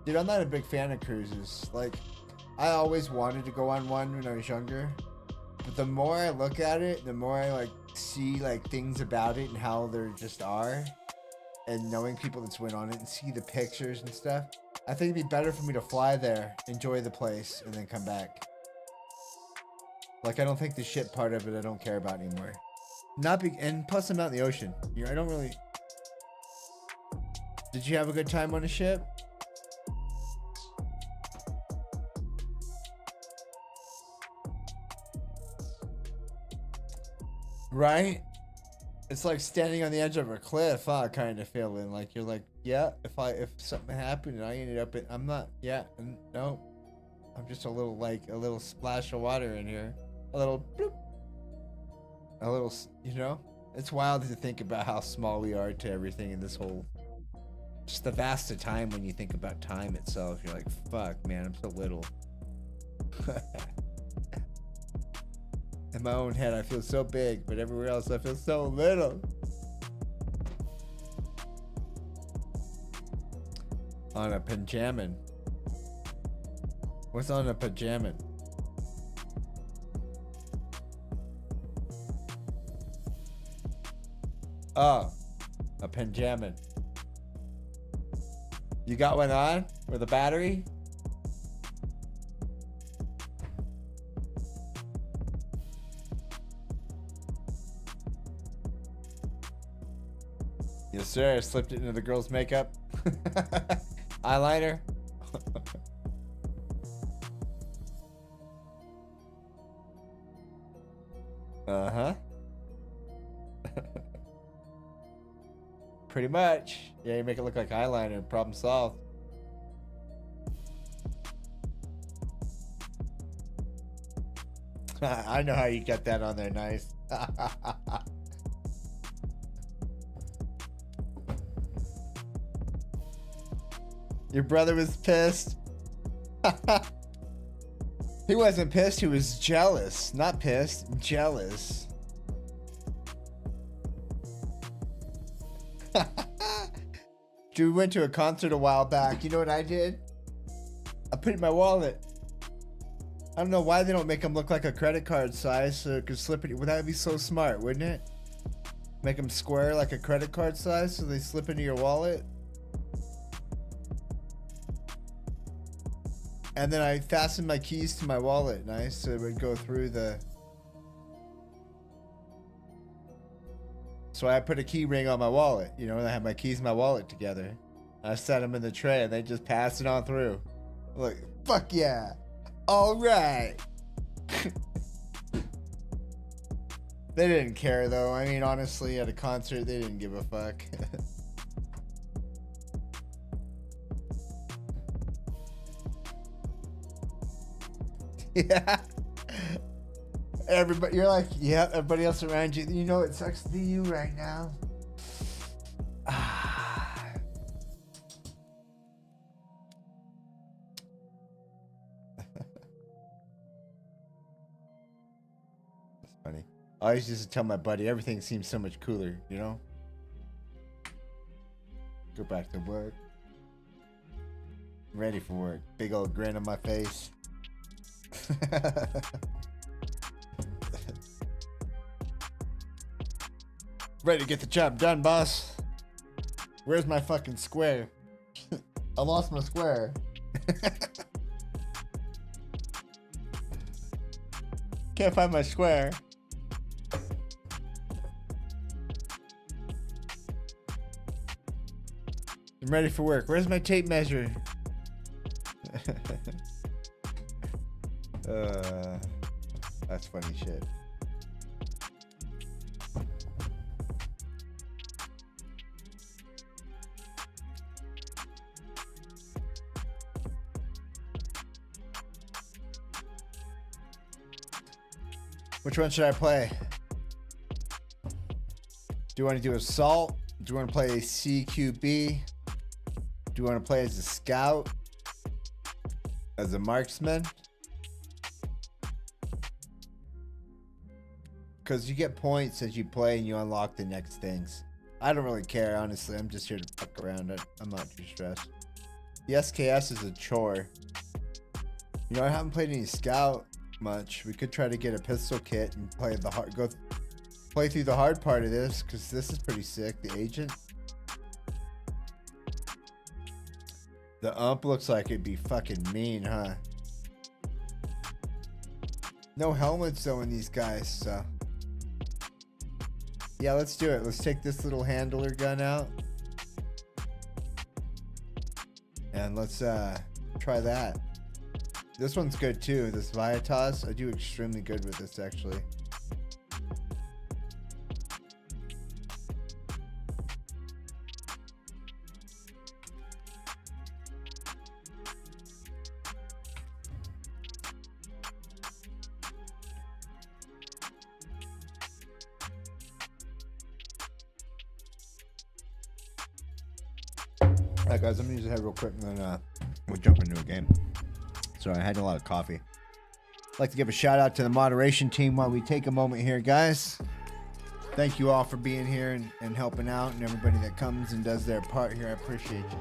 Dude, I'm not a big fan of cruises. Like, I always wanted to go on one when I was younger. But the more I look at it, the more I, like, see, like, things about it and how there just are. And knowing people that's went on it and see the pictures and stuff. I think it'd be better for me to fly there, enjoy the place, and then come back. Like, I don't think the shit part of it I don't care about anymore. Not big, and plus I'm out in the ocean. You know, I don't really... Did you have a good time on a ship? Right? It's like standing on the edge of a cliff, kind of feeling like you're like, yeah, if something happened and I ended up in, I'm not, yeah, no, I'm just a little splash of water in here, a little bloop, a little, you know, it's wild to think about how small we are to everything in this whole, just the vast of time. When you think about time itself, you're like, fuck, man, I'm so little. In my own head, I feel so big, but everywhere else, I feel so little. On a pajaman. What's on a pajaman? Oh, a pajaman. You got one on with a battery? Yes, sir. I slipped it into the girl's makeup. Eyeliner. Uh-huh. Pretty much. Yeah, you make it look like eyeliner. Problem solved. I know how you got that on there. Nice. Your brother was pissed. He wasn't pissed, he was jealous. Not pissed, jealous. Dude, we went to a concert a while back. You know what I did? I put it in my wallet. I don't know why they don't make them look like a credit card size so it could slip it. Would that be so smart, wouldn't it? Make them square like a credit card size so they slip into your wallet. And then I fastened my keys to my wallet, nice, so it would go through the... So I put a key ring on my wallet, you know, and I had my keys and my wallet together. I set them in the tray and they just passed it on through. Like, fuck yeah. All right. They didn't care though. I mean, honestly, at a concert, they didn't give a fuck. Yeah. Everybody, you're like, yeah, everybody else around you, you know, it sucks to be you right now. That's funny. I always used to tell my buddy, everything seems so much cooler, you know? Go back to work. Ready for work. Big old grin on my face. Ready to get the job done, boss. Where's my fucking square? I lost my square. Can't find my square. I'm ready for work. Where's my tape measure? That's funny shit. Which one should I play? Do you want to do assault? Do you want to play CQB? Do you want to play as a scout? As a marksman? Because you get points as you play and you unlock the next things. I don't really care, honestly. I'm just here to fuck around. I'm not too stressed. The SKS is a chore. You know, I haven't played any scout much. We could try to get a pistol kit and play through the hard part of this, because this is pretty sick. The agent. The ump looks like it'd be fucking mean, huh? No helmets though in these guys, so. Yeah, let's do it. Let's take this little handler gun out. And let's try that. This one's good too, this Viatas. I do extremely good with this actually. Alright guys, I'm gonna use the head real quick and then we'll jump into a game. Sorry, I had a lot of coffee. I'd like to give a shout out to the moderation team while we take a moment here, guys. Thank you all for being here and helping out, and everybody that comes and does their part here. I appreciate you.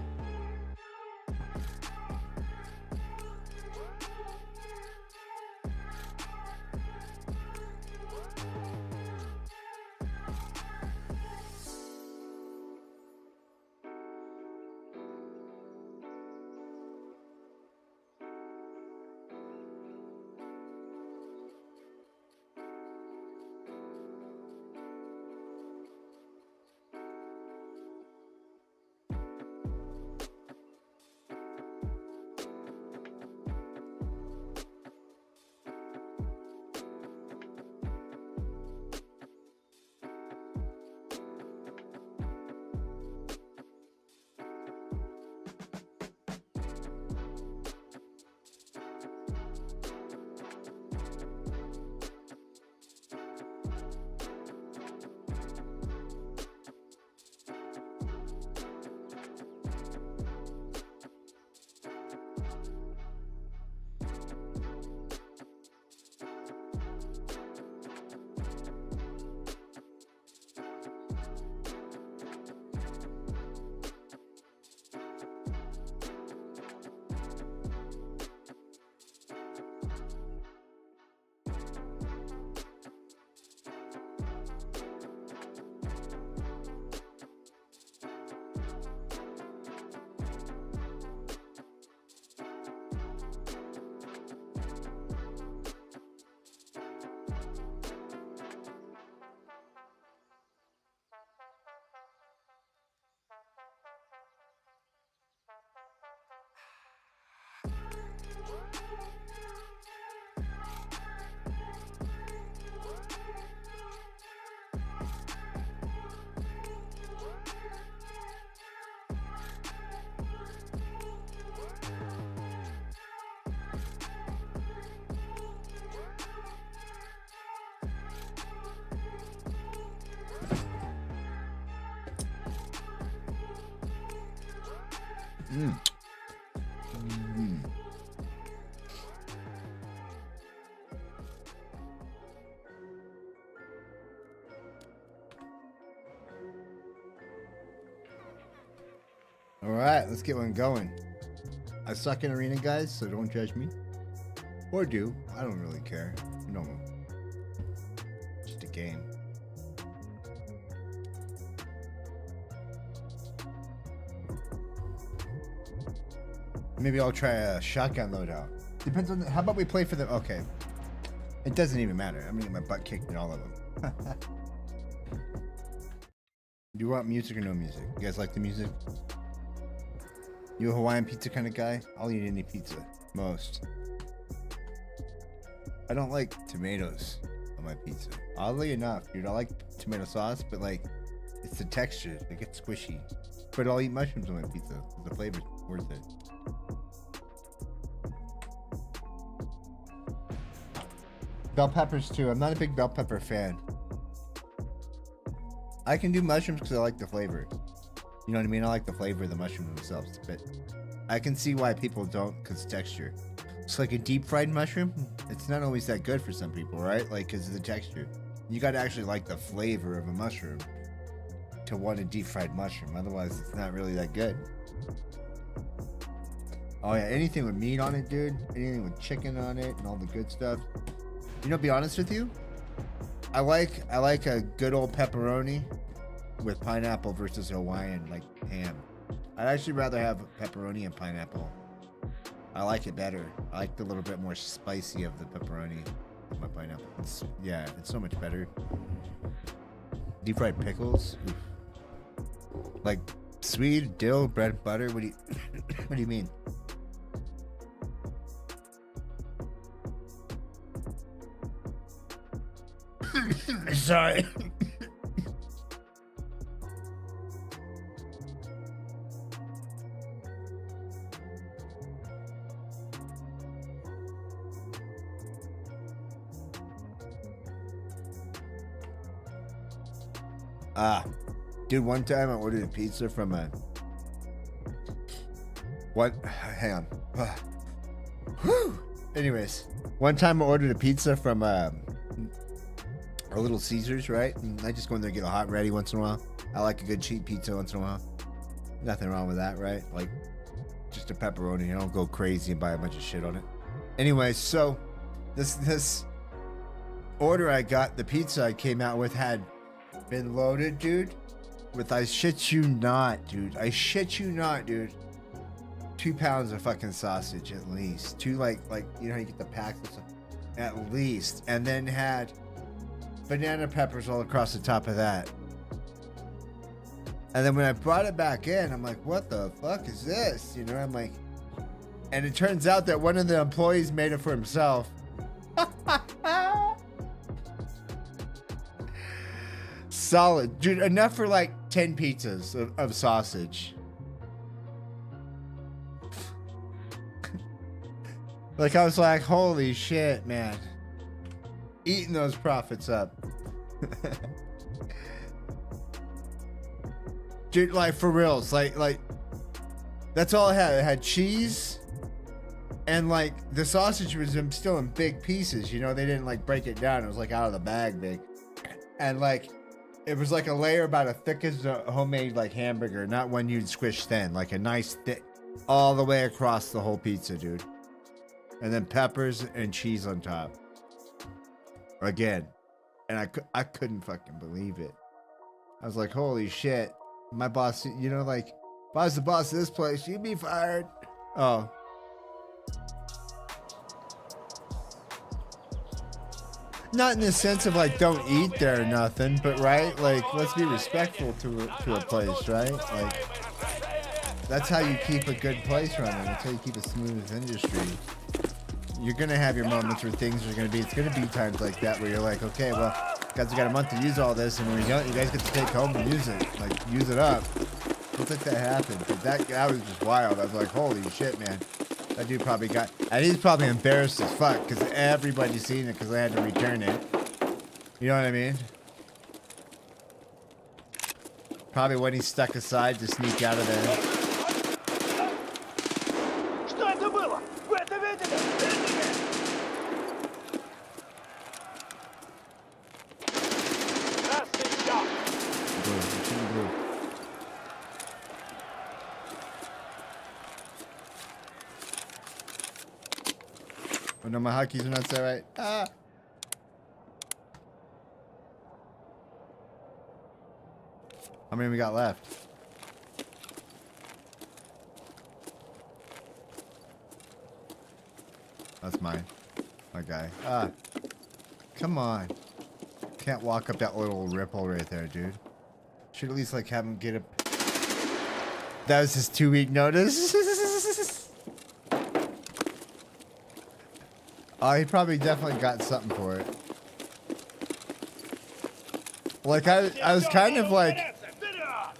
All right, let's get one going. I suck in arena, guys, so don't judge me. Or do. I don't really care. No. Just a game. Maybe I'll try a shotgun loadout. Depends on how about we play for the. Okay. It doesn't even matter. I'm gonna get my butt kicked in all of them. Do you want music or no music? You guys like the music? You a Hawaiian pizza kind of guy? I'll eat any pizza. Most. I don't like tomatoes on my pizza. Oddly enough, dude, I like tomato sauce, but like, it's the texture. It gets squishy. But I'll eat mushrooms on my pizza. The flavor's worth it. Bell peppers too. I'm not a big bell pepper fan. I can do mushrooms because I like the flavor. You know what I mean? I like the flavor of the mushrooms themselves. But I can see why people don't, because texture. It's like a deep fried mushroom. It's not always that good for some people, right? Like, because of the texture. You got to actually like the flavor of a mushroom to want a deep fried mushroom. Otherwise, it's not really that good. Oh yeah, anything with meat on it, dude. Anything with chicken on it and all the good stuff. You know, to be honest with you, I like a good old pepperoni with pineapple versus Hawaiian like ham. I'd actually rather have pepperoni and pineapple. I like it better. I like the little bit more spicy of the pepperoni with my pineapple. It's so much better. Deep fried pickles, oof. Like sweet dill, bread and butter. What do you mean? Sorry. Dude, one time I ordered a pizza from a... What? Hang on. Anyways, one time I ordered a pizza from a Little Caesars, right? And I just go in there and get a hot ready once in a while. I like a good cheap pizza once in a while. Nothing wrong with that, right? Like, just a pepperoni. I don't go crazy and buy a bunch of shit on it. Anyways, so this order I got, the pizza I came out with had been loaded, dude, with, I shit you not, dude. 2 pounds of fucking sausage at least. Two, like, you know how you get the packs and stuff? At least. And then had banana peppers all across the top of that. And then when I brought it back in, I'm like, what the fuck is this? You know, I'm like, and it turns out that one of the employees made it for himself. Solid. Dude, enough for like 10 pizzas of sausage. Like, I was like, holy shit, man. Eating those profits up. Dude, like, for reals. Like, that's all it had. It had cheese. And, like, the sausage was still in big pieces. You know, they didn't, like, break it down. It was, like, out of the bag big. And, like, it was, like, a layer about as thick as a homemade, like, hamburger. Not one you'd squish thin. Like, a nice thick, all the way across the whole pizza, dude. And then peppers and cheese on top. Again. And I couldn't fucking believe it. I was like, holy shit. My boss, you know, like, if I was the boss of this place, you'd be fired. Oh. Not in the sense of, like, don't eat there or nothing, but, right? Like, let's be respectful to a place, right? Like, that's how you keep a good place running. That's how you keep a smooth industry. You're going to have your moments where things are going to be, it's going to be times like that where you're like, okay, well, guys, we got a month to use all this, and when you don't, you guys get to take home and use it. Like, use it up. Don't let that happen. But that was just wild. I was like, holy shit, man. That dude probably got, and he's probably embarrassed as fuck because everybody's seen it because I had to return it. You know what I mean? Probably when he's stuck aside to sneak out of there. Oh no, my hotkeys are not set right. Ah! How many we got left? That's mine. My guy. Ah. Come on. Can't walk up that little ripple right there, dude. Should at least like have him get up. That was his 2-week notice. Oh, he probably definitely got something for it. Like I was kind of like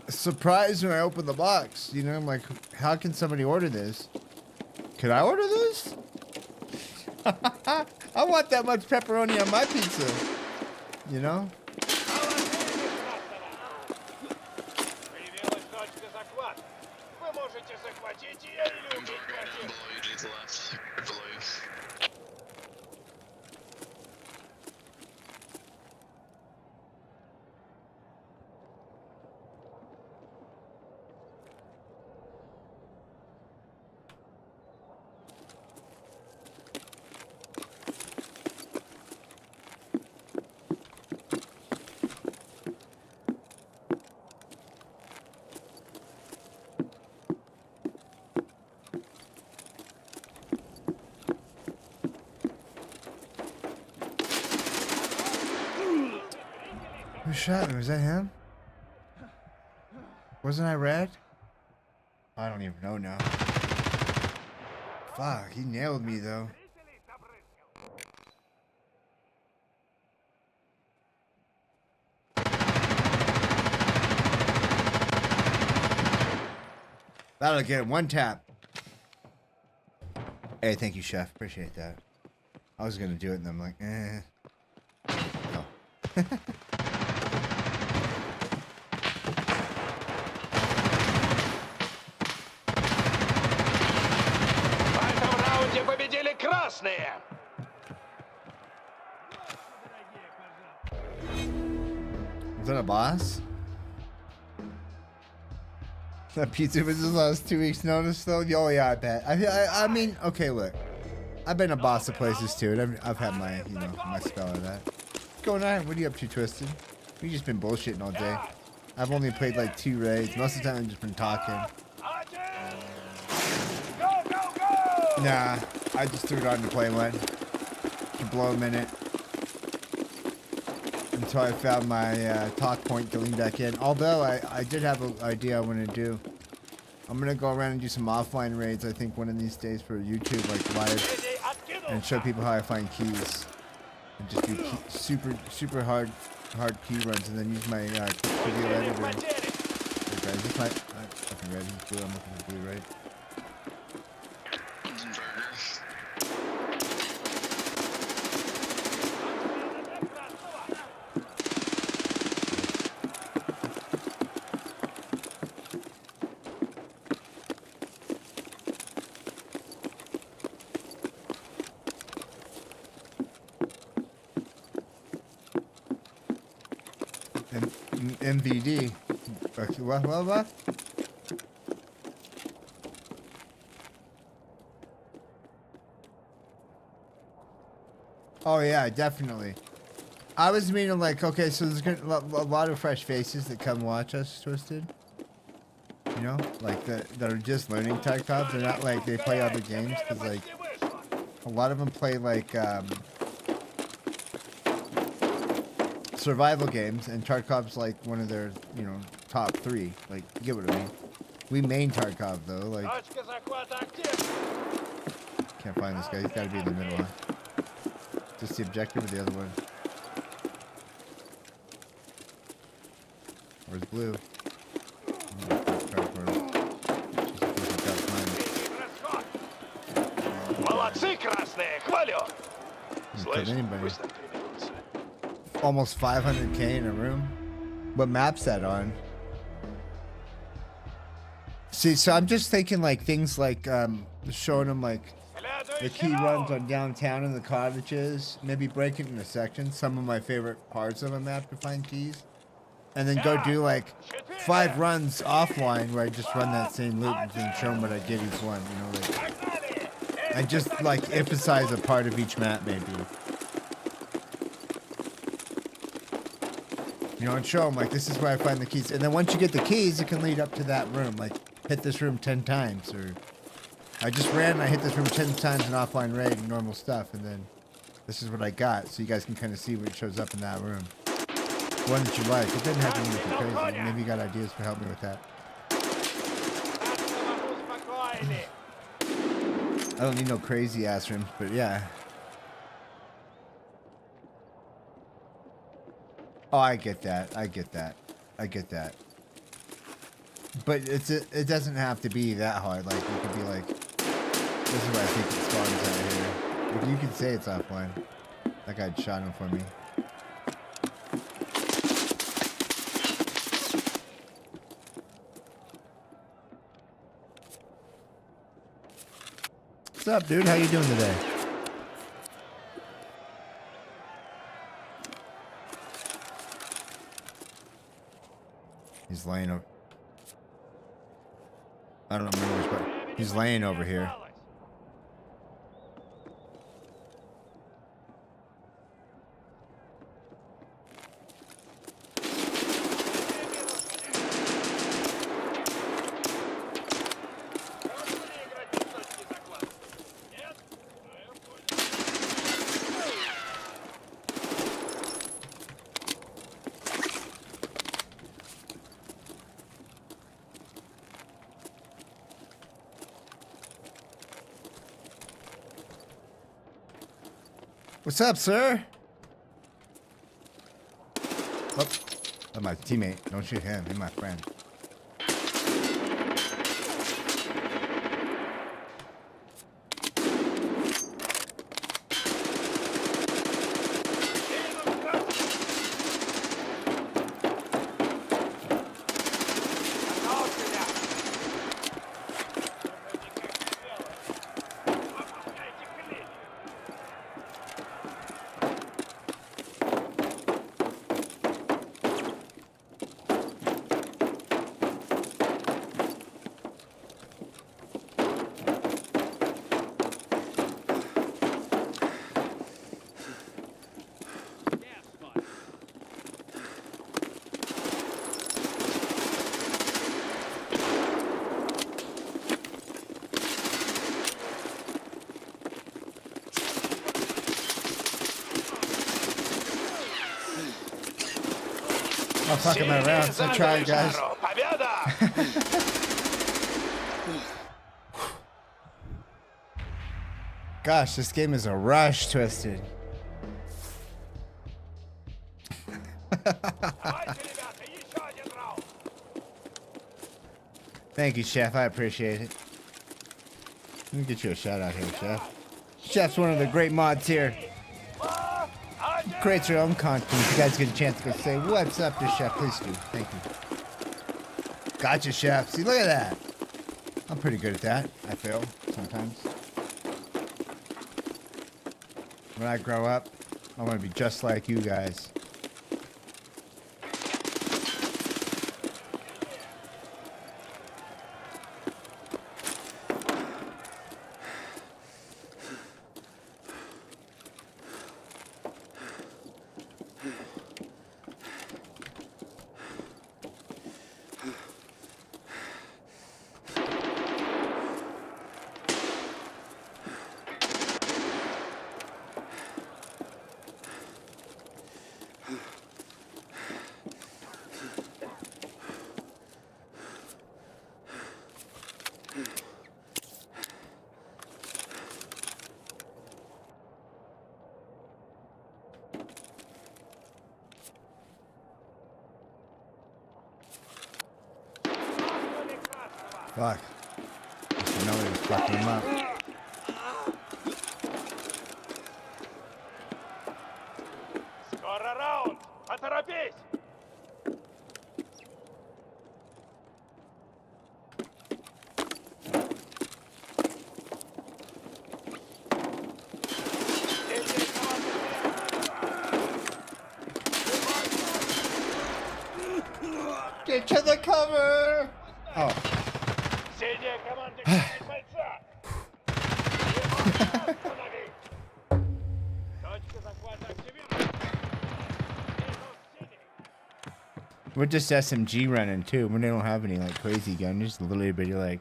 surprised when I opened the box. You know, I'm like, how can somebody order this? Could I order this? I want that much pepperoni on my pizza. You know? Who shot me? Was that him? Wasn't I red? I don't even know now. Fuck, he nailed me though. That'll get him one tap. Hey, thank you, chef. Appreciate that. I was gonna do it and I'm like, No. Красные! Is that a boss? That pizza was his last 2 weeks notice though? Oh yeah, I bet. I mean, okay, look. I've been a boss of places too. And I've had my, you know, my spell of that. What's going on? What are you up to, Twisted? We've just been bullshitting all day. I've only played like 2 raids. Most of the time I've just been talking. Nah, I just threw it on to play one. To blow a minute. Until I found my talk point to lean back in. Although I did have an idea I want to do. I'm going to go around and do some offline raids, I think, one of these days for YouTube, like live. And show people how I find keys. And just do super hard key runs. And then use my video editor. Okay, guys, this might... fucking red, he's blue, I'm looking for blue, right? MVD. Okay, what? Oh yeah, definitely. I was meaning like, okay, so there's a lot of fresh faces that come watch us, Twisted. You know, like that are just learning Tarkov. They're not like they play other games, because like a lot of them play like survival games, and Tarkov's like one of their, you know, top 3. Like, you get what I mean? We main Tarkov though. Like, can't find this guy. He's got to be in the middle. Huh? Just the objective or the other one? Where's blue? Молодцы, красные! Хвалю! Слышь, anybody. Almost 500k in a room. What map's that on? See, so I'm just thinking like things like showing them like the key runs on downtown and the cottages. Maybe break it into sections. Some of my favorite parts of a map to find keys. And then go do like 5 runs offline where I just run that same loop and then show them what I get each one. You know, like, I just like emphasize a part of each map maybe. You know, and show them like this is where I find the keys. And then once you get the keys, it can lead up to that room. Like hit this room 10 times or I just ran and I hit this room 10 times in offline raid and normal stuff, and then this is what I got, so you guys can kind of see what shows up in that room. One that you like. It didn't have to be anything crazy. Maybe you got ideas for helping me with that. I don't need no crazy ass rooms, but yeah. Oh, I get that. I get that. I get that. But it doesn't have to be that hard. Like, you could be like, this is where I think it spawns out here. Like, you could say it's offline. That guy shot him for me. What's up, dude? How you doing today? He's laying over. I don't remember which part. He's laying over here. What's up, sir? Oh, that's my teammate. Don't shoot him. He's my friend. Oh, fuck, I'm out of rounds. I tried, guys. Gosh, this game is a rush, Twisted. Thank you, Chef. I appreciate it. Let me get you a shout out here, Chef. Chef's one of the great mods here. Creates your own content. If you guys get a chance to go say what's up to Chef, please do. Thank you. Gotcha, Chef. See, look at that. I'm pretty good at that. I fail sometimes. When I grow up, I want to be just like you guys. Fuck. I know he was fucking him up. Скоро раунд! Поторопись! Get to the cover! Oh. Синяя команда кидает бойца! Останови! Точка захвата активирована! We're just SMG running too. When they don't have any like crazy gun, just a little bit of like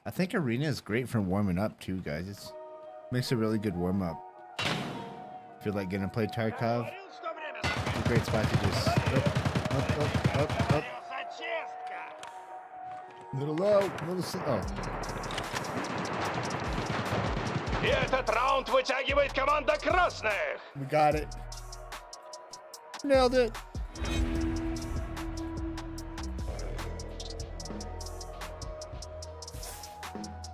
I think arena is great for warming up too, guys. It makes a really good warm up. If you're like gonna play Tarkov, Говорил, что время it's a great spot to just up. Зачистка! Little low, little oh. И этот раунд вытягивает команда красных. We got it. Nailed it.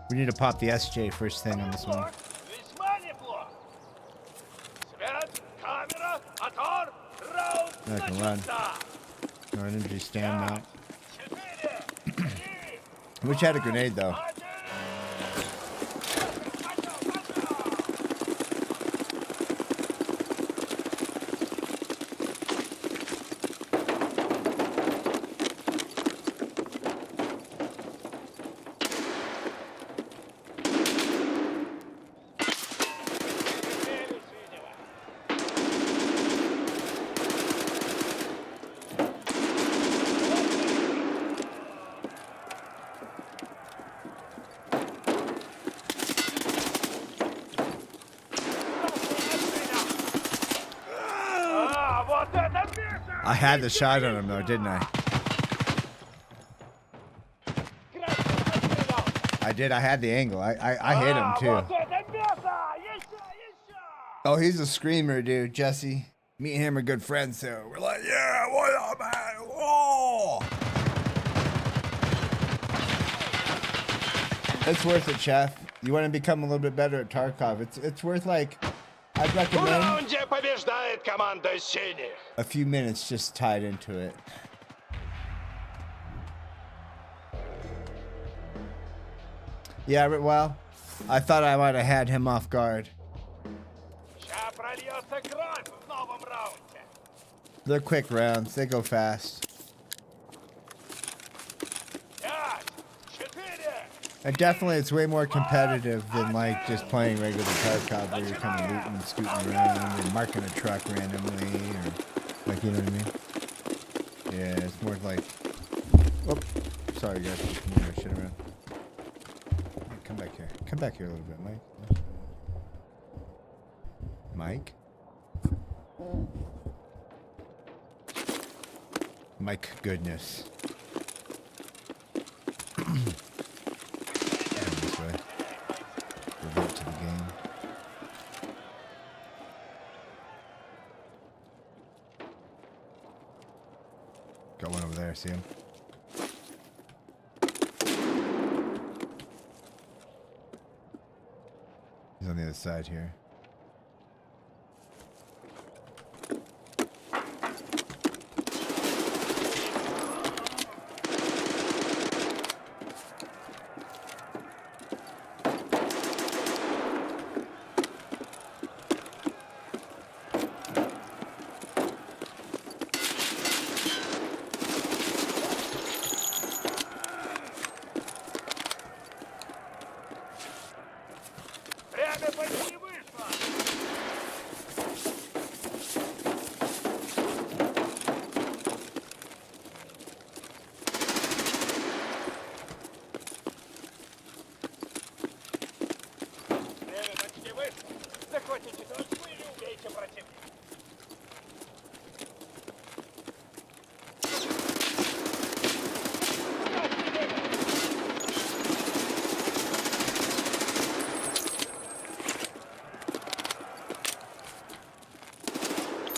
We need to pop the SJ first thing on this one. Весьма неплохо. Свет, камера, мотор, раунд I can run. начался. No energy stand now. 4, 3, I wish I had a grenade though. 1. I had the shot on him though, didn't I? I did. I had the angle. I hit him too. Oh, he's a screamer, dude. Jesse. Me and him are good friends, so we're like, yeah, what up, man? Whoa! It's worth it, chef. You want to become a little bit better at Tarkov. It's worth like, I'd В recommend раунде побеждает команда синих. a few minutes just tied into it. Yeah, well, I thought I might have had him off guard. Ща прольется кровь в новом раунде. They're quick rounds. They go fast. 5, 4. And definitely it's way more competitive than like just playing regular Tarkov where you're kind of looting and scooting around and marking a truck randomly or like, you know what I mean? Yeah, it's more like, oh, sorry guys, just moving my shit around. Hey, come back here. Come back here a little bit, Mike. Mike goodness. This way. Revert to the game. Got one over there, see him? He's on the other side here. Время почти вышло. Время почти вышло. Захватите точку или убейте противника.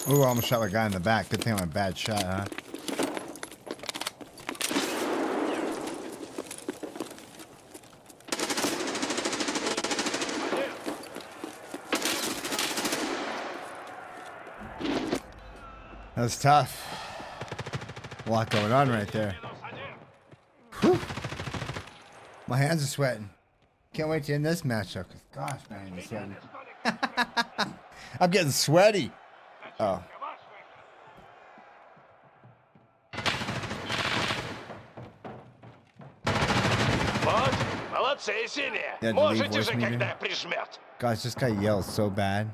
Ooh, I almost shot a guy in the back. Good thing I'm a bad shot, huh? That's tough. A lot going on right there. Whew. My hands are sweating. Can't wait to end this matchup. 'Cause gosh, my hands are sweating. I'm getting sweaty. Oh. Вот, молодцы, синие. Yeah, Можете delete же, voice meter. когда прижмет. Gosh, this guy yells so bad.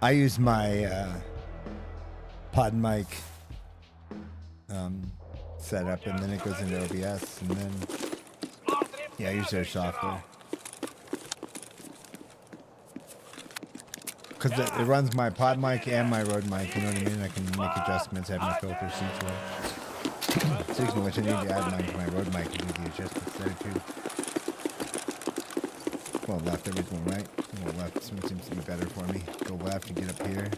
I use my pod mic set up, and then it goes into OBS, and then yeah, I use their software because it runs my pod mic and my road mic. You know what I mean? I can make adjustments, add my filters, each one. Speaking of which, I need to add mine to my road mic and do the adjustments there too. Well, left, everybody's going right. Go left, this one seems to be better for me. Go left and get up here.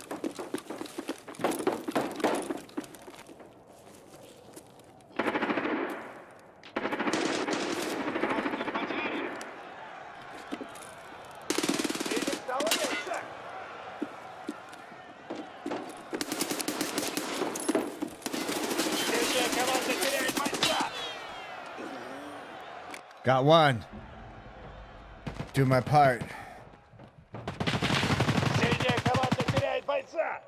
Got one. Do my part. Средняя команда теряет бойца.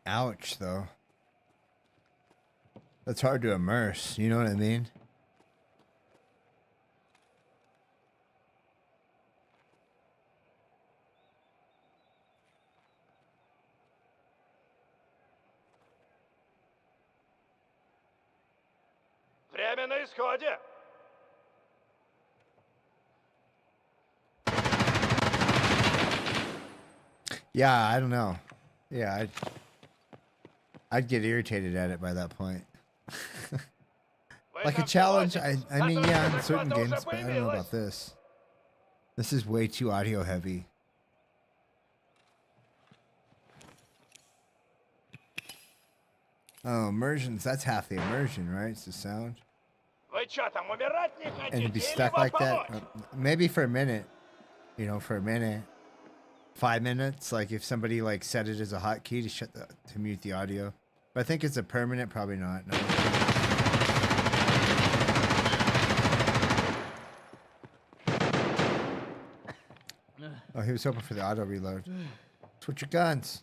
Ouch, though. That's hard to immerse. You know what I mean? Время на исходе. Yeah, I don't know. Yeah, I'd get irritated at it by that point. Like a challenge, I mean, yeah, in certain games, but I don't know about this. This is way too audio heavy. Oh, immersions, that's half the immersion, right? It's the sound. Вы чё там, умирать не хотите? And to be Или stuck вам like that, помочь? maybe for a minute, you know, for a minute, 5 minutes, like if somebody like set it as a hotkey to mute the audio. But I think it's a permanent, probably not. No. Oh, he was hoping for the auto reload. Switch your guns.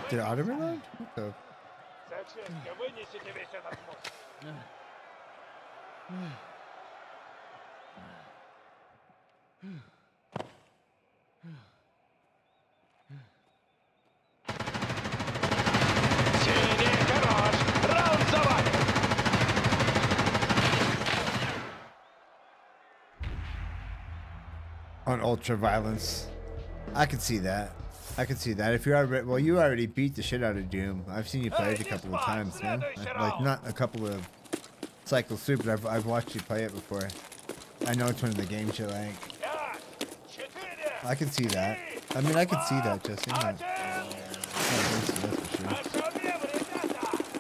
Did it auto reload? What the? Зачем вынесите весь этот мусор? Синий хорош! Раунд за вами! On ultra violence. I could see that. I could see that. If you're already, well, you already beat the shit out of Doom. I've seen you play it a couple of times, man. Like not a couple of cycles through, but I've watched you play it before. I know it's one of the games you like. I can see that. I mean, I can see that, Jesse. That's for sure.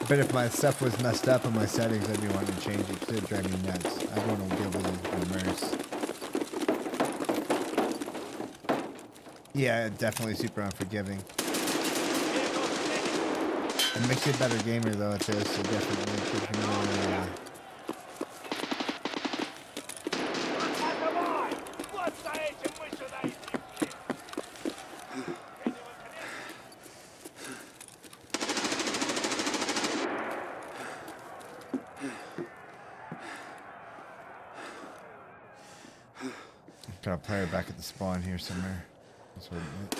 But if my stuff was messed up in my settings, I'd be wanting to change it. It'd drive me nuts. I'd want to be able to immerse. Yeah, definitely super unforgiving. It makes you a better gamer though at this. So definitely keeps you more, got a player back at the spawn here somewhere. That's what it meant.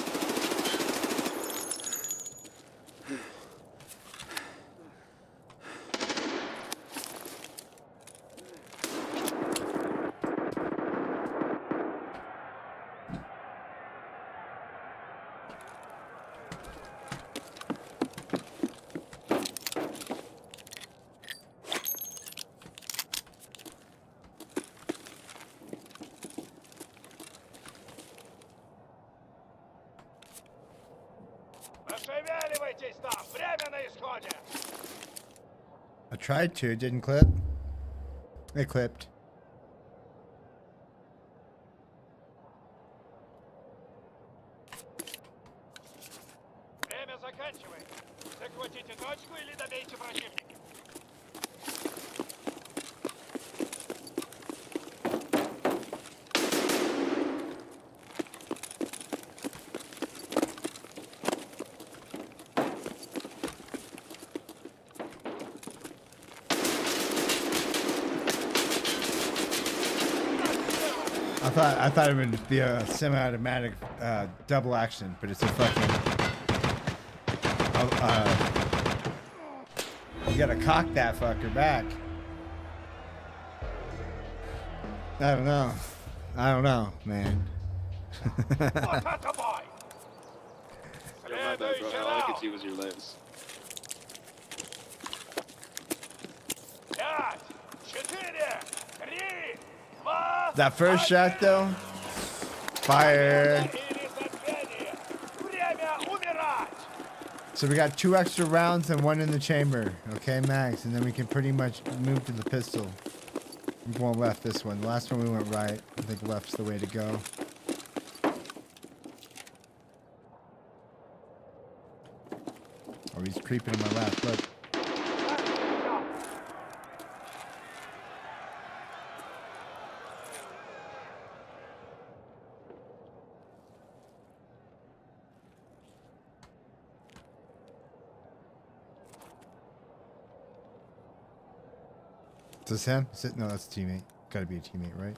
Пошевеливайтесь там! Время на исходе! I tried to, it didn't clip. It clipped. Время заканчивается. Захватите точку или добейте противника. thought it would be a semi-automatic double action, but it's a fucking. You gotta cock that fucker back. I don't know, man. Вот это бой! You're my bad, bro. All I could see was your legs. 5, 4, 3, 2, That first shot though, fire. или забвение. Время умирать! So we got 2 extra rounds and 1 in the chamber. Okay, Max, and then we can pretty much move to the pistol. I'm going left this one. The last one we went right. I think left's the way to go. Oh, he's creeping on my left. Look. Is this him? Is it? No, that's a teammate. Gotta be a teammate, right?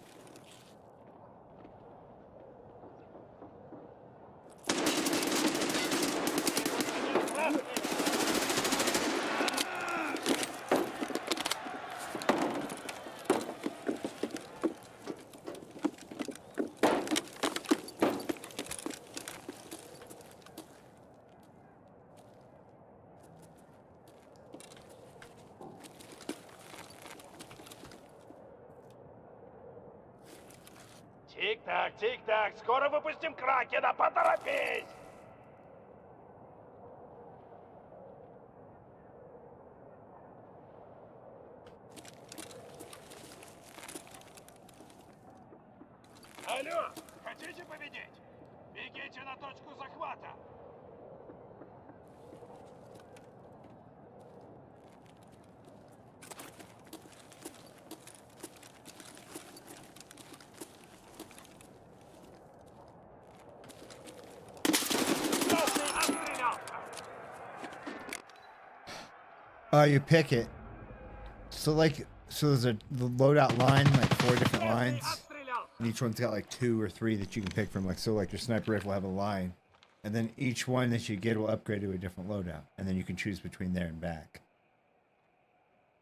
Тик-так, тик-так, скоро выпустим Кракена, поторопись! Алло, хотите победить? Бегите на точку захвата! You pick it. So there's a the loadout line, like 4 different lines. And each one's got like 2 or 3 that you can pick from. Like, so like your sniper rifle will have a line. And then each one that you get will upgrade to a different loadout. And then you can choose between there and back.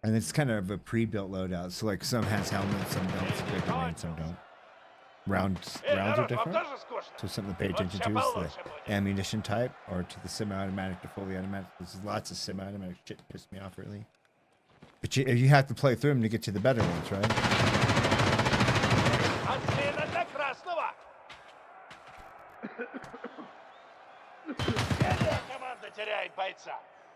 And it's kind of a pre-built loadout. So like some has helmets, some don't. Some get grenades, some don't. Rounds are different. So something to pay attention to is the ammunition type, or to the semi-automatic to fully automatic. There's lots of semi-automatic shit that pissed me off really. But you have to play through them to get to the better ones, right?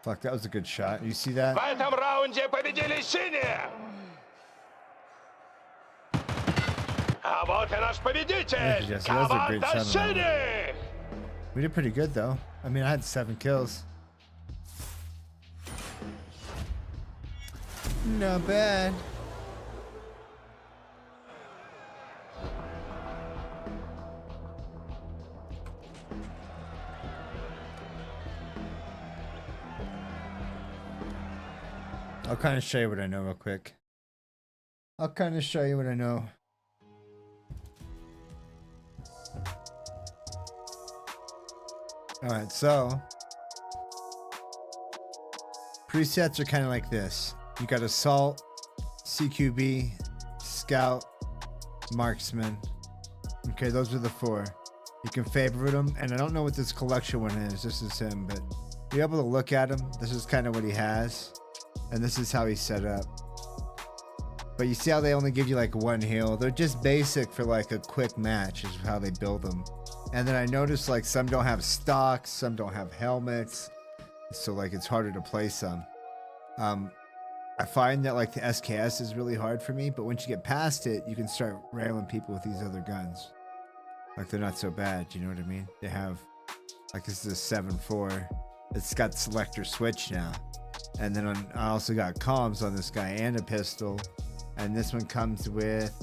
Fuck, that was a good shot. You see that? В этом раунде победили синие! А вот и наш победитель! Yes, that was a great Команда shot on that синих! We did pretty good though. I mean, I had 7 kills. Not bad. I'll kind of show you what I know real quick. Alright, so presets are kind of like this. You got Assault, CQB, Scout, Marksman. Okay, those are the 4. You can favorite them, and I don't know what this collection one is. This is him, but you're able to look at him. This is kind of what he has, and this is how he's set up. But you see how they only give you like 1 heal? They're just basic for like a quick match is how they build them. And then I noticed like some don't have stocks, some don't have helmets. So like it's harder to play some. I find that like the SKS is really hard for me, but once you get past it, you can start railing people with these other guns. Like they're not so bad, you know what I mean? They have, like this is a 7.4. It's got selector switch now. And then I also got comms on this guy and a pistol. And this one comes with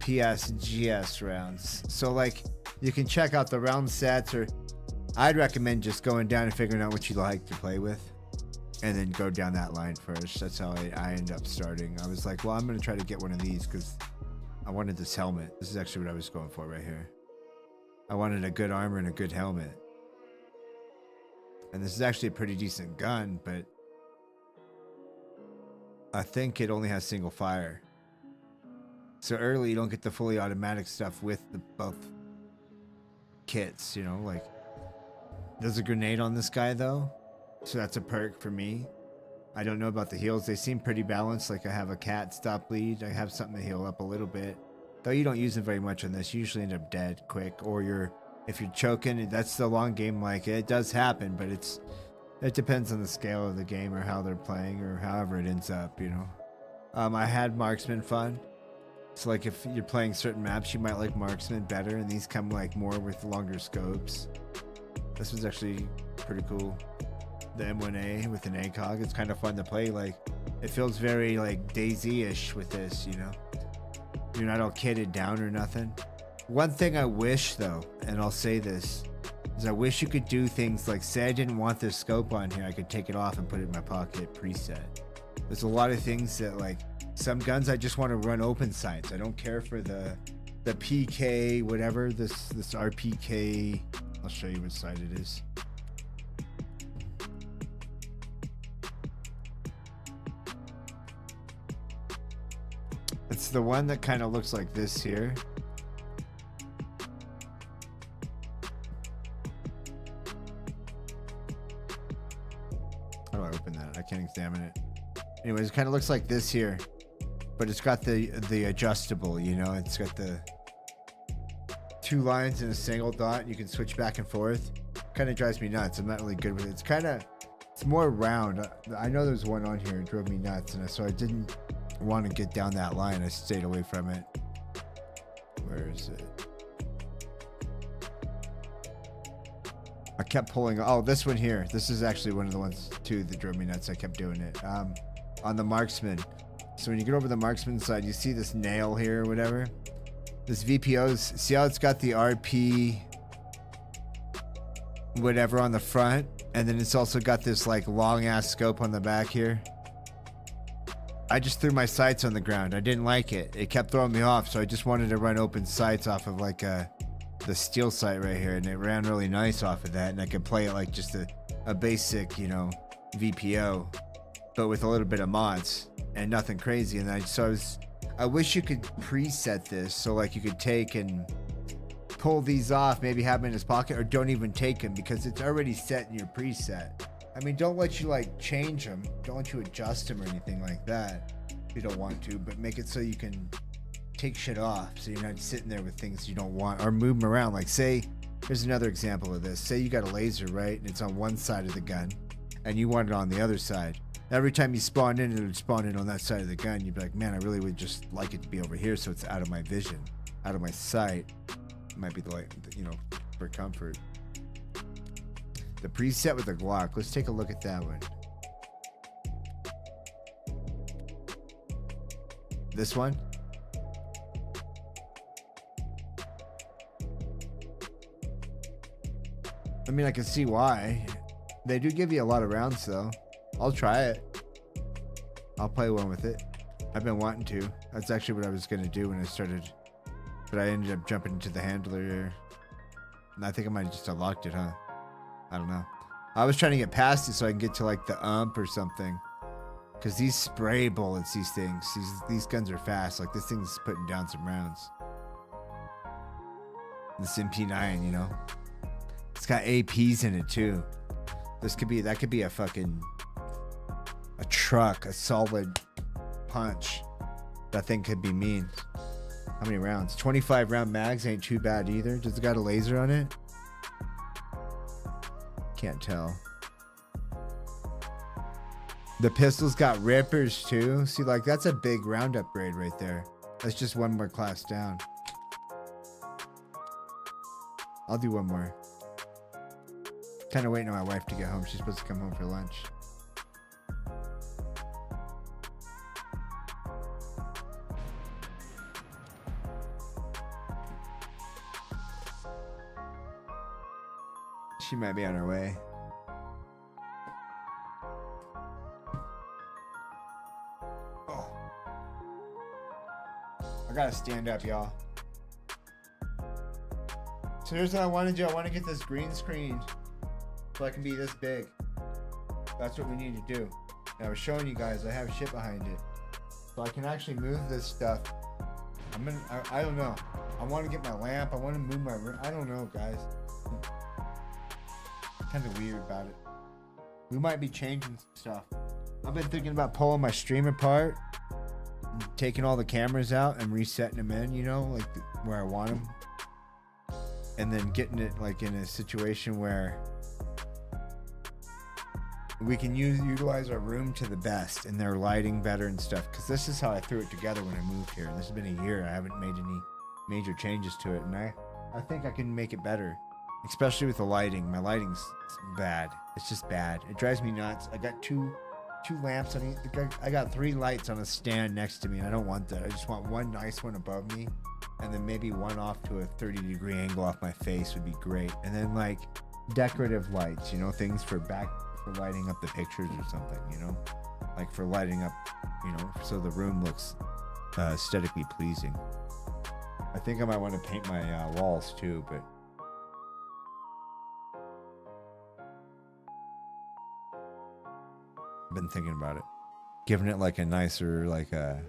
PSGS rounds. So like you can check out the round sets, or I'd recommend just going down and figuring out what you like to play with, and then go down that line first. That's how I end up starting. I was like, well, I'm going to try to get one of these because I wanted this helmet. This is actually what I was going for right here. I wanted a good armor and a good helmet. And this is actually a pretty decent gun, but I think it only has single fire. So early, you don't get the fully automatic stuff with the both kits, you know, like there's a grenade on this guy though. So that's a perk for me. I don't know about the heals. They seem pretty balanced. Like I have a cat stop bleed. I have something to heal up a little bit. Though you don't use them very much on this. You usually end up dead quick, or if you're choking, that's the long game. Like it does happen, but it depends on the scale of the game or how they're playing or however it ends up, you know. I had marksman fun. So like if you're playing certain maps, you might like marksman better, and these come like more with longer scopes. This was actually pretty cool. The M1A with an ACOG, it's kind of fun to play. Like it feels very like DayZ-ish with this, you know. You're not all kitted down or nothing. One thing I wish though, and I'll say this, is I wish you could do things like, say I didn't want this scope on here, I could take it off and put it in my pocket preset. There's a lot of things that like, some guns I just want to run open sights. I don't care for the PK, whatever, this RPK. I'll show you what sight it is. It's the one that kind of looks like this here. How do I open that? I can't examine it. Anyways, it kind of looks like this here, but it's got the adjustable, you know, it's got the 2 lines and a single dot. You can switch back and forth. Kind of drives me nuts. I'm not really good with it. It's more round. I know there's one on here. It drove me nuts, and so I didn't want to get down that line. I stayed away from it. Where is it? I kept pulling. Oh, this one here. This is actually one of the ones too that drove me nuts. I kept doing it. On the marksman. So when you get over the marksman side, you see this nail here or whatever. This VPO's, see how it's got the RP whatever on the front, and then it's also got this like long ass scope on the back here. I just threw my sights on the ground. I didn't like it. It kept throwing me off, so I just wanted to run open sights off of like the steel sight right here, and it ran really nice off of that, and I could play it like just a basic, you know, VPO, but with a little bit of mods and nothing crazy. And I wish you could preset this, so like you could take and pull these off, maybe have them in his pocket, or don't even take them because it's already set in your preset. I mean, don't let you like change them, don't let you adjust them or anything like that if you don't want to, but make it so you can take shit off, so you're not sitting there with things you don't want, or move them around. Like say, here's another example of this. Say you got a laser, right, and it's on one side of the gun and you want it on the other side. Every time you spawn in, it would spawn in on that side of the gun. You'd be like, man, I really would just like it to be over here so it's out of my vision, out of my sight. It might be the light, you know, for comfort. The preset with the Glock. Let's take a look at that one. This one. I mean, I can see why. They do give you a lot of rounds, though. I'll try it. I'll play one with it. I've been wanting to. That's actually what I was going to do when I started. But I ended up jumping into the handler here. And I think I might have just unlocked it, huh? I don't know. I was trying to get past it so I can get to like the ump or something. Because these spray bullets, these things, these guns are fast. Like this thing's putting down some rounds. This MP9, you know. It's got APs in it too. That could be a fucking truck, a solid punch. That thing could be mean. How many rounds? 25 round mags ain't too bad either. Does it got a laser on it? Can't tell. The pistol's got rippers too. See, like that's a big round upgrade right there. That's just one more class down. I'll do one more. Kind of waiting on my wife to get home. She's supposed to come home for lunch. She might be on her way. I gotta stand up, y'all. So here's what I want to do. I want to get this green screen so I can be this big. That's what we need to do. And I was showing you guys I have shit behind it. So I can actually move this stuff. I don't know. I want to get my lamp. I want to move my room. I don't know, guys. Kind of weird about it. We might be changing some stuff. I've been thinking about pulling my stream apart, taking all the cameras out and resetting them in, you know, like where I want them. And then getting it like in a situation where we can utilize our room to the best and their lighting better and stuff. Because this is how I threw it together when I moved here. This has been a year. I haven't made any major changes to it. And I think I can make it better. Especially with the lighting. My lighting's bad. It's just bad. It drives me nuts. I got two lamps on each. I got 3 lights on a stand next to me, and I don't want that. I just want one nice one above me, and then maybe one off to a 30-degree angle off my face would be great. And then like decorative lights, you know, things for lighting up the pictures or something, you know, like for lighting up, you know, so the room looks aesthetically pleasing. I think I might want to paint my walls too, but I've been thinking about it, giving it like a nicer, like a,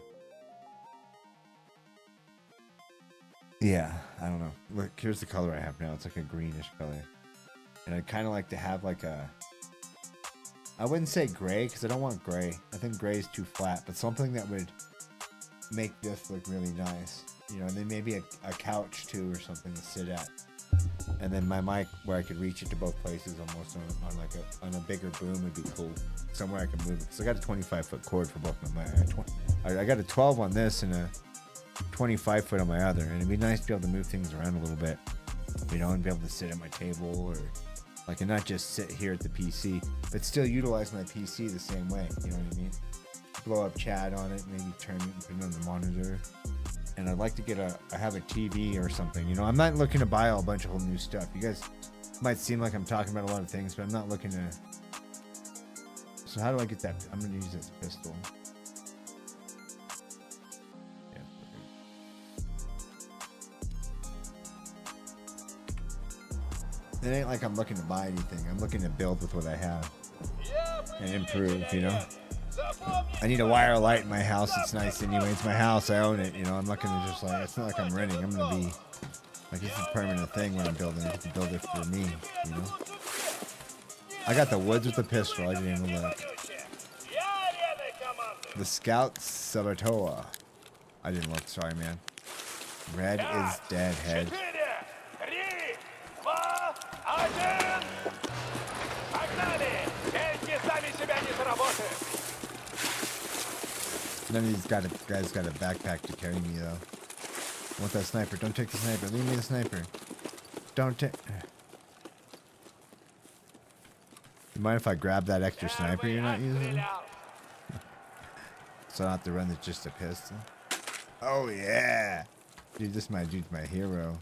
yeah, I don't know. Look, here's the color I have now. It's like a greenish color, and I'd kind of like to have like a, I wouldn't say gray because I don't want gray. I think gray is too flat, but something that would make this look really nice, you know. And then maybe a couch too or something to sit at, and then my mic where I could reach it to both places almost on like on a bigger boom would be cool. Somewhere I can move it because I got a 25-foot cord for both my mic. I got a 12 on this and a 25-foot on my other, and it'd be nice to be able to move things around a little bit, you know, and be able to sit at my table or like, and not just sit here at the PC, but still utilize my PC the same way, you know what I mean? Blow up chat on it, maybe turn it and put it on the monitor. And I'd like to get I have a TV or something, you know. I'm not looking to buy a bunch of whole new stuff. You guys might seem like I'm talking about a lot of things, but I'm not looking to. So how do I get that? I'm gonna use this pistol. It ain't like I'm looking to buy anything. I'm looking to build with what I have and improve, you know. I need a wire light in my house. It's nice anyway. It's my house. I own it, you know. I'm not gonna just like, it's not like I'm renting. I'm gonna be like, it's a permanent thing when I'm building it. I can build it for me, you know. I got the woods with the pistol. I didn't even look. The Scout Sabatoa. I didn't look. Sorry, man. Red is dead head. None of these guys got a backpack to carry me though. I want that sniper. Don't take the sniper. Leave me the sniper. Don't take. You mind if I grab that extra sniper you're not using? So I don't have to run with just a pistol. Oh yeah, dude, this my dude's my hero.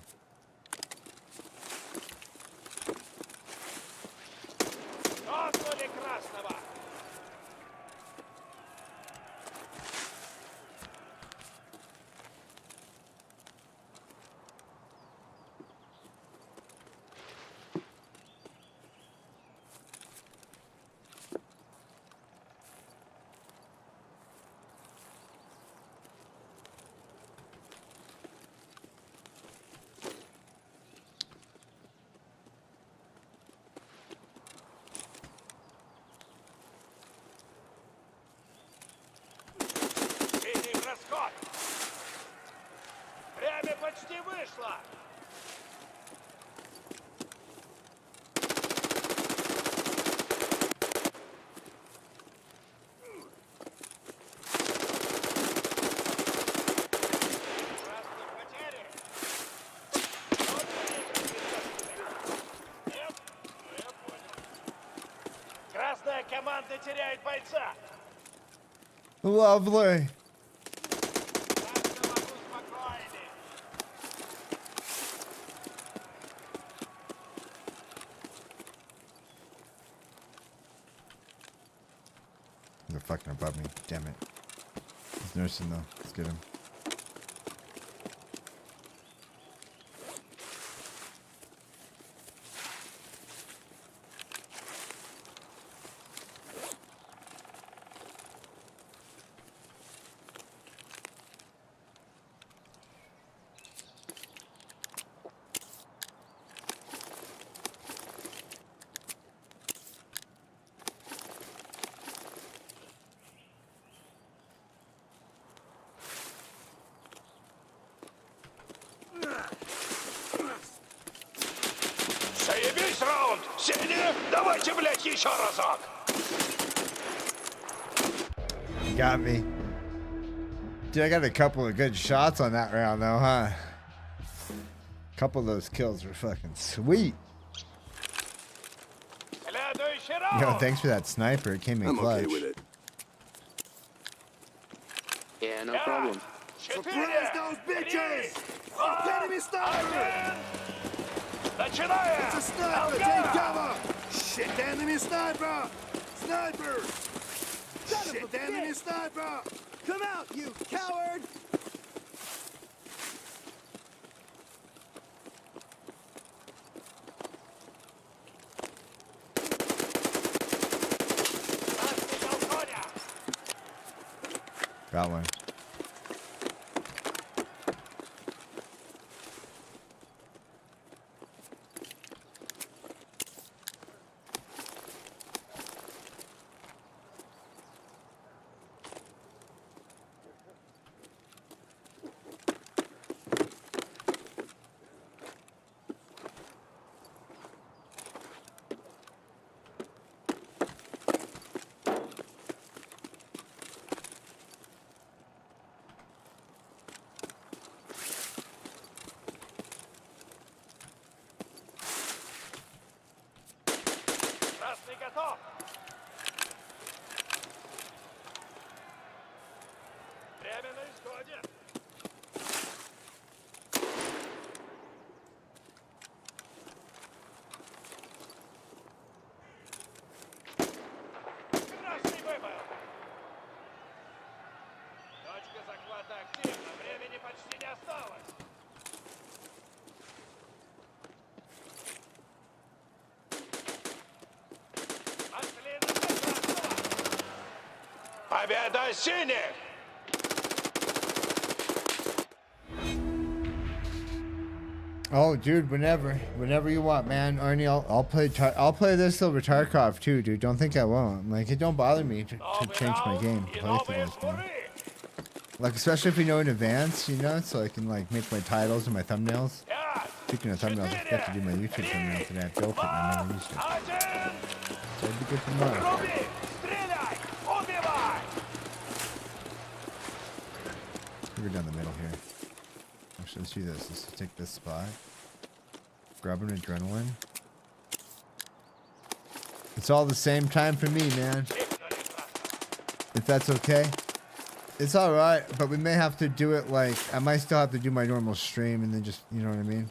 Команда теряет бойца. Lovely. They're fucking above me. Damn it. He's nursing though. Let's get him. Весь раунд. Синий, давайте, блядь, еще разок. You got me. Dude, I got a couple of good shots on that round, though, huh? A couple of those kills were fucking sweet. Следующий Yo, раунд. thanks for that sniper. It came in clutch. it. Yeah, no Пять, problem. четыре, три, два, один. Начинаем. Алга! Shit, the enemy sniper! Sniper! Shit, the enemy sniper! Come out, you coward! Настигал коня. Got one. Красный готов. Время на исходе. Красный выбыл. Точка захвата активна. Времени почти не осталось. Победа синих! Oh, dude, whenever you want, man. Arnie, I'll play this over Tarkov too, dude. Don't think I won't. Like, it don't bother me to change my game. И Play новые things, man. шкуры. Like, especially if you know in advance, you know, so I can like make my titles and my thumbnails. Пять, Speaking of thumbnails, I forgot to do my YouTube thumbnail today. I built it and I never used it. один. So it'd be good tomorrow. Руби! Стреляй! Убивай! We're down the middle here. Actually, let's do this. Let's take this spot. Grab an adrenaline. It's all the same time for me, man. If that's okay. It's alright, but we may have to do it like... I might still have to do my normal stream and then just... You know what I mean?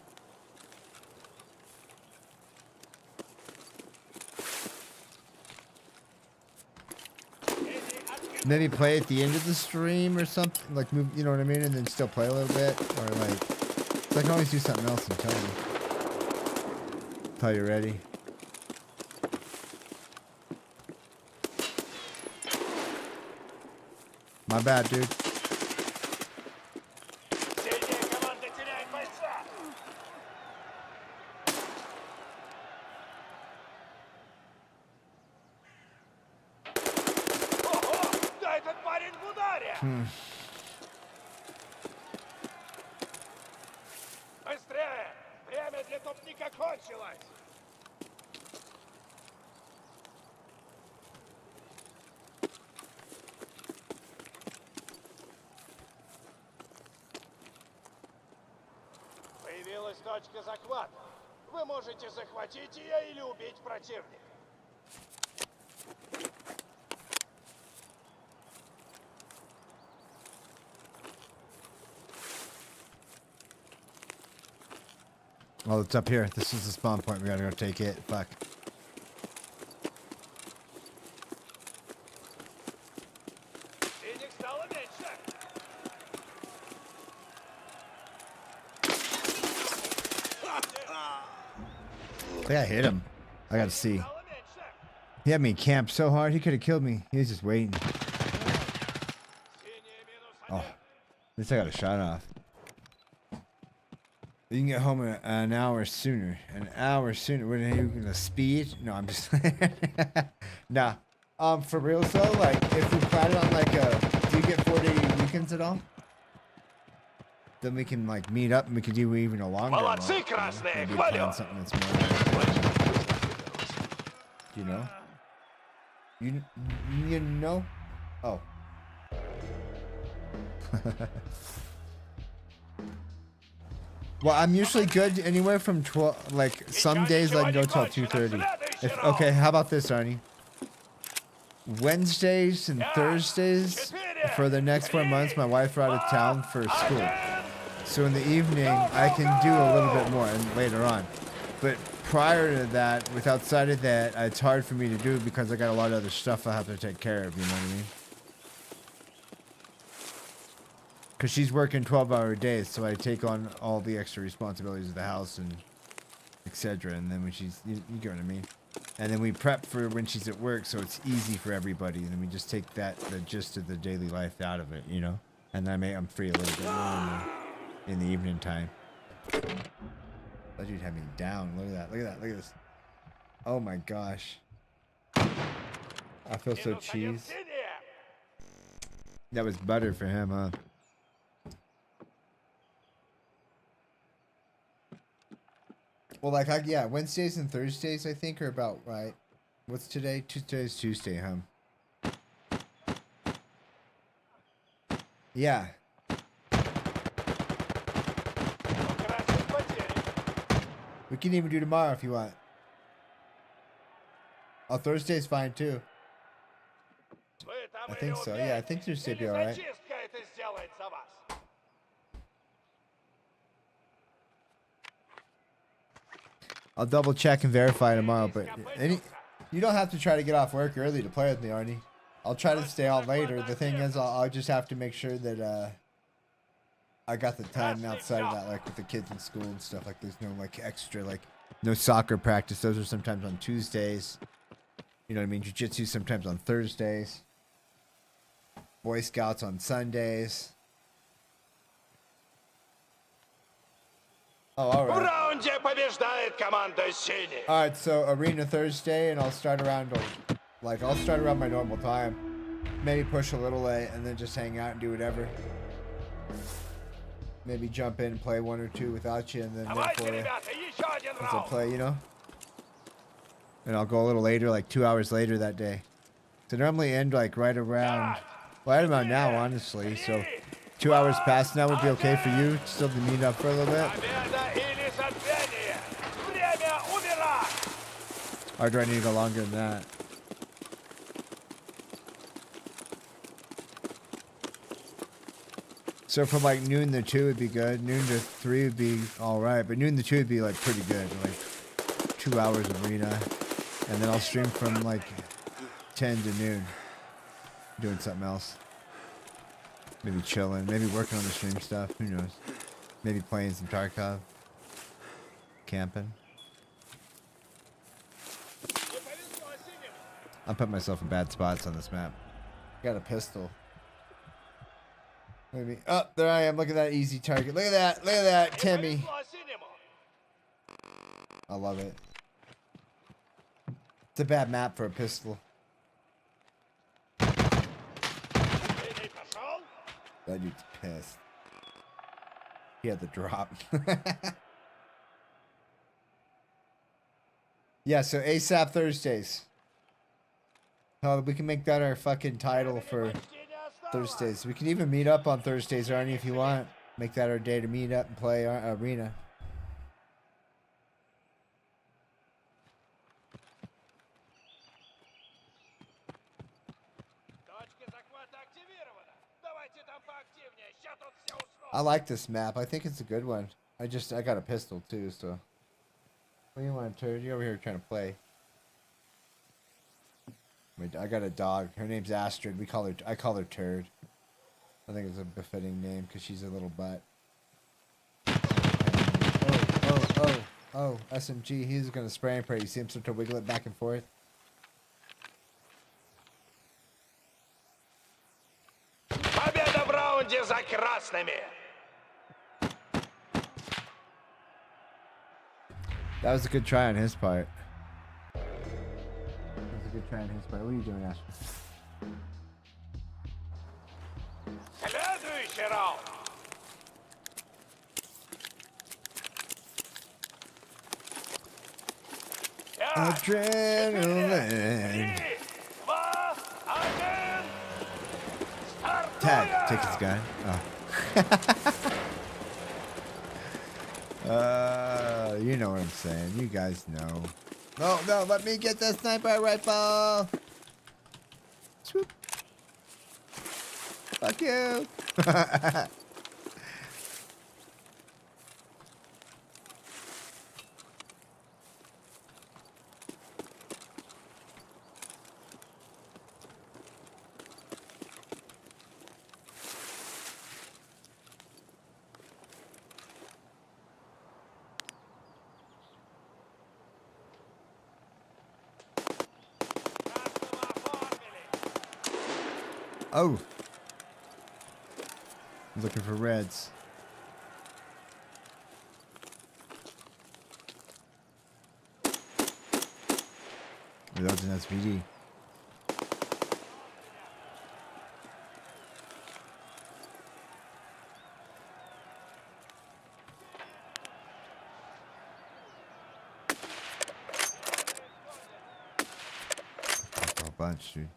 Maybe play at the end of the stream or something. Like, move, you know what I mean? And then still play a little bit. Or like... So I can always do something else until you're ready. My bad, dude. Сильнее команда теряет бойца. Ого! Да этот парень в ударе! Быстрее! Время для топника кончилось! Появилась точка захвата. Вы можете захватить ее или убить противника. Oh, it's up here. This is the spawn point. We gotta go take it. Fuck. Синих стало меньше. I think I hit him. I gotta see. Стало меньше. He had me camped so hard, he could have killed me. He was just waiting. Синие минус Oh, один. at least I got a shot off. You can get home in an hour sooner. An hour sooner. What are you gonna speed? No, I'm just. Nah. For real though, like if we plan on like do you get 4-day weekends at all? Then we can like meet up and we could do even a longer one. Молодцы, красные, Maybe хвалю. plan something that's more. you know? You know? Oh. Well, I'm usually good anywhere from 12, like some days I can go till 2:30. Okay, how about this, Arnie? Wednesdays and Thursdays for the next 4 months, my wife are out of town for school. So in the evening, I can do a little bit more and later on. But prior to that, with outside of that, it's hard for me to do because I got a lot of other stuff I have to take care of, you know what I mean? Because she's working 12-hour days, so I take on all the extra responsibilities of the house and etc. And then when she's, you get what I mean? And then we prep for when she's at work, so it's easy for everybody. And then we just take the gist of the daily life out of it, you know? And then I'm free a little bit more in the evening time. That dude had me down. Look at that. Look at that. Look at this. Oh my gosh. I feel so cheese. That was butter for him, huh? Well, like, yeah, Wednesdays and Thursdays, I think, are about right. What's today? Today's Tuesday, huh? Yeah. We can even do tomorrow if you want. Oh, Thursday's fine, too. I think so. Yeah, I think Thursday will be alright. I'll double check and verify tomorrow, but you don't have to try to get off work early to play with me, Arnie. I'll try to stay on later. The thing is, I'll just have to make sure that I got the time outside of that, like with the kids in school and stuff. Like there's no like extra, like no soccer practice. Those are sometimes on Tuesdays. You know what I mean? Jiu-jitsu sometimes on Thursdays. Boy Scouts on Sundays. Oh, all right. All right, so arena Thursday, and I'll start around my normal time. Maybe push a little late, and then just hang out and do whatever. Maybe jump in and play one or two without you, and then wait for you as I play, you know. And I'll go a little later, like 2 hours later that day. So normally end like right around now, honestly. So 2 hours past now would be okay for you, still to meet up for a little bit. Or do I need to go longer than that? So from like noon to 2 would be good. Noon to 3 would be alright. But noon to 2 would be like pretty good. Like 2 hours of arena. And then I'll stream from like 10 to noon. Doing something else. Maybe chilling. Maybe working on the stream stuff. Who knows? Maybe playing some Tarkov. Camping. I'm putting myself in bad spots on this map. Got a pistol. Maybe. Oh, there I am. Look at that easy target. Look at that. Look at that, Timmy. I love it. It's a bad map for a pistol. That dude's pissed. He had the drop. Yeah, so ASAP Thursdays. Oh, we can make that our fucking title for Thursdays. We can even meet up on Thursdays, Arnie, if you want. Make that our day to meet up and play arena. I like this map. I think it's a good one. I got a pistol too, so. What do you want, Turd? You're over here trying to play. Wait, I got a dog. Her name's Astrid. I call her Turd. I think it's a befitting name because she's a little butt. Oh, SMG. He's gonna spray and pray. You see him start to wiggle it back and forth? That was a good try on his part. That was a good try on his part. What are you doing, Astrid? Adrenaline. 3, 2, 1. Tag, take his gun. Oh. You know what I'm saying. You guys know. No, no, let me get the sniper rifle. Swoop. Fuck you. Oh. I'm looking for reds. Reloads an SVD. That's a whole bunch, dude.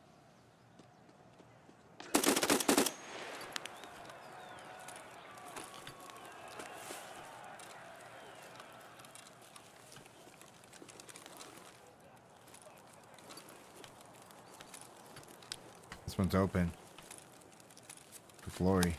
This one's open. For glory.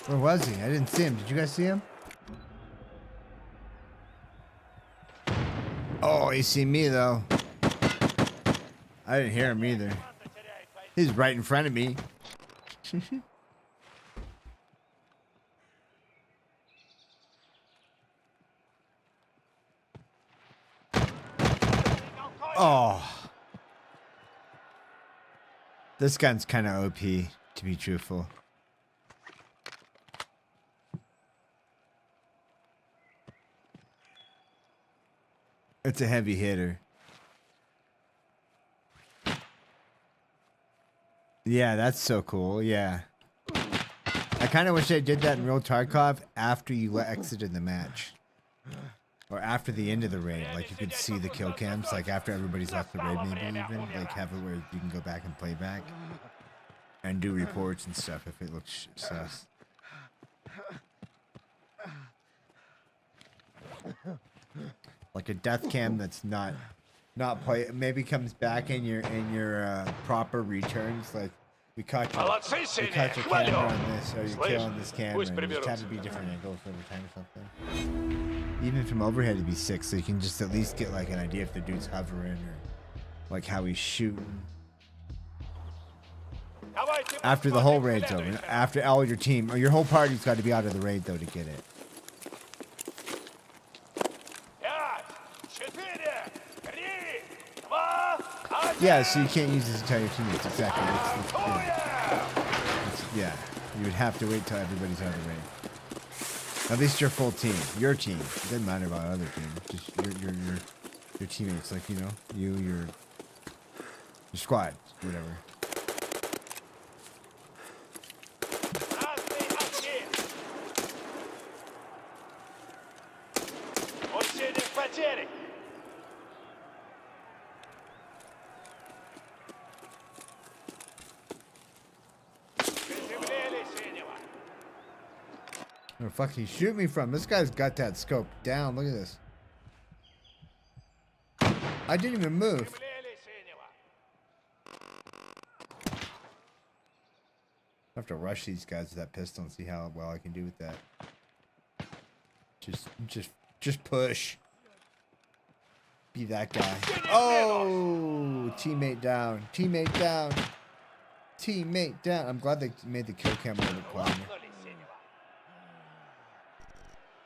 Where was he? I didn't see him. Did you guys see him? Oh, he seen me though. I didn't hear him either. He's right in front of me. Oh. This gun's kind of OP, to be truthful. It's a heavy hitter. Yeah, that's so cool. Yeah. I kind of wish they did that in real Tarkov after you exited the match. Or after the end of the raid. Like you could see the kill cams. Like after everybody's left the raid maybe even. Like have it where you can go back and play back. And do reports and stuff if it looks sus. Like a death cam that's not play, maybe comes back in your proper returns. Like we caught your camera on this, or you kill on this camera, and just have to be different angles every time or something. Even from overhead to be sick, so you can just at least get like an idea if the dude's hovering or like how he's shooting. After the whole raid's over, after all your team or your whole party's got to be out of the raid though to get it. Yeah, so you can't use this to tell your teammates exactly. Yeah, you would have to wait till everybody's out of the raid. At least your full team, your team. It doesn't matter about other teams. Just your teammates, like you know, your squad, whatever. Where the fuck he shoot me from? This guy's got that scope down. Look at this. I didn't even move. I have to rush these guys with that pistol and see how well I can do with that. Just push. Be that guy. Oh, teammate down. Teammate down. Teammate down. I'm glad they made the kill cam a little quieter.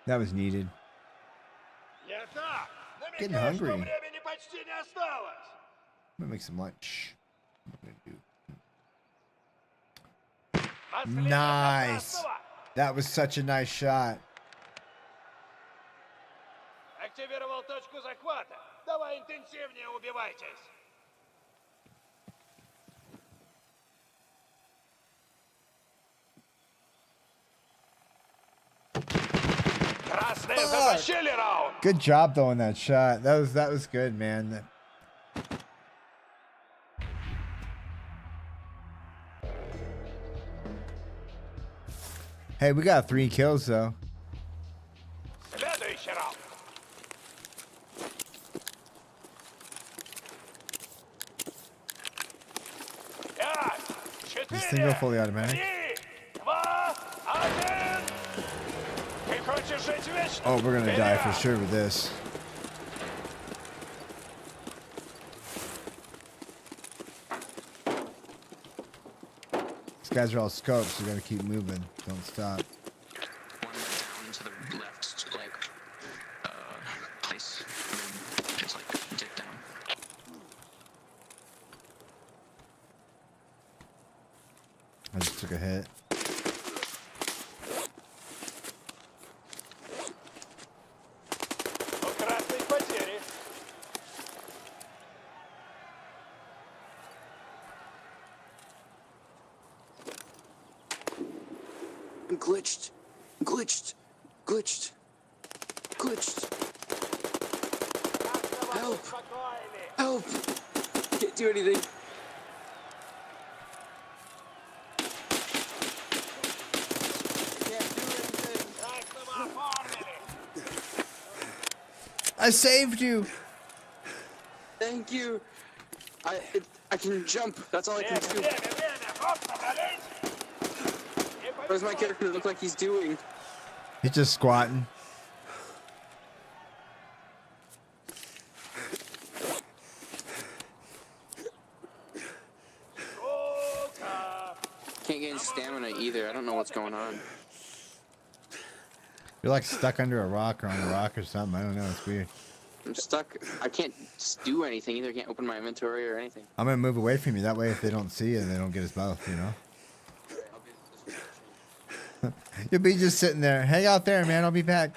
That was needed. Getting hungry. I'm gonna make some lunch. What am I gonna do? Nice. That was such a nice shot. Активировал точку захвата. Давай интенсивнее убивайтесь. Красные затащили раунд. Good job though on that shot. That was good, man. Hey, we got 3 kills though. Следующий раунд. Пять, Is this thing go fully automatic? 3, 2, 1. Ты хочешь жить вечно? Oh, we're gonna die for sure with this. These guys are all scopes, so we gotta keep moving. Don't stop. One down to the left, like, place. And then it's like dip down. I just took a hit. Красные потери. Glitched. Glitched. Glitched. Glitched. Help. Help. Can't do anything. I saved you. Thank you. I can jump. That's all I can do. What does my character look like he's doing? He's just squatting. Can't gain stamina either. I don't know what's going on. You're like stuck under a rock or on a rock or something. I don't know. It's weird. I'm stuck. I can't do anything either. I can't open my inventory or anything. I'm gonna move away from you. That way, if they don't see you, they don't get us both. You know. You'll be just sitting there. Hang out there, man. I'll be back.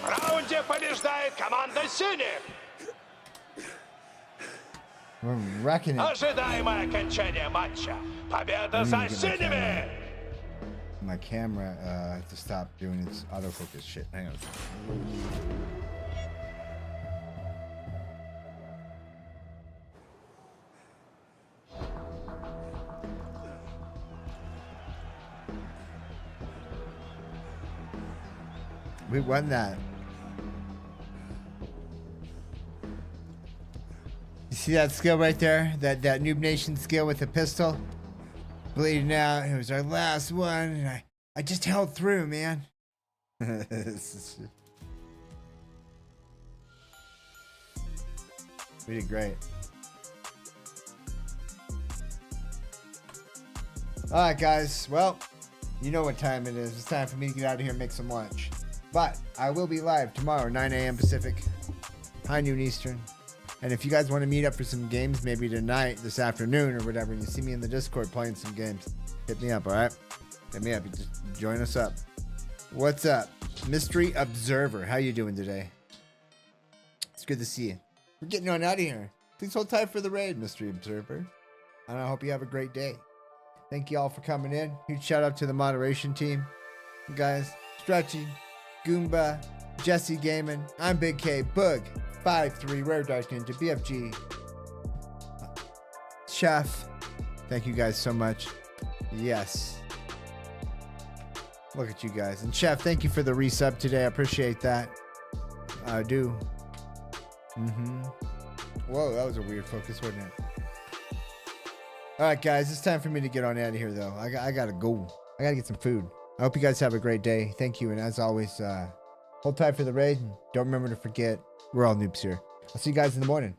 В раунде побеждает команда синих. We're wrecking it. Ожидаемое окончание матча. Победа за синими. My camera, I have to stop doing its autofocus shit. Hang on. We won that. You see that skill right there? That Noob Nation skill with the pistol? Bleeding out. It was our last one, and I just held through, man. We did great. Alright, guys. Well, you know what time it is. It's time for me to get out of here and make some lunch. But I will be live tomorrow, 9 a.m. Pacific, high noon Eastern. And if you guys want to meet up for some games, maybe tonight, this afternoon, or whatever, and you see me in the Discord playing some games, hit me up, all right? Hit me up. Just join us up. What's up? Mystery Observer. How you doing today? It's good to see you. We're getting on out of here. Please hold tight for the raid, Mystery Observer. And I hope you have a great day. Thank you all for coming in. Huge shout out to the moderation team. You guys, Stretchy, Goomba, Jesse Gaiman, I'm Big K, Boog, 5-3, Rare Dark Ninja, BFG, Chef. Thank you guys so much. Yes. Look at you guys. And Chef, thank you for the resub today. I appreciate that. I do. Whoa, that was a weird focus, wasn't it? All right, guys, it's time for me to get on out of here, though. I gotta go. I gotta get some food. I hope you guys have a great day. Thank you, and as always, hold tight for the raid. Don't remember to forget, we're all noobs here. I'll see you guys in the morning.